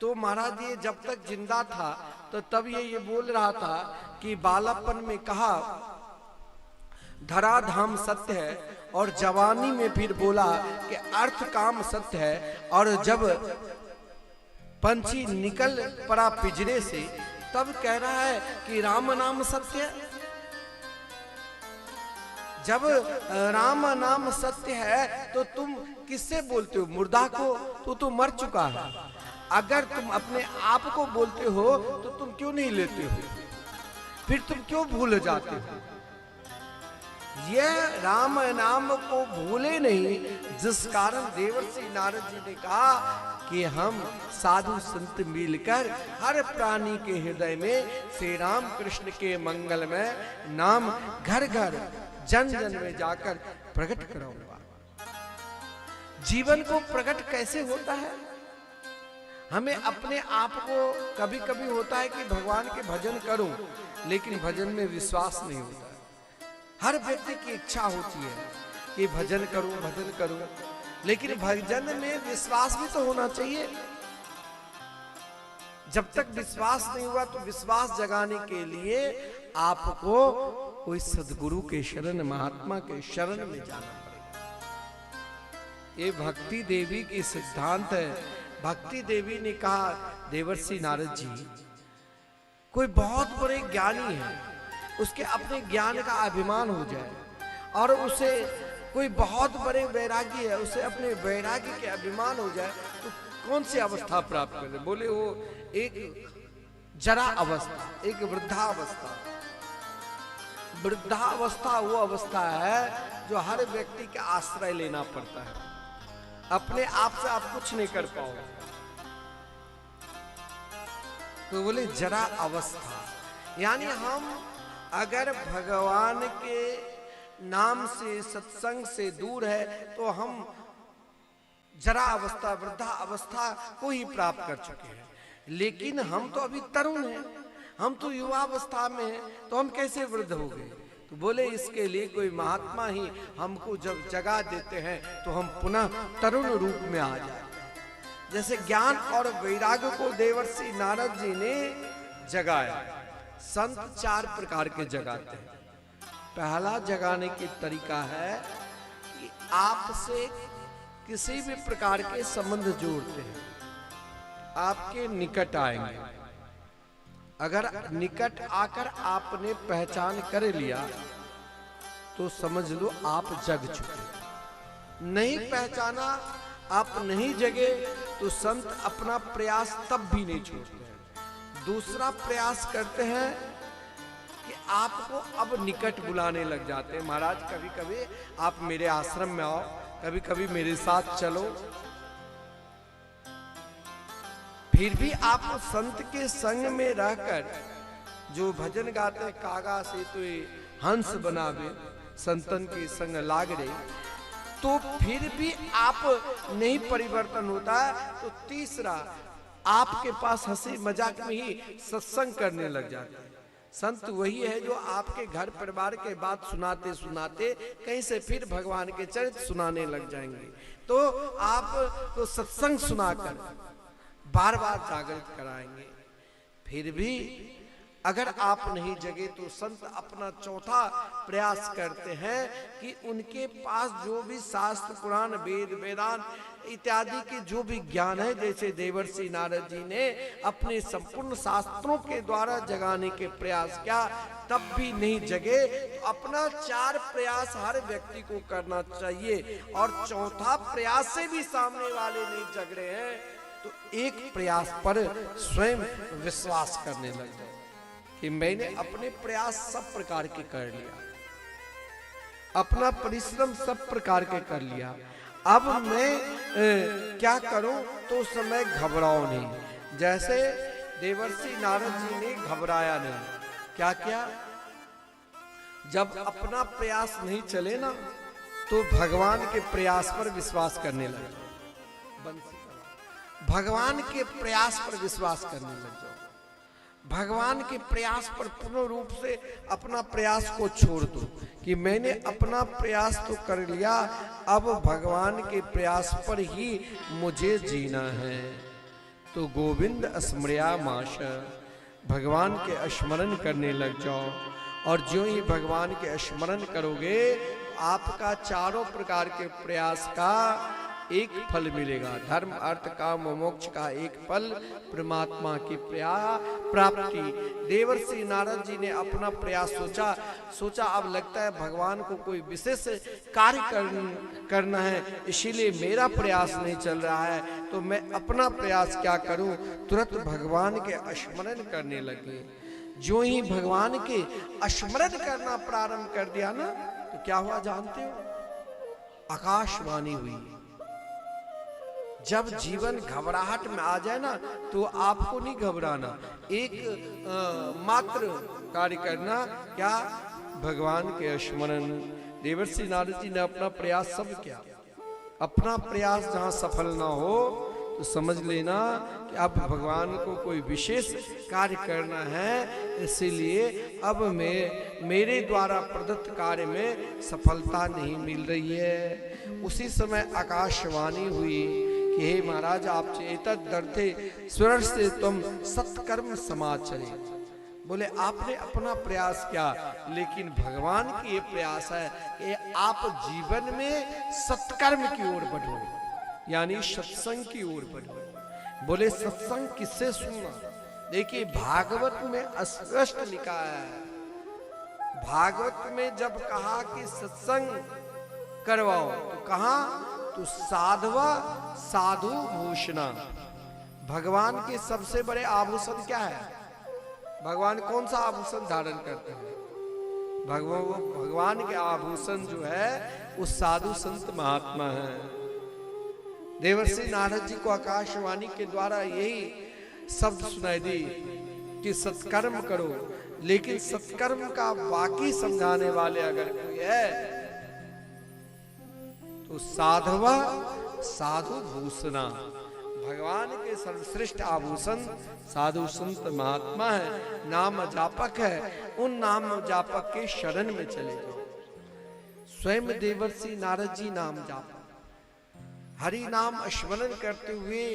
तो महाराज ये जब तक जिंदा था तो तब ये बोल रहा था कि बालापन में कहा धराधाम सत्य है, और जवानी में फिर बोला कि अर्थ काम सत्य है, और जब पंछी निकल पड़ा पिंजरे से तब कह रहा है कि राम नाम सत्य है। जब राम नाम सत्य है तो तुम किससे बोलते हो? मुर्दा को? तो मर चुका है। अगर तुम अपने आप को बोलते हो तो तुम क्यों नहीं लेते हो? फिर तुम क्यों भूल जाते हो? यह राम नाम को भूले नहीं, जिस कारण देवर्षि नारद जी ने कहा कि हम साधु संत मिलकर हर प्राणी के हृदय में श्री राम कृष्ण के मंगलमय नाम घर घर जन जन में जाकर प्रकट कराऊंगा। जीवन को प्रकट कैसे होता है? हमें अपने आप को कभी कभी होता है कि भगवान के भजन करूं, लेकिन भजन में विश्वास नहीं होता। हर व्यक्ति की इच्छा होती है कि भजन करूं, लेकिन भजन में विश्वास भी तो होना चाहिए। जब तक विश्वास नहीं हुआ तो विश्वास जगाने के लिए आपको कोई सदगुरु के शरण, महात्मा के शरण में जाना पड़ेगा। ये भक्ति देवी की सिद्धांत है। भक्ति देवी ने कहा देवर्षि नारद जी कोई बहुत बड़े ज्ञानी है, उसके अपने ज्ञान का अभिमान हो जाए, और उसे कोई बहुत बड़े वैरागी है, उसे अपने वैरागी के अभिमान हो जाए, तो कौन सी अवस्था प्राप्त करे? बोले वो एक जरा अवस्था, एक वृद्धावस्था। वृद्धावस्था वो अवस्था है जो हर व्यक्ति का आश्रय लेना पड़ता है, अपने आप से आप कुछ नहीं कर पाओगे। तो बोले जरा अवस्था, यानी हम अगर भगवान के नाम से सत्संग से दूर है तो हम जरा अवस्था वृद्धा अवस्था को ही प्राप्त कर चुके हैं। लेकिन हम तो अभी तरुण हैं, हम तो युवावस्था में हैं, तो हम कैसे वृद्ध हो गए? तो बोले इसके लिए कोई महात्मा ही हमको जब जगा देते हैं तो हम पुनः तरुण रूप में आ जाते हैं। जैसे ज्ञान और वैराग्य को देवर्षि नारद जी ने जगाया। संत 4 प्रकार के जगाते हैं। पहला जगाने की तरीका है कि आपसे किसी भी प्रकार के संबंध जोड़ते हैं, आपके निकट आएंगे। अगर निकट आकर आपने पहचान कर लिया तो समझ लो आप जग चुके। नहीं पहचाना, आप नहीं जगे तो संत अपना प्रयास तब भी नहीं छोड़ते हैं। दूसरा प्रयास करते हैं कि आपको अब निकट बुलाने लग जाते हैं। महाराज कभी कभी आप मेरे आश्रम में आओ, कभी कभी मेरे साथ चलो। फिर भी आप संत के संग में रहकर जो भजन गाते हैं, कागा से तो हंस बनावे संतन के संग लाग रे, तो फिर भी आप नहीं परिवर्तन होता है। तो तीसरा, आपके पास हंसी मजाक में ही सत्संग करने लग जाते हैं। संत वही है जो आपके घर परिवार के बात सुनाते सुनाते कहीं से फिर भगवान के चरित्र सुनाने लग जाएंगे। तो आप तो सत्संग सुनाकर बार बार जागृत कराएंगे। फिर भी अगर आप नहीं जगे तो संत अपना चौथा प्रयास करते हैं कि उनके पास जो भी शास्त्र पुराण वेद वेदांत इत्यादि के जो भी ज्ञान है, जैसे देवर्षि नारद जी ने अपने संपूर्ण शास्त्रों के द्वारा जगाने के प्रयास किया, तब भी नहीं जगे, तो अपना 4 प्रयास हर व्यक्ति को करना चाहिए। और चौथा प्रयास से भी सामने वाले नहीं जग रहे हैं तो एक प्रयास पर स्वयं विश्वास करने लग जाए कि मैंने अपने प्रयास सब प्रकार के कर लिया, अपना परिश्रम सब प्रकार के कर लिया, अब मैं क्या करूं? तो उस समय घबराओ नहीं। जैसे देवर्षि नारद जी ने घबराया नहीं, क्या किया? जब अपना प्रयास नहीं चले ना तो भगवान के प्रयास पर विश्वास करने लगे। भगवान के प्रयास पर विश्वास करने लग जाओ। भगवान के प्रयास पर पूर्ण रूप से अपना प्रयास को छोड़ दो कि मैंने अपना प्रयास तो कर लिया, अब भगवान के प्रयास पर ही मुझे जीना है। तो गोविंद स्मृया माश, भगवान के स्मरण करने लग जाओ। और जो ही भगवान के स्मरण करोगे आपका 4 प्रकार के प्रयास का एक फल मिलेगा। धर्म अर्थ काम मोक्ष का एक फल, परमात्मा की प्राप्ति। देवर्षि नारद जी ने अपना प्रयास सोचा अब लगता है भगवान को कोई विशेष कार्य करना है, इसीलिए मेरा प्रयास नहीं चल रहा है, तो मैं अपना प्रयास क्या करूं? तुरंत भगवान के स्मरण करने लगे। जो ही भगवान के स्मरण करना प्रारंभ कर दिया ना तो क्या हुआ जानते हो? आकाशवाणी हुई। जब जीवन घबराहट में आ जाए ना तो आपको नहीं घबराना, एक मात्र कार्य करना, क्या? भगवान के स्मरण। देवर्षि नारद जी ने अपना प्रयास सब किया। अपना प्रयास जहां सफल ना हो तो समझ लेना कि अब भगवान को कोई विशेष कार्य करना है, इसीलिए अब मेरे द्वारा प्रदत्त कार्य में सफलता नहीं मिल रही है। उसी समय आकाशवाणी हुई कि हे महाराज, आप चेतत दर्थे स्वर से तुम सत्कर्म समाचरे। बोले आपने अपना प्रयास किया, लेकिन भगवान की ये प्रयास है कि आप जीवन में सत्कर्म की ओर बढ़ो, यानी सत्संग की ओर बढ़ो। बोले सत्संग किससे सुनना? देखिए भागवत में स्पष्ट लिखा है। भागवत में जब कहा कि सत्संग करवाओ तो कहा तो साधवा साधु भूषणा। भगवान के सबसे बड़े आभूषण क्या है? भगवान कौन सा आभूषण धारण करते हैं? भगवान के आभूषण जो है वो साधु संत महात्मा है। देवर्षि नारद जी को आकाशवाणी के द्वारा यही शब्द सुनाई दी कि सत्कर्म करो, लेकिन सत्कर्म का बाकी समझाने वाले अगर कोई है तो साधवा साधु भूषणा, भगवान के सर्वश्रेष्ठ आभूषण साधु संत महात्मा है, नाम जापक है। उन नाम जापक के शरण में चले जाओ। स्वयं देवर्षि नारद जी नाम जाप, हरि नाम स्मरण करते हुए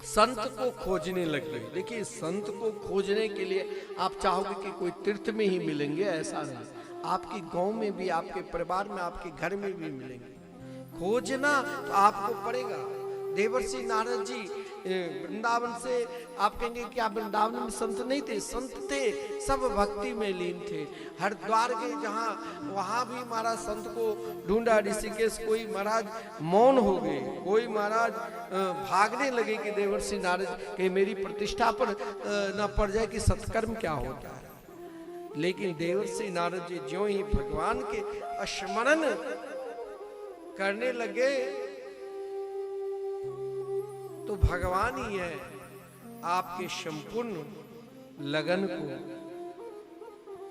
संत को खोजने लगे। देखिए, संत को खोजने के लिए आप चाहोगे कि कोई तीर्थ में ही मिलेंगे, ऐसा नहीं, आपके गांव में भी, आपके परिवार में, आपके घर में भी मिलेंगे। खोजना तो आपको पड़ेगा। देवर्षि नारद जी वृंदावन से, आप कहेंगे कि आप वृंदावन में संत नहीं थे, संत थे, सब भक्ति में लीन थे। हरिद्वार के जहाँ, वहाँ भी महाराज संत को ढूंढा ऋषिकेश, कोई महाराज मौन हो गए, कोई महाराज भागने लगे कि देवर्षि नारद कहीं मेरी प्रतिष्ठा पर न पड़ जाए कि सत्कर्म क्या होता है। लेकिन देवर्षि नारद जी ज्यों ही भगवान के स्मरण करने लगे तो भगवान ही है आपके संपूर्ण लगन को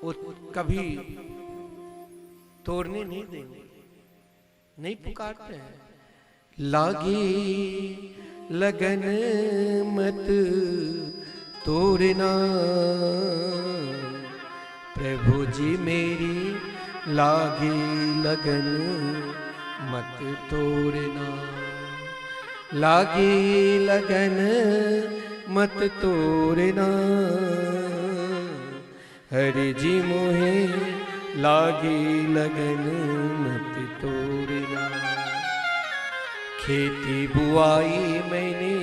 वो कभी तोड़ने नहीं देंगे, नहीं पुकारते हैं। लागे लगन मत तोड़ना, प्रभु जी मेरी लागे लगन मत तोड़ना, लागे लगन मत तोड़ना, हरि जी मोहे लागे लगन मत तोड़ना। खेती बुआई मैंने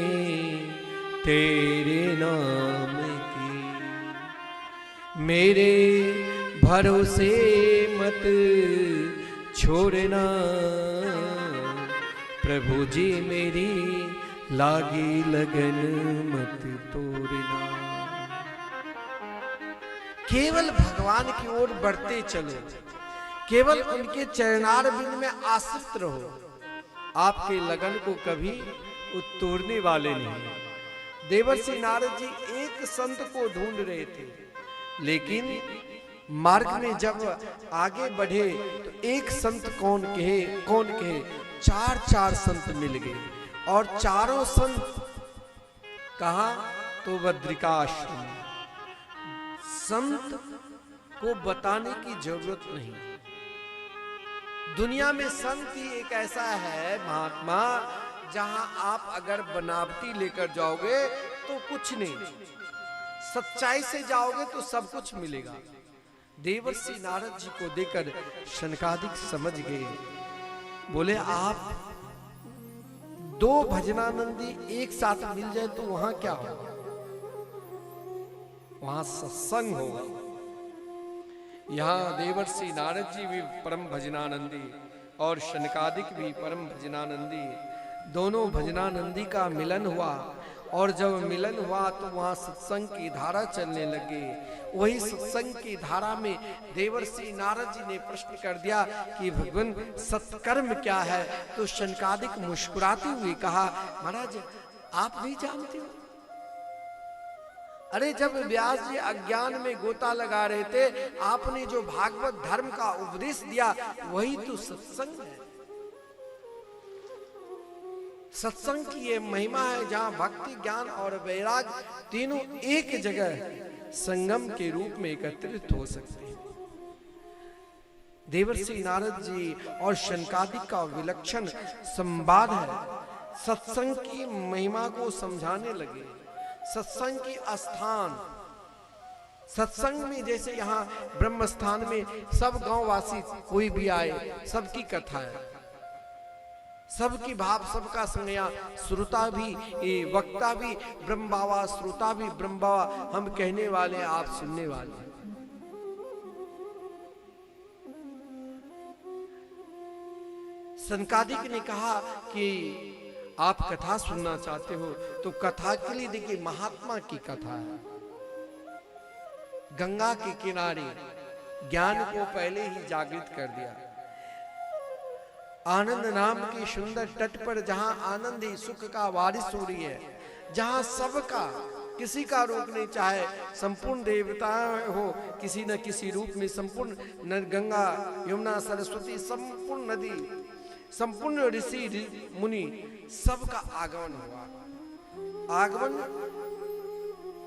तेरे नाम की, मेरे भरोसे मत छोड़ना, प्रभु जी मेरी लागी लगन मत तोड़ना। केवल भगवान की ओर बढ़ते चलो, केवल उनके चरणारविंद में आश्रित रहो, आपके लगन को कभी तोड़ने वाले नहीं। देवर्षि नारद जी एक संत को ढूंढ रहे थे, लेकिन मार्ग में जब आगे बढ़े तो एक संत कौन कहे, चार संत मिल गए। और चारों संत कहा तो बद्रिकाश्रम। संत को बताने की जरूरत नहीं। दुनिया में संत ही एक ऐसा है महात्मा, जहां आप अगर बनावटी लेकर जाओगे तो कुछ नहीं, सच्चाई से जाओगे तो सब कुछ मिलेगा। देवर्षि नारद जी को देखकर शनकादिक समझ गए, बोले आप दो भजनानंदी एक साथ मिल जाए तो वहां क्या होगा? वहां सत्संग होगा। यहाँ देवर्षि नारद जी भी परम भजनानंदी और शनकादिक भी परम भजनानंदी, दोनों भजनानंदी का मिलन हुआ। और जब मिलन हुआ तो वहां सत्संग की धारा चलने लगे। वही सत्संग की धारा में देवर्षि नारद जी ने प्रश्न कर दिया कि भगवान सत्कर्म क्या है? तो शनकादिक मुस्कुराते हुए कहा, महाराज आप नहीं जानते हो? अरे जब व्यास जी अज्ञान में गोता लगा रहे थे, आपने जो भागवत धर्म का उपदेश दिया वही तो सत्संग है। सत्संग की ये महिमा है जहां भक्ति, ज्ञान और वैराग तीनों एक जगह संगम के रूप में एकत्रित हो सकते हैं। देवर्षि नारद जी और शनकादिक का विलक्षण संवाद है। सत्संग की महिमा को समझाने लगे। सत्संग की स्थान, सत्संग में जैसे यहाँ ब्रह्म स्थान में सब गांववासी कोई भी आए, सबकी कथा है, सबकी भाव, सबका संज्ञा, श्रोता भी वक्ता भी ब्रह्म बाबा, श्रोता भी ब्रह्म बाबा, हम कहने वाले आप सुनने वाले। शनकादिक ने कहा कि आप कथा सुनना चाहते हो तो कथा के लिए देखिए महात्मा की कथा है। गंगा के किनारे ज्ञान को पहले ही जागृत कर दिया। आनंद नाम के सुंदर तट पर जहां आनंद ही सुख का बारिश हो रही है, जहां सबका किसी का रोक नहीं, चाहे संपूर्ण देवता हो किसी न किसी रूप में, संपूर्ण गंगा यमुना सरस्वती संपूर्ण नदी संपूर्ण ऋषि मुनि सबका आगमन हुआ। आगमन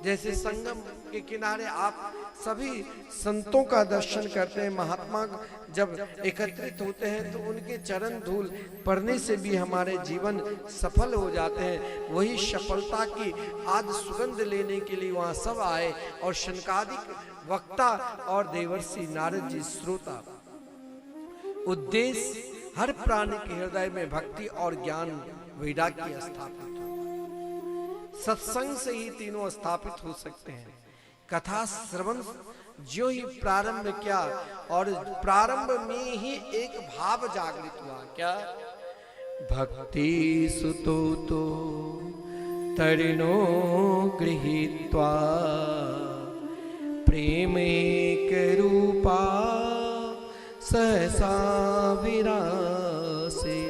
जैसे संगम के किनारे आप सभी संतों का दर्शन करते हैं, महात्मा जब एकत्रित होते हैं तो उनके चरण धूल पड़ने से भी हमारे जीवन सफल हो जाते हैं। वही सफलता की आज सुगंध लेने के लिए वहां सब आए और शनकादिक वक्ता और देवर्षि नारद जी श्रोता। उद्देश्य हर प्राणी के हृदय में भक्ति और ज्ञान वैराग्य स्थापित हो। सत्संग से ही तीनों स्थापित हो सकते हैं। कथा श्रवण जो ही प्रारंभ किया और प्रारंभ में ही एक भाव जागृत हुआ, क्या? भक्ति सुतो तो तरिणो गृहीत्वा प्रेमेक रूपा सहसा विरासे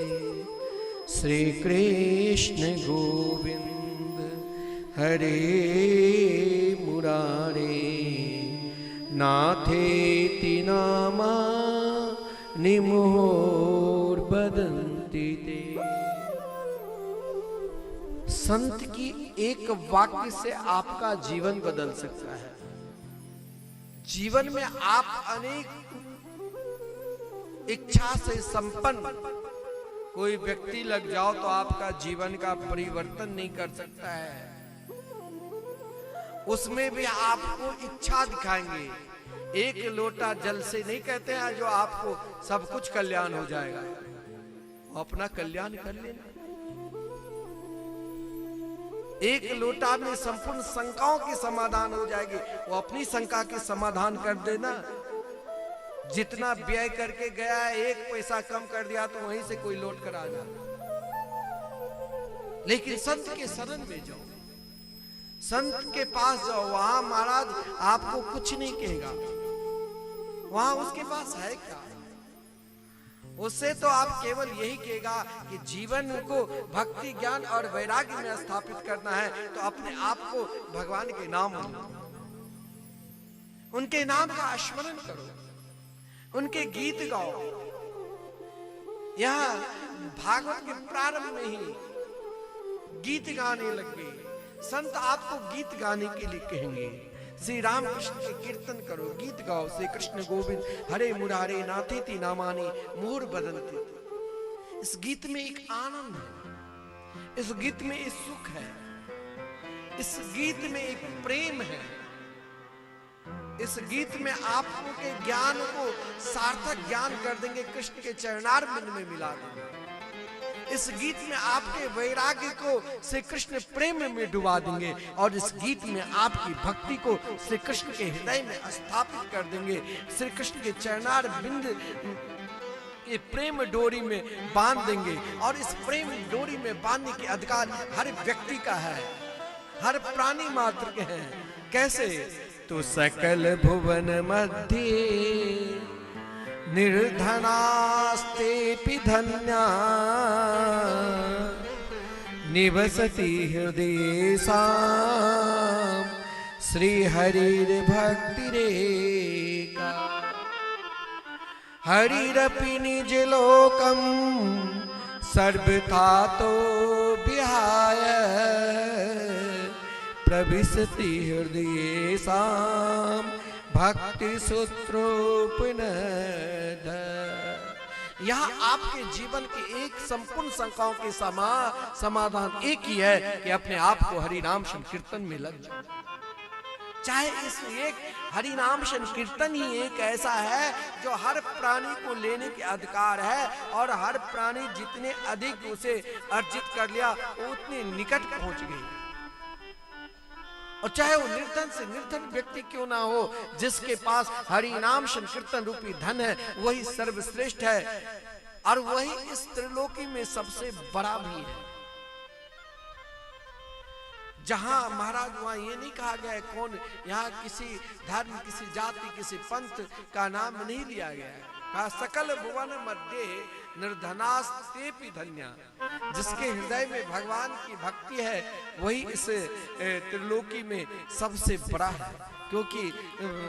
श्री कृष्ण गोविंद हरे मुरारे नाथेति नामा निमोर बदंती ते। संत की एक वाक्य से आपका जीवन बदल सकता है। जीवन में आप अनेक इच्छा से संपन्न कोई व्यक्ति लग जाओ तो आपका जीवन का परिवर्तन नहीं कर सकता है। उसमें भी आपको इच्छा दिखाएंगे। एक लोटा जल से नहीं कहते हैं जो आपको सब कुछ कल्याण हो जाएगा, अपना कल्याण कर लेना। एक लोटा में संपूर्ण शंकाओं की समाधान हो जाएगी, वो अपनी शंका के समाधान कर देना। जितना व्यय करके गया है, एक पैसा कम कर दिया तो वहीं से कोई लौट कर आ जाता। लेकिन संत के शरण में जाओ, संत के पास जाओ, वहां महाराज आपको कुछ नहीं कहेगा। वहां उसके पास है क्या? उससे तो आप केवल यही कहेगा कि जीवन को भक्ति ज्ञान और वैराग्य में स्थापित करना है तो अपने आप को भगवान के नाम लो, उनके नाम का स्मरण करो, उनके गीत गाओ। यह भागवत के प्रारंभ में ही गीत गाने लग गए। संत आपको गीत गाने के लिए कहेंगे। श्री राम कृष्ण के कीर्तन करो, गीत गाओ। श्री कृष्ण गोविंद हरे मुरारे नाथेति नामानि मुहुर बदन्ति। इस गीत में एक आनंद है, इस गीत में एक सुख है, इस गीत में एक प्रेम है। इस गीत में आपको के ज्ञान को सार्थक ज्ञान कर देंगे, कृष्ण के चरणारविंद में मिला देंगे। इस गीत में आपके वैराग्य को श्री कृष्ण प्रेम में डुबा देंगे और इस गीत में आपकी भक्ति को श्री कृष्ण के हृदय में स्थापित कर देंगे। श्री कृष्ण के चरणारविंद ये प्रेम डोरी में बांध देंगे और इस प्रेम डोरी में बांधने के अधिकार हर व्यक्ति का है, हर प्राणी मात्र के हैं। कैसे? तो सकल भुवन मध्य निर्धनास्तेऽपि धन्या निवसति हृदयेषां श्रीहरिर्भक्तिरेका। हरिरपि निजलोकं सर्वथा तो विहाय प्रविशति हृदयेषां भक्ति सूत्रोपनिषद। यहाँ आपके जीवन के एक संपूर्ण शंकाओं के समाधान एक ही है कि अपने आप को हरि नाम संकीर्तन में लग जाओ। चाहे इस एक हरि नाम संकीर्तन ही एक ऐसा है जो हर प्राणी को लेने के अधिकार है और हर प्राणी जितने अधिक उसे अर्जित कर लिया वो उतने निकट पहुंच गई। और चाहे वो निर्धन से निर्धन व्यक्ति क्यों ना हो, जिसके पास हरि नाम संकीर्तन रूपी धन है वही सर्वश्रेष्ठ है और वही इस त्रिलोकी में सबसे बड़ा भी है। जहां महाराज वहां ये नहीं कहा गया है कौन, यहाँ किसी धर्म, किसी जाति, किसी पंथ का नाम नहीं लिया गया है। का सकल भुवन मध्य निर्धनास्तेपि धन्या। जिसके हृदय में भगवान की भक्ति है वही इस त्रिलोकी में सबसे बड़ा है, क्योंकि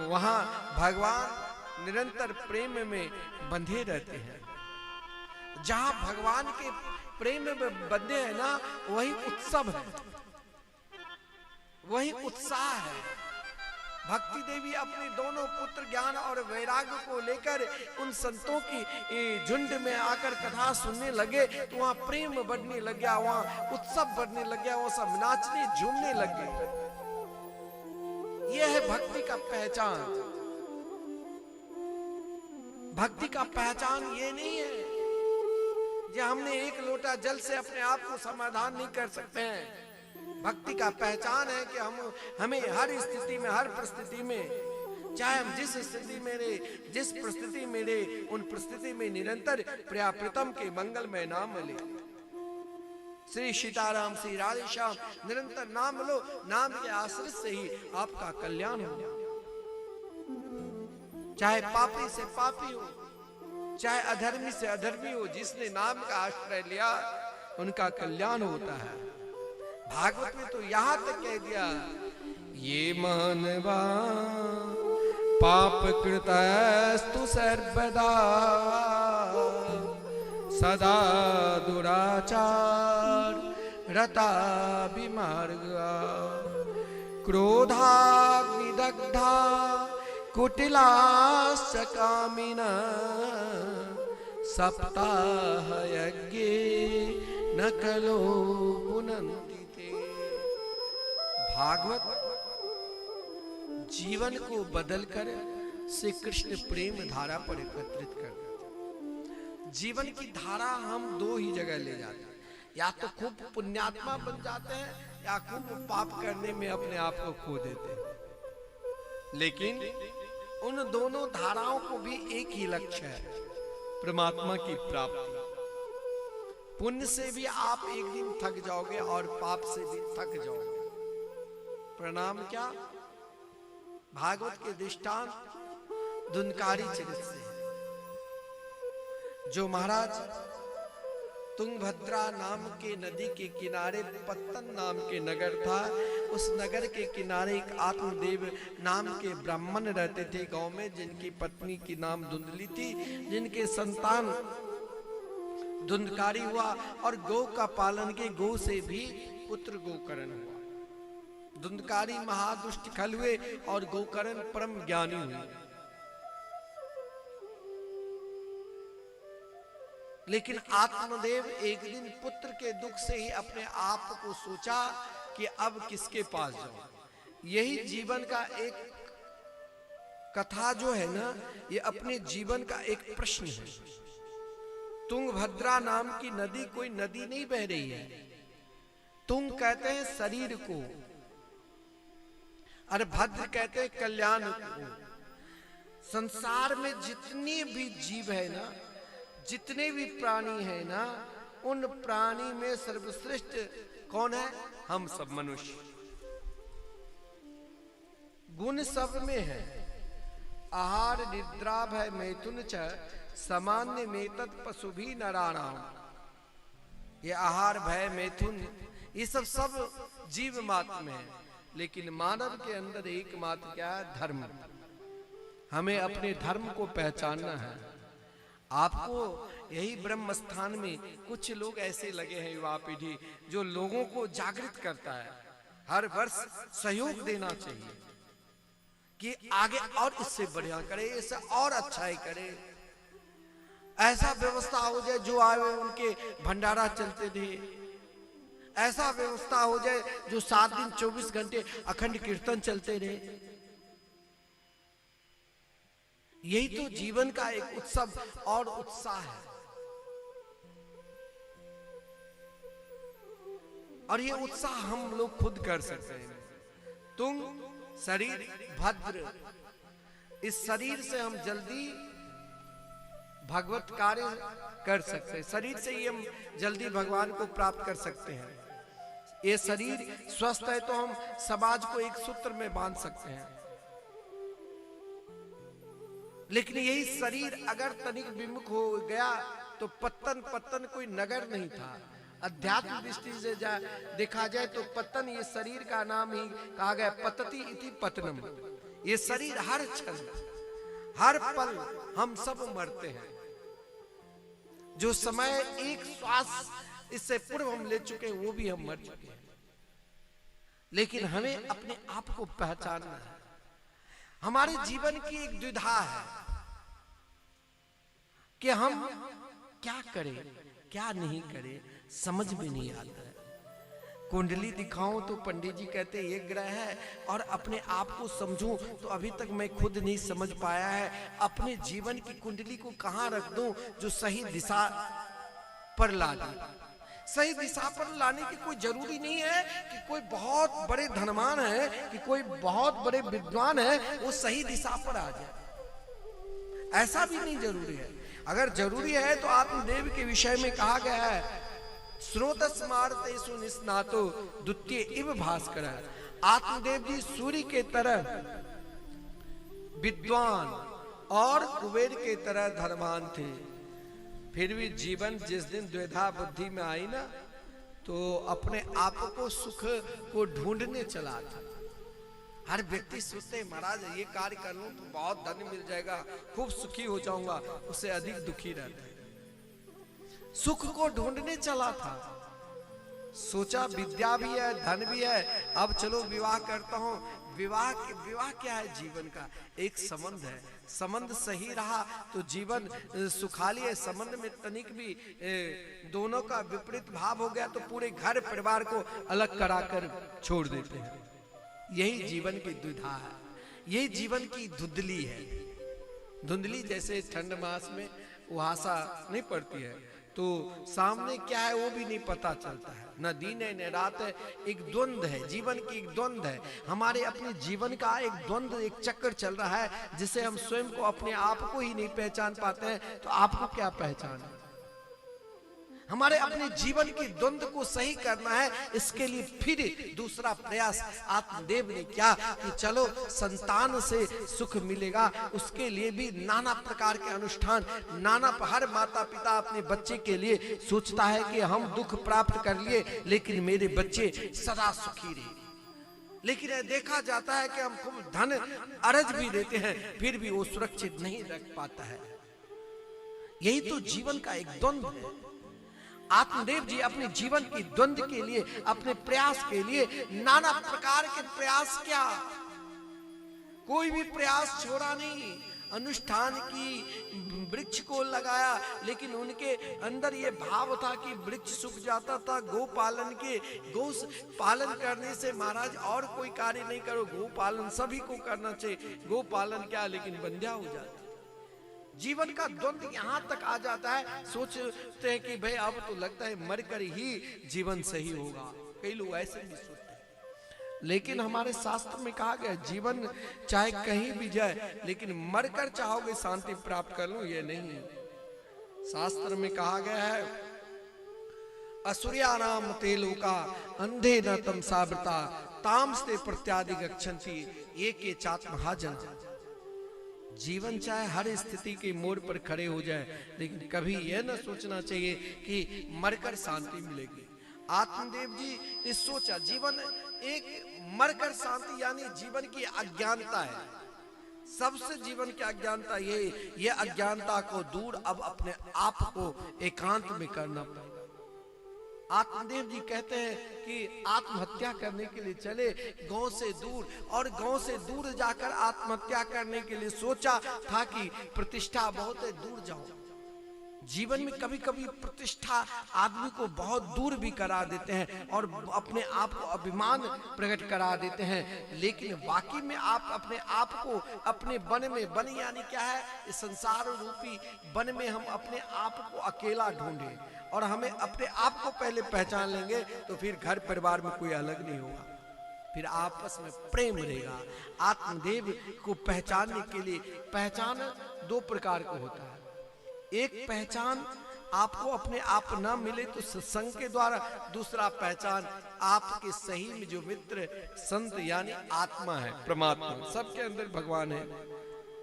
वहां भगवान निरंतर प्रेम में बंधे रहते हैं। जहां भगवान के प्रेम में बंधे हैं ना, वही उत्सव है, वही उत्साह है। भक्ति देवी अपने दोनों पुत्र ज्ञान और वैराग्य को लेकर उन संतों की झुंड में आकर कथा सुनने लगे तो वहां प्रेम बढ़ने लग गया, वहां उत्सव बढ़ने लग गया, वहां सब नाचने झूमने लग गए। यह है भक्ति का पहचान। भक्ति का पहचान ये नहीं है कि हमने एक लोटा जल से अपने आप को समाधान नहीं कर सकते हैं। भक्ति का पहचान है कि हमें हर स्थिति में, हर परिस्थिति में, चाहे हम जिस स्थिति में रहे, जिस परिस्थिति में रहे, उन परिस्थिति में निरंतर प्रिया प्रीतम के मंगलमय नाम ले। श्री सीताराम, श्री राधे श्याम, निरंतर नाम लो। नाम के आश्रय से ही आपका कल्याण हो। चाहे पापी से पापी हो, चाहे अधर्मी से अधर्मी हो, जिसने नाम का आश्रय लिया उनका कल्याण होता है। भागवत में तो यहां तक कह दिया, ये मानवा पाप कृतस्तु सर्वदा सदा दुराचार रता विमार्गा क्रोधाग्निदग्धा कुटिलाश्च कामिना सप्ताह यज्ञे न कलो पुनन्ति। भागवत जीवन को बदलकर श्री कृष्ण प्रेम धारा पर एकत्रित कर देते। जीवन की धारा हम दो ही जगह ले जाते हैं, या तो खूब पुण्यात्मा बन जाते हैं या खूब पाप करने में अपने आप को खो देते हैं। लेकिन उन दोनों धाराओं को भी एक ही लक्ष्य है, परमात्मा की प्राप्ति। पुण्य से भी आप एक दिन थक जाओगे और पाप से भी थक जाओगे। प्रणाम क्या? भागवत के दृष्टांत धुनकारी चरित्र से, जो महाराज तुंगभद्रा नाम के नदी के किनारे पत्तन नाम के नगर था, उस नगर के किनारे एक आत्मदेव नाम के ब्राह्मण रहते थे गांव में, जिनकी पत्नी की नाम धुंधली थी, जिनके संतान धुंधकारी हुआ और गौ का पालन के गौ से भी पुत्र गोकर्ण हुआ। धुंधकारी महादुष्ट खल हुए और गोकर्ण परम ज्ञानी हुए। लेकिन आत्मदेव एक दिन पुत्र के दुख से ही अपने आप को सोचा कि अब किसके पास जाऊं। यही जीवन का एक कथा जो है ना, ये अपने जीवन का एक प्रश्न है। तुंगभद्रा नाम की नदी कोई नदी नहीं बह रही है। तुंग कहते हैं शरीर को, और भद्र कहते हैं कल्याण को। संसार में जितने भी जीव है ना, जितने भी प्राणी है ना, उन प्राणी में सर्वश्रेष्ठ कौन है? हम सब मनुष्य। गुण सब में है। आहार निद्रा भय मैथुन च सामान्य में तत् पशु भी नराणाम। ये आहार भय मैथुन ये सब जीव मात्र में है, लेकिन मानव के अंदर एकमात्र क्या है? धर्म। हमें अपने धर्म को पहचानना है। आपको यही ब्रह्म स्थान में कुछ लोग ऐसे लगे हैं, युवा पीढ़ी, जो लोगों को जागृत करता है। हर वर्ष सहयोग देना चाहिए कि आगे और इससे बढ़िया करे, इससे और अच्छा ही करे। ऐसा व्यवस्था हो जाए जो आए उनके भंडारा चलते रहे। ऐसा व्यवस्था हो जाए जो 7 दिन 24 घंटे अखंड कीर्तन चलते रहे। यही तो जीवन का एक उत्सव और उत्साह है। और ये उत्साह हम लोग खुद कर सकते हैं। तुम शरीर भद्र, इस शरीर से हम जल्दी भगवत कार्य कर सकते हैं। शरीर से ही हम जल्दी भगवान को प्राप्त कर सकते हैं। ये शरीर स्वस्थ है तो हम समाज को एक सूत्र में बांध सकते हैं। लेकिन यही शरीर अगर तनिक विमुख हो गया तो पत्तन कोई नगर नहीं था। अध्यात्म दृष्टि से देखा जाए तो पतन ये शरीर का नाम ही कहा गया, पतति इति पतनम। ये शरीर हर क्षण हर पल हम सब मरते हैं। जो समय एक श्वास इससे पूर्व हम ले चुके हैं वो भी हम मर चुके हैं। लेकिन हमें अपने आप को पहचानना है। हमारे जीवन की एक द्विधा है कि हम क्या करें क्या नहीं करें, समझ में नहीं आता है। कुंडली दिखाऊं तो पंडित जी कहते ये ग्रह है, और अपने आप को समझूं तो अभी तक मैं खुद नहीं समझ पाया है। अपने जीवन की कुंडली को कहां रख दूं जो सही दिशा पर ला दे। सही दिशा पर लाने की कोई जरूरी नहीं है कि कोई बहुत बड़े धनवान है कि कोई बहुत बड़े विद्वान है वो सही दिशा पर आ जाए, ऐसा भी नहीं जरूरी है। अगर जरूरी है तो आत्मदेव के विषय में कहा गया है, स्रोतस्मार्तेषु निस्नातो द्वितीय इव भास्कर। आत्मदेव जी सूर्य के तरह विद्वान और कुबेर के तरह धनवान थे, फिर भी जीवन जिस दिन द्विधा बुद्धि में आई ना तो अपने आप को सुख को ढूंढने चला था। हर व्यक्ति सोचते है महाराज ये कार्य कर लूं तो बहुत धन मिल जाएगा, खूब सुखी हो जाऊंगा, उससे अधिक दुखी रहता है। सुख को ढूंढने चला था, सोचा विद्या भी है धन भी है, अब चलो विवाह करता हूं। विवाह क्या है? जीवन का एक संबंध है। संबंध सही रहा तो जीवन सुखाली है। संबंध में तनिक भी दोनों का विपरीत भाव हो गया तो पूरे घर परिवार को अलग कराकर छोड़ देते हैं। यही जीवन की द्विधा है, यही जीवन की धुंधली है। धुंधली जैसे ठंड मास में कुहासा नहीं पड़ती है तो सामने क्या है वो भी नहीं पता चलता है, न दिन है न रात है, एक द्वंद्व है, जीवन की एक द्वंद्व है। हमारे अपने जीवन का एक द्वंद्व, एक चक्कर चल रहा है जिसे हम स्वयं को अपने आप को ही नहीं पहचान पाते हैं तो आपको क्या पहचान है? हमारे अपने जीवन की द्वंद्व को सही करना है। इसके लिए फिर दूसरा प्रयास आत्मदेव ने किया कि चलो संतान से सुख मिलेगा, उसके लिए भी नाना प्रकार के अनुष्ठान, हर माता पिता अपने बच्चे के लिए सोचता है कि हम दुख प्राप्त कर लिए लेकिन मेरे बच्चे सदा सुखी रहे। लेकिन देखा जाता है कि हम खूब धन अर्ज भी देते हैं फिर भी वो सुरक्षित नहीं रख पाता है। यही तो जीवन का एक द्वंद्व है। आत्मदेव जी अपने जीवन की द्वंद्व के लिए, अपने प्रयास के लिए नाना प्रकार के प्रयास किया, कोई भी प्रयास छोड़ा नहीं। अनुष्ठान की वृक्ष को लगाया लेकिन उनके अंदर ये भाव था कि वृक्ष सूख जाता था। गौ पालन करने से महाराज और कोई कार्य नहीं करो, गौ पालन सभी को करना चाहिए। गौ पालन क्या लेकिन बंध्या हो जाती। जीवन का द्वंद्व यहां तक आ जाता है, सोचते हैं कि भाई अब तो लगता है मरकर ही जीवन सही होगा। कई लोग ऐसे भी सोचते हैं, लेकिन हमारे शास्त्र में कहा गया जीवन चाहे कहीं भी जाए लेकिन मरकर चाहोगे शांति प्राप्त कर लो, ये नहीं है। शास्त्र में कहा गया है असुर्यानाम ते लोका अंधे न तम सावृता तामस्ते प्रत्यादि गच्छन्ति ये के चात्महाजन। जीवन चाहे हर स्थिति के मोड़ पर खड़े हो जाए लेकिन कभी यह न सोचना चाहिए कि मरकर शांति मिलेगी। आत्मदेव जी ने सोचा जीवन एक मरकर शांति यानी जीवन की अज्ञानता है। सबसे जीवन की अज्ञानता ये अज्ञानता को दूर अब अपने आप को एकांत में करना पड़ेगा। आत्मदेव जी कहते हैं कि आत्महत्या करने के लिए चले गांव से दूर, और गांव से दूर जाकर आत्महत्या करने के लिए सोचा था कि प्रतिष्ठा बहुत है दूर जाऊं। जीवन में कभी कभी प्रतिष्ठा आदमी को बहुत दूर भी करा देते हैं और अपने आप को अभिमान प्रकट करा देते हैं। लेकिन वाकई में आप अपने आप को अपने वन में, वन यानी क्या है? इस संसार रूपी वन में हम अपने आप को अकेला ढूंढे और हमें अपने आप को पहले पहचान लेंगे तो फिर घर परिवार में कोई अलग नहीं होगा, फिर आपस में प्रेम रहेगा। आत्मदेव को पहचानने के लिए पहचान दो प्रकार का होता है। एक पहचान आपको अपने आप न मिले तो सत्संग के द्वारा, दूसरा पहचान आपके सही में जो मित्र संत यानी आत्मा है, परमात्मा, सबके अंदर भगवान है।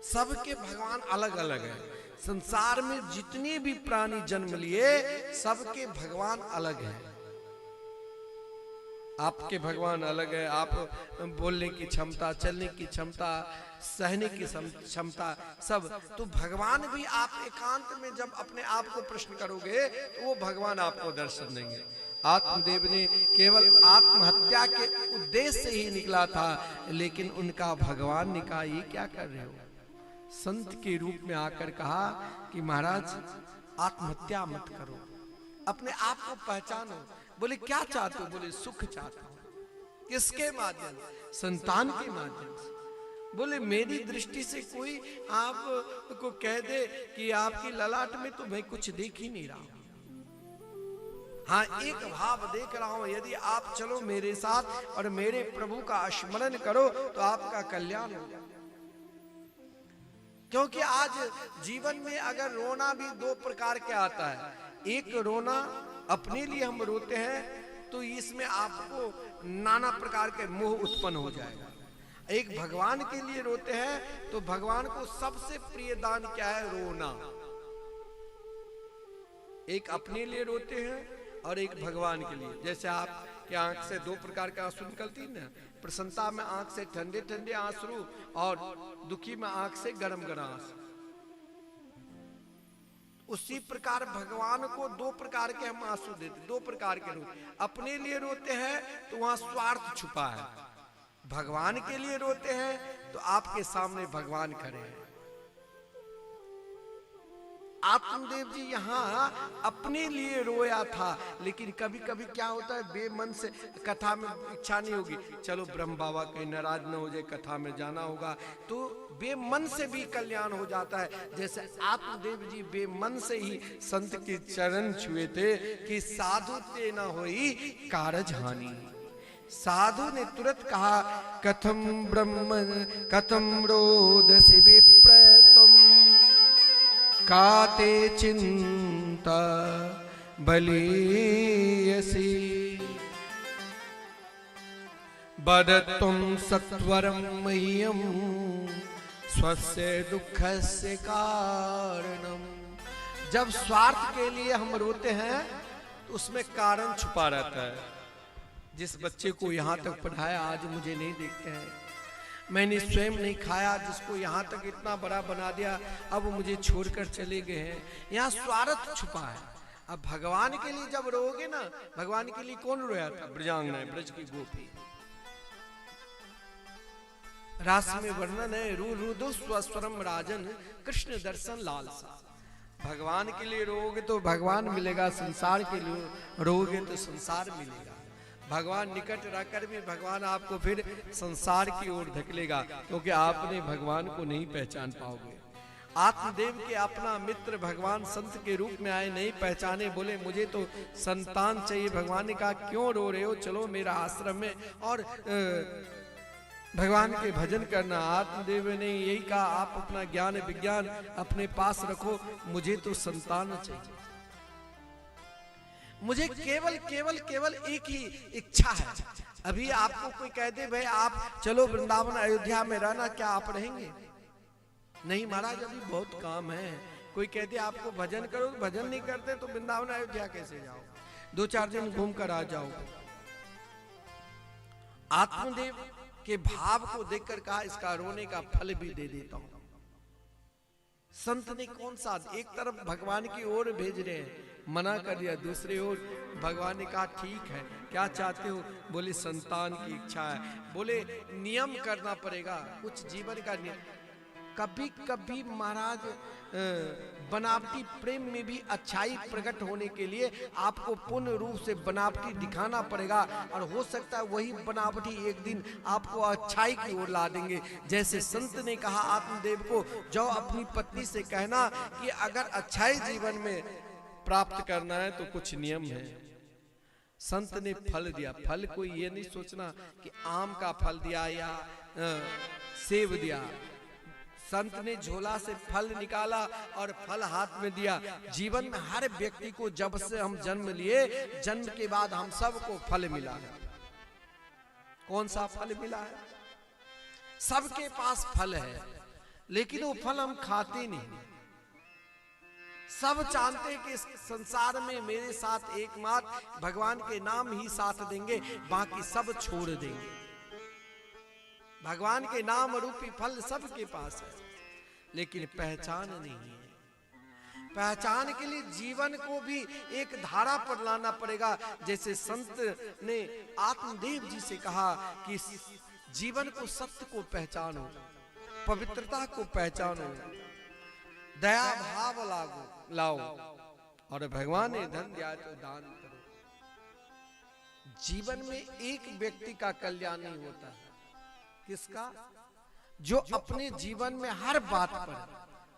सबके भगवान अलग अलग है। संसार में जितने भी प्राणी जन्म लिए सबके भगवान अलग हैं। आपके भगवान अलग है, आप बोलने की क्षमता, चलने की क्षमता, सहने की क्षमता सब। तो भगवान भी आप एकांत में जब अपने आप को प्रश्न करोगे तो वो भगवान आपको दर्शन देंगे। आत्मदेव ने केवल आत्महत्या के उद्देश्य से ही निकला था, लेकिन उनका भगवान ने कहा ये क्या कर रहे हो? संत के रूप में आकर कहा कि महाराज आत्महत्या मत करो, अपने आप को पहचानो। बोले क्या चाहते हो? बोले सुख चाहता हूं। किसके माध्यम? संतान के माध्यम से। बोले मेरी दृष्टि से कोई आपको कह दे कि आपकी ललाट में तो मैं कुछ देख ही नहीं रहा हूं, हाँ एक भाव देख रहा हूं। यदि आप चलो मेरे साथ और मेरे प्रभु का स्मरण करो तो आपका कल्याण होगा। क्योंकि आज जीवन में अगर रोना भी दो प्रकार के आता है। एक रोना अपने लिए हम रोते हैं तो इसमें आपको नाना प्रकार के मोह उत्पन्न हो जाएगा। एक भगवान के लिए रोते हैं तो भगवान को सबसे प्रिय दान क्या है? रोना। एक अपने लिए रोते हैं और एक भगवान के लिए। जैसे आपके आंख से दो प्रकार के आंसू निकलती है ना, प्रसन्नता में आंख से ठंडे ठंडे आंसू और दुखी में आंख से गरम गरम आंसू। उसी प्रकार भगवान को दो प्रकार के हम आंसू देते, दो प्रकार के रोते। अपने लिए रोते हैं तो वहां स्वार्थ छुपा है, भगवान के लिए रोते हैं तो आपके सामने भगवान खड़े हैं। आत्मदेव जी यहाँ अपने लिए रोया था, लेकिन कभी कभी क्या होता है बेमन से कथा में इच्छा नहीं होगी, चलो ब्रह्म बाबा कहीं नाराज न हो जाए, कथा में जाना होगा, तो बेमन से भी कल्याण हो जाता है। जैसे आत्मदेव जी बेमन से ही संत के चरण छुए थे कि साधु ते न होई कारज हानि। साधु ने तुरंत कहा कथम ब्रह्म कथम रोदसी विप्रतम काते चिंता बलियसी बदतुम सत्वरम मह्यम स्वस्य दुःखस्य कारणम। जब स्वार्थ के लिए हम रोते हैं तो उसमें कारण छुपा रहता है। जिस बच्चे को यहाँ तक पढ़ाया आज मुझे नहीं देखते हैं, मैंने स्वयं नहीं खाया जिसको यहाँ तक इतना बड़ा बना दिया, अब मुझे छोड़कर चले गए हैं, यहाँ स्वार्थ छुपा है। अब भगवान के लिए जब रोओगे ना, भगवान के लिए कौन रोया था? ब्रजांगना, ब्रज की गोपी। रास में वर्णन है रू रुदु स्वस्वरम राजन कृष्ण दर्शन लालसा। भगवान के लिए रोओगे तो भगवान मिलेगा, संसार के लिए रोओगे तो संसार मिलेगा। भगवान निकट रहकर भी भगवान आपको फिर संसार की ओर धकेलेगा, क्योंकि आपने भगवान को नहीं पहचान पाओगे। आत्मदेव के अपना मित्र भगवान संत के रूप में आए, नहीं पहचाने, बोले मुझे तो संतान चाहिए। भगवान ने कहा क्यों रो रहे हो, चलो मेरा आश्रम में और भगवान के भजन करना। आत्मदेव ने यही कहा आप अपना ज्ञान विज्ञान अपने पास रखो, मुझे तो संतान चाहिए, मुझे केवल केवल केवल एक ही इच्छा है। अभी आपको कोई कह दे भाई आप चलो वृंदावन अयोध्या में रहना, क्या आप रहेंगे? नहीं महाराज अभी बहुत काम है। कोई कह दे आपको भजन करो, भजन नहीं करते तो वृंदावन अयोध्या कैसे जाओ? 2-4 दिन घूम कर आ जाओ। आत्मदेव के भाव को देखकर कहा इसका रोने का फल भी दे देता हूं। संत ने कौन सा, एक तरफ भगवान की ओर भेज रहे हैं, मना कर दिया, दूसरी ओर भगवान ने कहा ठीक है क्या चाहते हो? बोले संतान की इच्छा है। बोले नियम करना पड़ेगा, कुछ जीवन का नियम। कभी कभी महाराज बनावटी प्रेम में भी अच्छाई प्रकट होने के लिए आपको पूर्ण रूप से बनावटी दिखाना पड़ेगा, और हो सकता है वही बनावटी एक दिन आपको अच्छाई की ओर ला देंगे। जैसे संत ने कहा आत्मदेव को, जो अपनी पत्नी से कहना कि अगर अच्छाई जीवन में प्राप्त करना है तो कुछ नियम है। संत ने फल दिया। फल को ये नहीं सोचना कि आम का फल दिया या सेब दिया। संत ने झोला से फल निकाला और फल हाथ में दिया। जीवन में हर व्यक्ति को जब से हम जन्म लिए, जन्म के बाद हम सबको फल मिला है। कौन सा फल मिला है? सबके पास फल है, लेकिन वो फल हम खाते नहीं। सब जानते हैं कि इस संसार में मेरे साथ एकमात्र भगवान के नाम ही साथ देंगे, बाकी सब छोड़ देंगे। भगवान के नाम रूपी फल सबके पास है, लेकिन पहचान नहीं है। पहचान के लिए जीवन को भी एक धारा पर लाना पड़ेगा। जैसे संत ने आत्मदेव जी से कहा कि जीवन को, सत्य को पहचानो, पवित्रता को पहचानो, दया भाव लाओ, और भगवान ने धन दिया तो दान करो। जीवन में एक व्यक्ति का कल्याण नहीं होता है। किसका? जो अपने जीवन में हर बात पर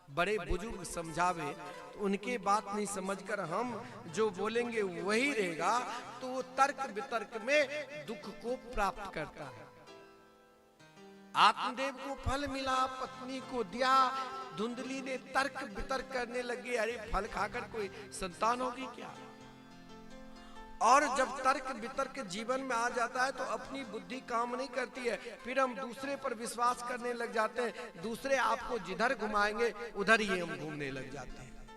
बड़े बुजुर्ग समझावे तो उनके बात नहीं समझकर हम जो बोलेंगे वही रहेगा, तो वो तर्क वितर्क में दुख को प्राप्त करता है। आत्मदेव को फल मिला, पत्नी को दिया, धुंधली ने तर्क वितर्क करने लगी, अरे फल खाकर कोई संतान होगी क्या? और जब तर्क वितर्क जीवन में आ जाता है तो अपनी बुद्धि काम नहीं करती है, फिर हम दूसरे पर विश्वास करने लग जाते हैं। दूसरे आपको जिधर घुमाएंगे उधर ही हम घूमने लग जाते हैं,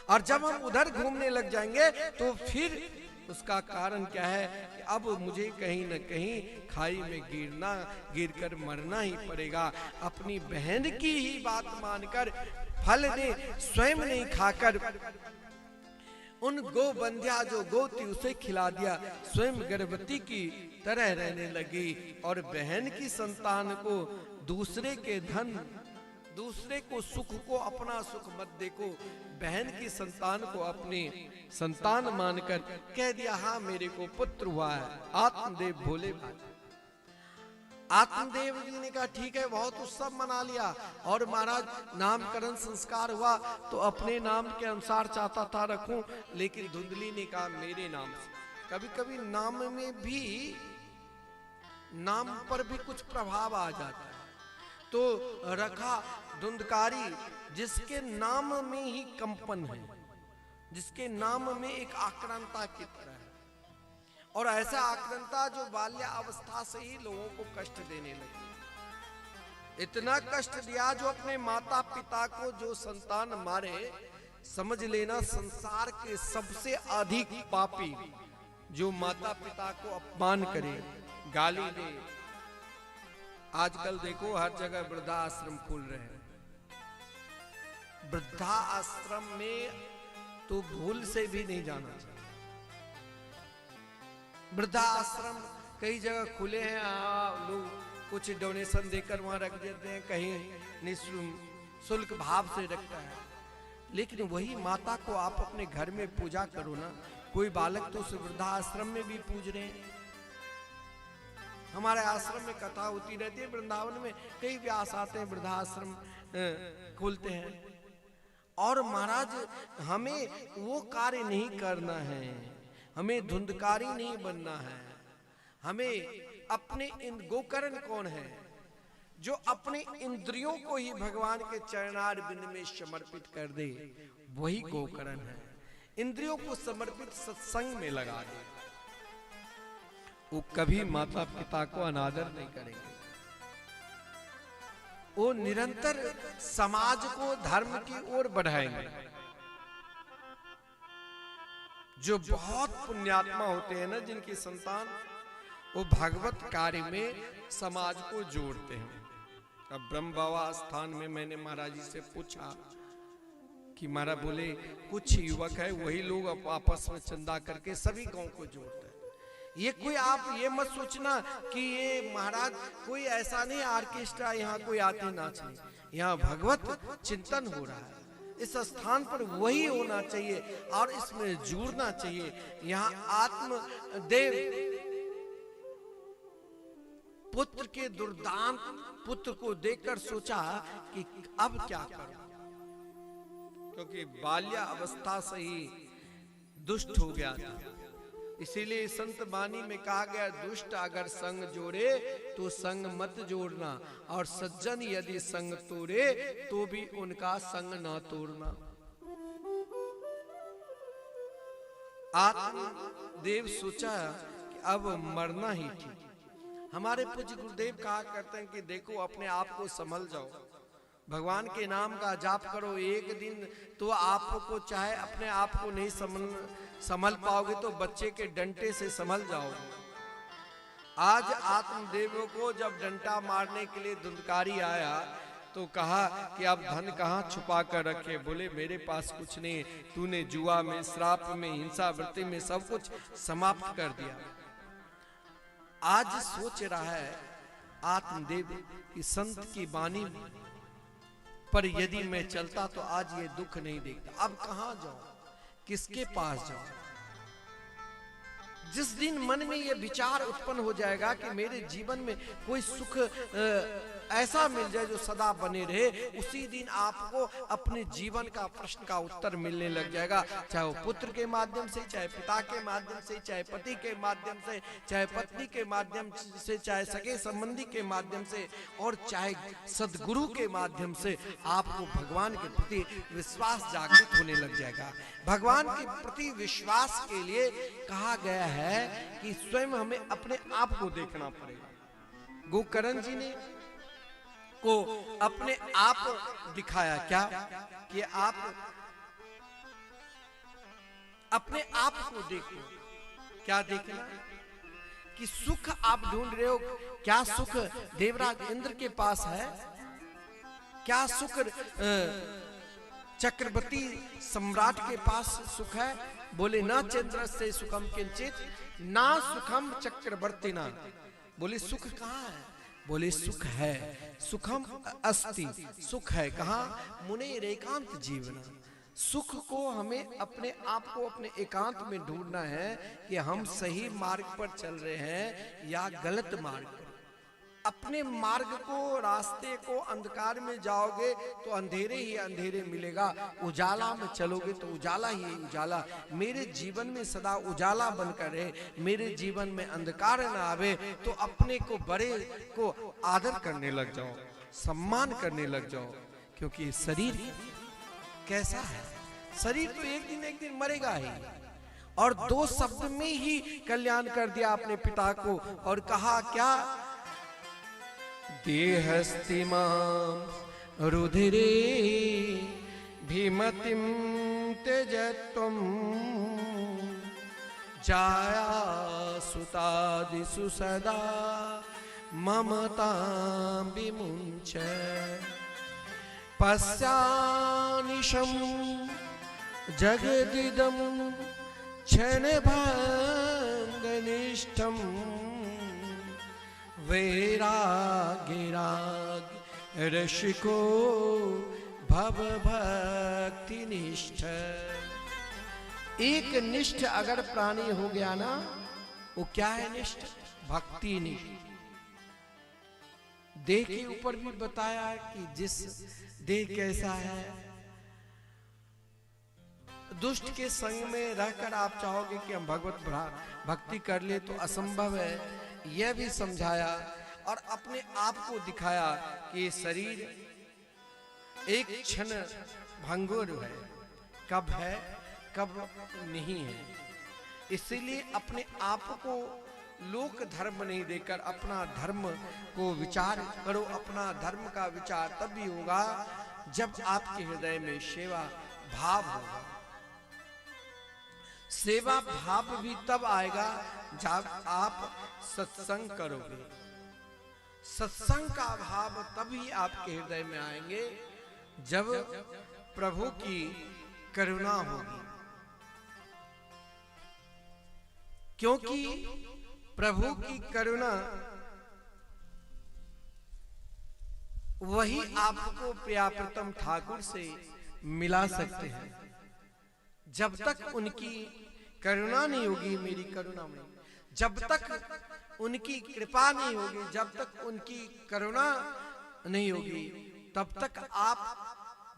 और जब हम उधर घूमने लग जाएंगे तो फिर उसका कारण क्या है कि अब मुझे कहीं न कहीं खाई में गिरकर मरना ही पड़ेगा। अपनी बहन की ही बात मानकर फल ने स्वयं नहीं खाकर उन गोबंध्या जो गौ थी उसे खिला दिया, स्वयं गर्भवती की तरह रहने लगी। और बहन की संतान को दूसरे के धन, दूसरे को सुख को अपना सुख मत देखो, बहन की संतान को अपनी संतान मानकर कह दिया, हाँ मेरे को पुत्र हुआ है। आत्मदेव भोले भाले। आत्मदेव जी ने कहा ठीक है, बहुत उत्सव मना लिया, और महाराज नामकरण संस्कार हुआ तो अपने नाम के अनुसार चाहता था रखूं, लेकिन धुंधली ने कहा मेरे नाम से। कभी कभी नाम में भी, नाम पर भी कुछ प्रभाव आ जाता है, तो रखा धुंधकारी, जिसके नाम में ही कंपन है, जिसके नाम में एक आक्रांता की तरह है, और ऐसा आक्रांता जो बाल्यावस्था से ही लोगों को कष्ट देने लगे। इतना कष्ट दिया जो अपने माता पिता को जो संतान मारे, समझ लेना संसार के सबसे अधिक पापी जो माता पिता को अपमान करे, गाली दे। आजकल देखो हर जगह वृद्धा आश्रम खुल रहे हैं। वृद्धा आश्रम में तो भूल से भी नहीं जाना चाहिए। वृद्धा आश्रम कई जगह खुले हैं, लोग कुछ डोनेशन देकर वहां रख देते हैं, कहीं निःशुल्क भाव से रखता है। लेकिन वही माता को आप अपने घर में पूजा करो ना। कोई बालक तो उस वृद्धा आश्रम में भी पूज रहे हैं। हमारे आश्रम में कथा होती रहती है, वृंदावन में कई व्यास आते हैं, वृद्धा आश्रम खोलते हैं। और महाराज हमें वो कार्य नहीं करना है, हमें धुंधकारी नहीं बनना है। हमें अपने गोकर्ण कौन है? जो अपने इंद्रियों को ही भगवान के चरणार बिंद में समर्पित कर दे, वही गोकर्ण है। इंद्रियों को समर्पित सत्संग में लगा दे, वो कभी माता पिता को अनादर नहीं करेंगे। वो निरंतर समाज को धर्म की ओर बढ़ाएंगे। जो बहुत पुण्यात्मा होते हैं ना, जिनकी संतान, वो भगवत कार्य में समाज को जोड़ते हैं। अब ब्रह्म बाबा स्थान में मैंने महाराज जी से पूछा कि महाराज बोले कुछ युवक है, वही लोग आपस में चंदा करके सभी गांव को जोड़ते हैं। ये कोई, आप ये मत सोचना कि ये महाराज कोई ऐसा नहीं ऑर्केस्ट्रा यहाँ कोई आते नाचने, यहाँ भगवत चिंतन हो रहा है। इस स्थान पर वही होना चाहिए और इसमें जुड़ना चाहिए। यहाँ आत्मदेव पुत्र के दुर्दांत पुत्र को देखकर सोचा कि अब क्या करूं, क्योंकि बाल्यावस्था से ही दुष्ट हो गया था। इसीलिए संत वाणी में कहा गया, दुष्ट अगर संग जोड़े तो संग मत जोड़ना, और सज्जन यदि संग तोड़े तो भी उनका संग ना तोड़ना। आत्मदेव सोचा कि अब मरना ही ठीक। हमारे पूज्य गुरुदेव कहा करते हैं कि देखो अपने आप को संभल जाओ, भगवान के नाम का जाप करो, एक दिन तो आपको चाहे अपने आप को नहीं संभल पाओगे तो बच्चे के डंटे से संभल जाओगे। आज आत्मदेव को जब डंटा मारने के लिए धुंधकारी आया तो कहा कि अब धन कहाँ छुपा कर रखे। बोले मेरे पास कुछ नहीं, तूने जुआ में, श्राप में, हिंसा वृत्ति में सब कुछ समाप्त कर दिया। आज सोच रहा है आत्मदेव कि संत की वाणी पर यदि मैं चलता तो आज ये दुख नहीं देखता। अब कहां जाऊं, किसके पास जाऊं? जिस दिन मन में ये विचार उत्पन्न हो जाएगा कि मेरे जीवन में कोई सुख ऐसा मिल जाए जो सदा बने रहे, उसी दिन आपको अपने जीवन का प्रश्न का उत्तर मिलने लग जाएगा। चाहे वो पुत्र के माध्यम से, चाहे पिता के माध्यम से, चाहे पति के माध्यम से, चाहे पत्नी के माध्यम से, चाहे सगे संबंधी के माध्यम से, और चाहे सदगुरु के माध्यम से आपको भगवान के प्रति विश्वास जागृत होने लग जाएगा। भगवान के प्रति विश्वास के लिए कहा गया है कि स्वयं हमें अपने आप को देखना पड़ेगा। गोकर्ण जी ने को अपने आप दिखाया क्या कि आप अपने आप को देखो। क्या देखना? कि सुख आप ढूंढ रहे हो, क्या सुख देवराज इंद्र के पास है? क्या सुख चक्रवर्ती सम्राट के पास सुख है? बोले ना चंद्र से सुखम किंचित ना सुखम चक्रवर्ती ना। बोले सुख कहाँ है? बोले सुख है, सुखम अस्ति, सुख है कहाँ? मुने एकांत जीवन। सुख को हमें अपने आप को अपने एकांत में ढूंढना है कि हम सही मार्ग पर चल रहे हैं या गलत मार्ग पर। अपने मार्ग को, रास्ते को अंधकार में जाओगे तो अंधेरे ही अंधेरे मिलेगा, उजाला में चलोगे तो उजाला ही उजाला। मेरे जीवन में सदा उजाला बनकर रहे, मेरे जीवन में अंधकार न आवे, तो अपने को बड़े को आदर करने लग जाओ, सम्मान करने लग जाओ। क्योंकि शरीर कैसा है? शरीर तो एक दिन मरेगा ही। और दो शब्द में ही कल्याण कर दिया अपने पिता को और कहा क्या? देहस्तिमां रुधिरे भीमतिं त्यजत्वं जाया सुतादिषु सदा ममतां विमुञ्च पश्यानिशं जगदिदं क्षणभङ्गनिष्ठं वैराग्यराग रसिको भव भक्ति निष्ठ। एक निष्ठ अगर प्राणी हो गया ना, वो क्या है निष्ठ? भक्ति निष्ठ। देह के ऊपर भी बताया कि जिस देह कैसा है, दुष्ट के संग में रहकर आप चाहोगे कि हम भगवत भक्ति कर ले तो असंभव है, यह भी समझाया। और अपने आप को दिखाया कि शरीर एक क्षण भंगुर है, कब है कब नहीं है। इसलिए अपने आप को लोक धर्म नहीं देकर अपना धर्म को विचार करो। अपना धर्म का विचार तभी होगा जब आपके हृदय में सेवा भाव होगा। सेवा भाव भी तब आएगा जब आप सत्संग करोगे। सत्संग का भाव तभी आपके हृदय में आएंगे जब प्रभु की करुणा होगी। क्योंकि प्रभु की करुणा वही आपको प्रियाप्रतम ठाकुर से मिला सकते हैं। जब तक उनकी करुणा नहीं होगी, मेरी करुणा में, जब तक उनकी कृपा नहीं होगी, जब तक उनकी करुणा नहीं होगी, तब तक आप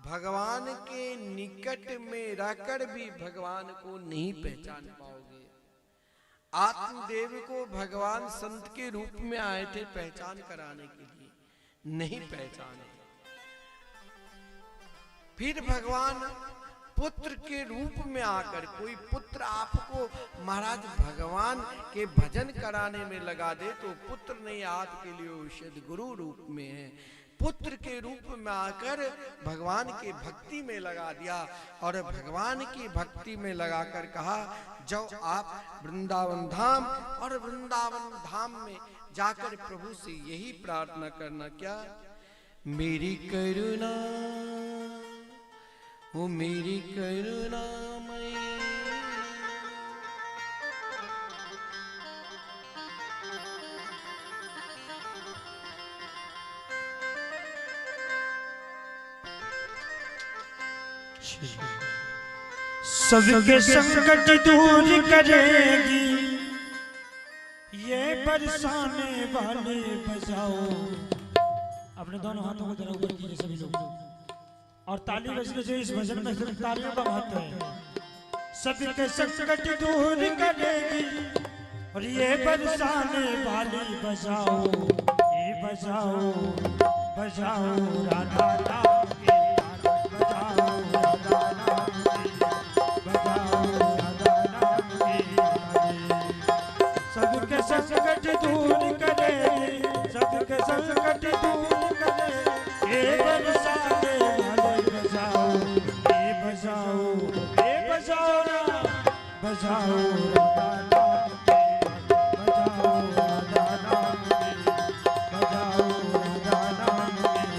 भगवान के निकट में रहकर भी भगवान को नहीं पहचान पाओगे। आत्मदेव को भगवान संत के रूप में आए थे पहचान कराने के लिए, नहीं पहचाने। फिर भगवान पुत्र के रूप में आकर, कोई पुत्र आपको महाराज भगवान के भजन कराने में लगा दे तो पुत्र नहीं, आपके लिए सदगुरु रूप में है। पुत्र के रूप में आकर भगवान के भक्ति में लगा दिया और भगवान की भक्ति में लगाकर कहा, जब आप वृंदावन धाम और वृंदावन धाम में जाकर प्रभु से यही प्रार्थना करना, क्या मेरी करुणा, वो मेरी करुणा सबके संकट दूर करेगी, ये बरसाने वाले बजाओ। अपने दोनों हाथों को जरा ऊपर कीजिए सभी लोग, और ताली बजने से इस भजन में सिर्फ तालियों का महत्व है। सबके संकट दूर करेगी और ये बरसाने वाले बजाओ, ये बजाओ बजाओ राधा नाम की, बजाओ राधा नाम की, बजाओ राधा नाम की। सबके संकट दूर करेगी, सबके संकट दूर करेगी, ये बरसाने वाले बजाओ, ये बजाओ, ये बजाओ ना, बजाओ राधा नाम की, बजाओ राधा नाम की, बजाओ राधा नाम की।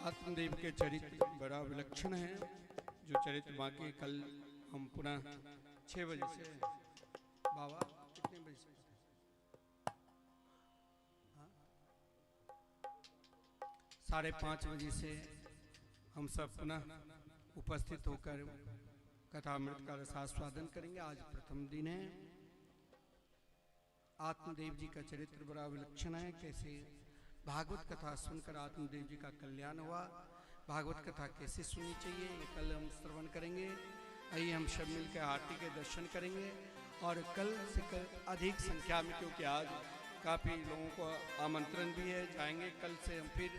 आत्मदेव के चरित्र बड़ा विलक्षण है। जो चरित्र बाकी कल हम पुनः 6 बजे से, बाबा कितने बजे से, 5:30 बजे से हम सब पुनः उपस्थित होकर कथामृत का रसास्वादन करेंगे। आज प्रथम दिन है। आत्मदेव जी का चरित्र बड़ा विलक्षण है। कैसे भागवत कथा सुनकर आत्मदेव जी का कल्याण हुआ, भागवत कथा कैसे सुननी चाहिए, ये कल हम श्रवण करेंगे। आइए हम सब मिलकर आरती के दर्शन करेंगे और कल से अधिक संख्या में, क्योंकि आज काफ़ी लोगों को आमंत्रण भी है, जाएंगे। कल से हम फिर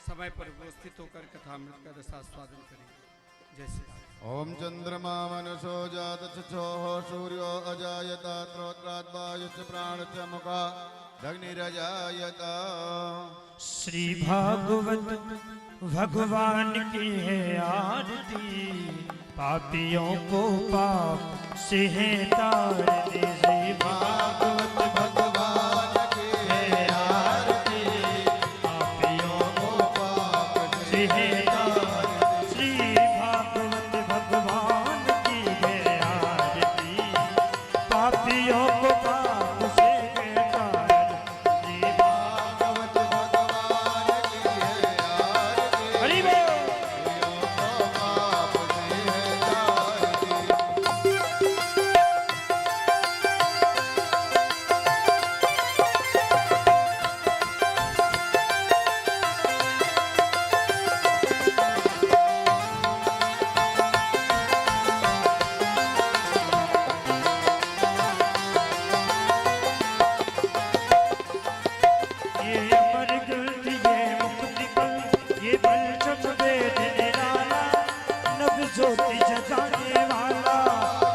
समय पर उपस्थित होकर कथामृत का रसास्वादन करेंगे। जय श्री राम। ओम चंद्रमा मनसो जात चक्षोः सूर्यो अजायत त्रोत्रात् वायुश्च प्राणश्च मुखा अग्निरजायत। श्री भागवत भगवान की है आरती, पापियों को पाप से है तारती। श्री भागवत भगवान की है आरती, पापियों को पाप से है तारती। श्री भागवत भगवान की है आरती, पापियों को पाप से है तारती। श्री भागवत भगवान की है आरती, हरि बोल। पाप से है तारती। जाने वाला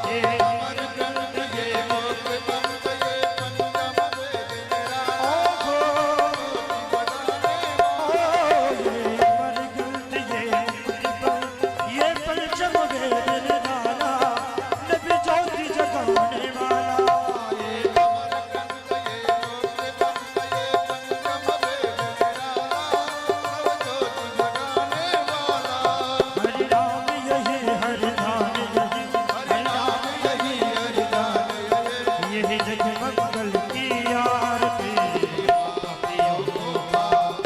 ये अमरकंद ये मोक्षकंद ये पंचम वेद मेरा ओहो ये अमरकंद ये पंचम वेद निराला नबी ज्योति जगाने वाला ये अमरकंद ये मोक्षकंद ये पंचम वेद मेरा ज्योति जगाने वाला हरि राम यही हरि धाम यही हरि नाम यही हरि दान यही जग मंगल की आरती पापियों को पाप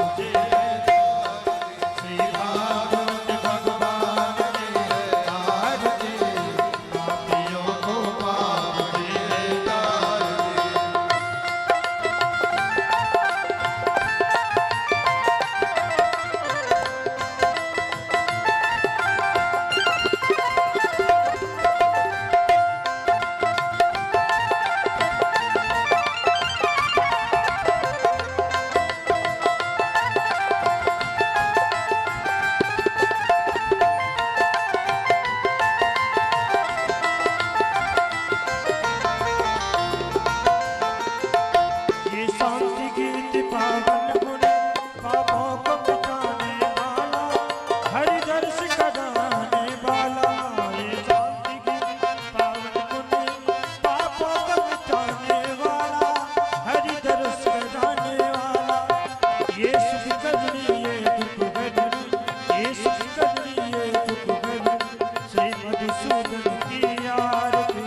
श्री भागवत भगवान की है आरती पापियों को पाप ये शांति गीत पावन गुण पापों को मिटाने वाला हरि दर्श कराने वाला ये शांति गीत पावन गुण पापों को मिटाने वाला हरि दर्श कराने वाला ये सुख करनी ये दुख करनी ये सुख करनी ये दुख करनी श्री मधुसूदन की आरती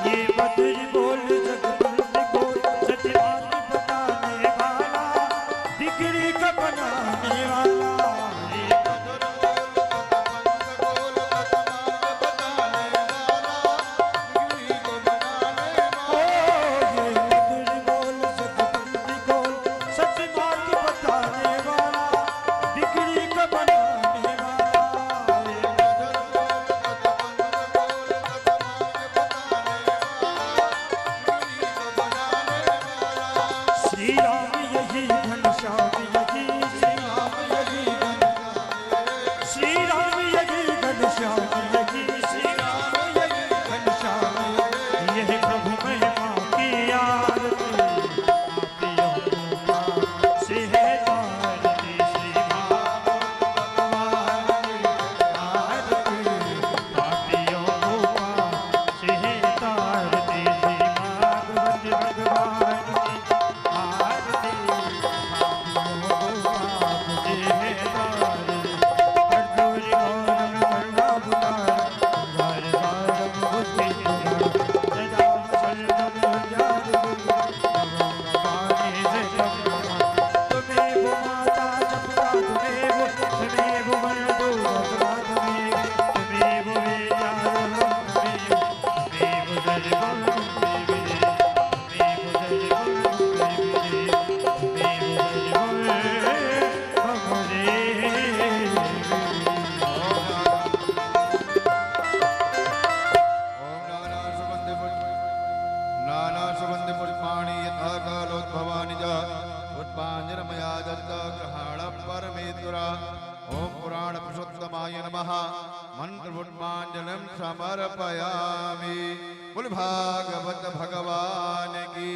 ये मधुर बोल जगबंद बोल सच बात बताने वाला डिग्री का बनाने वाला ये मधुर बोल कतमंद बताने वाला गिरी को बनाने वाला ये मधुर बोल जगबंद बोल सच बात बताने वाला डिग्री का बनाने वाला ये श्री राम यही घनश्याम यही श्री राम यही घनश्याम यही श्री राम यही घनश्याम यही प्रभु महिमा की आरती पापियों को पाप से है तारती श्री भगवान की आरती पापियों को पाप से है तारती श्री भागवत भगवान की आरती पापियों को पाप से है तारती कर्पूरी गौरम करुणावतार गार गारम बुद्धि सदाम सर्वम जागरूक भगवानी से तुम्हें माता जपता तुम्हें वरदो भगवा तुम्हें वेदारम तुम्हें सर्वम नाना सुगंध पुष्पाणि यथा कालोद्भवानि च पुष्पाञ्जनमया दत्त ग्रहाण परमेश्वरा ओम पुराण पुरुषोत्तमाय नमः मंत्र पुष्पाञ्जलिं समर्पयामि बोल भागवत भगवान की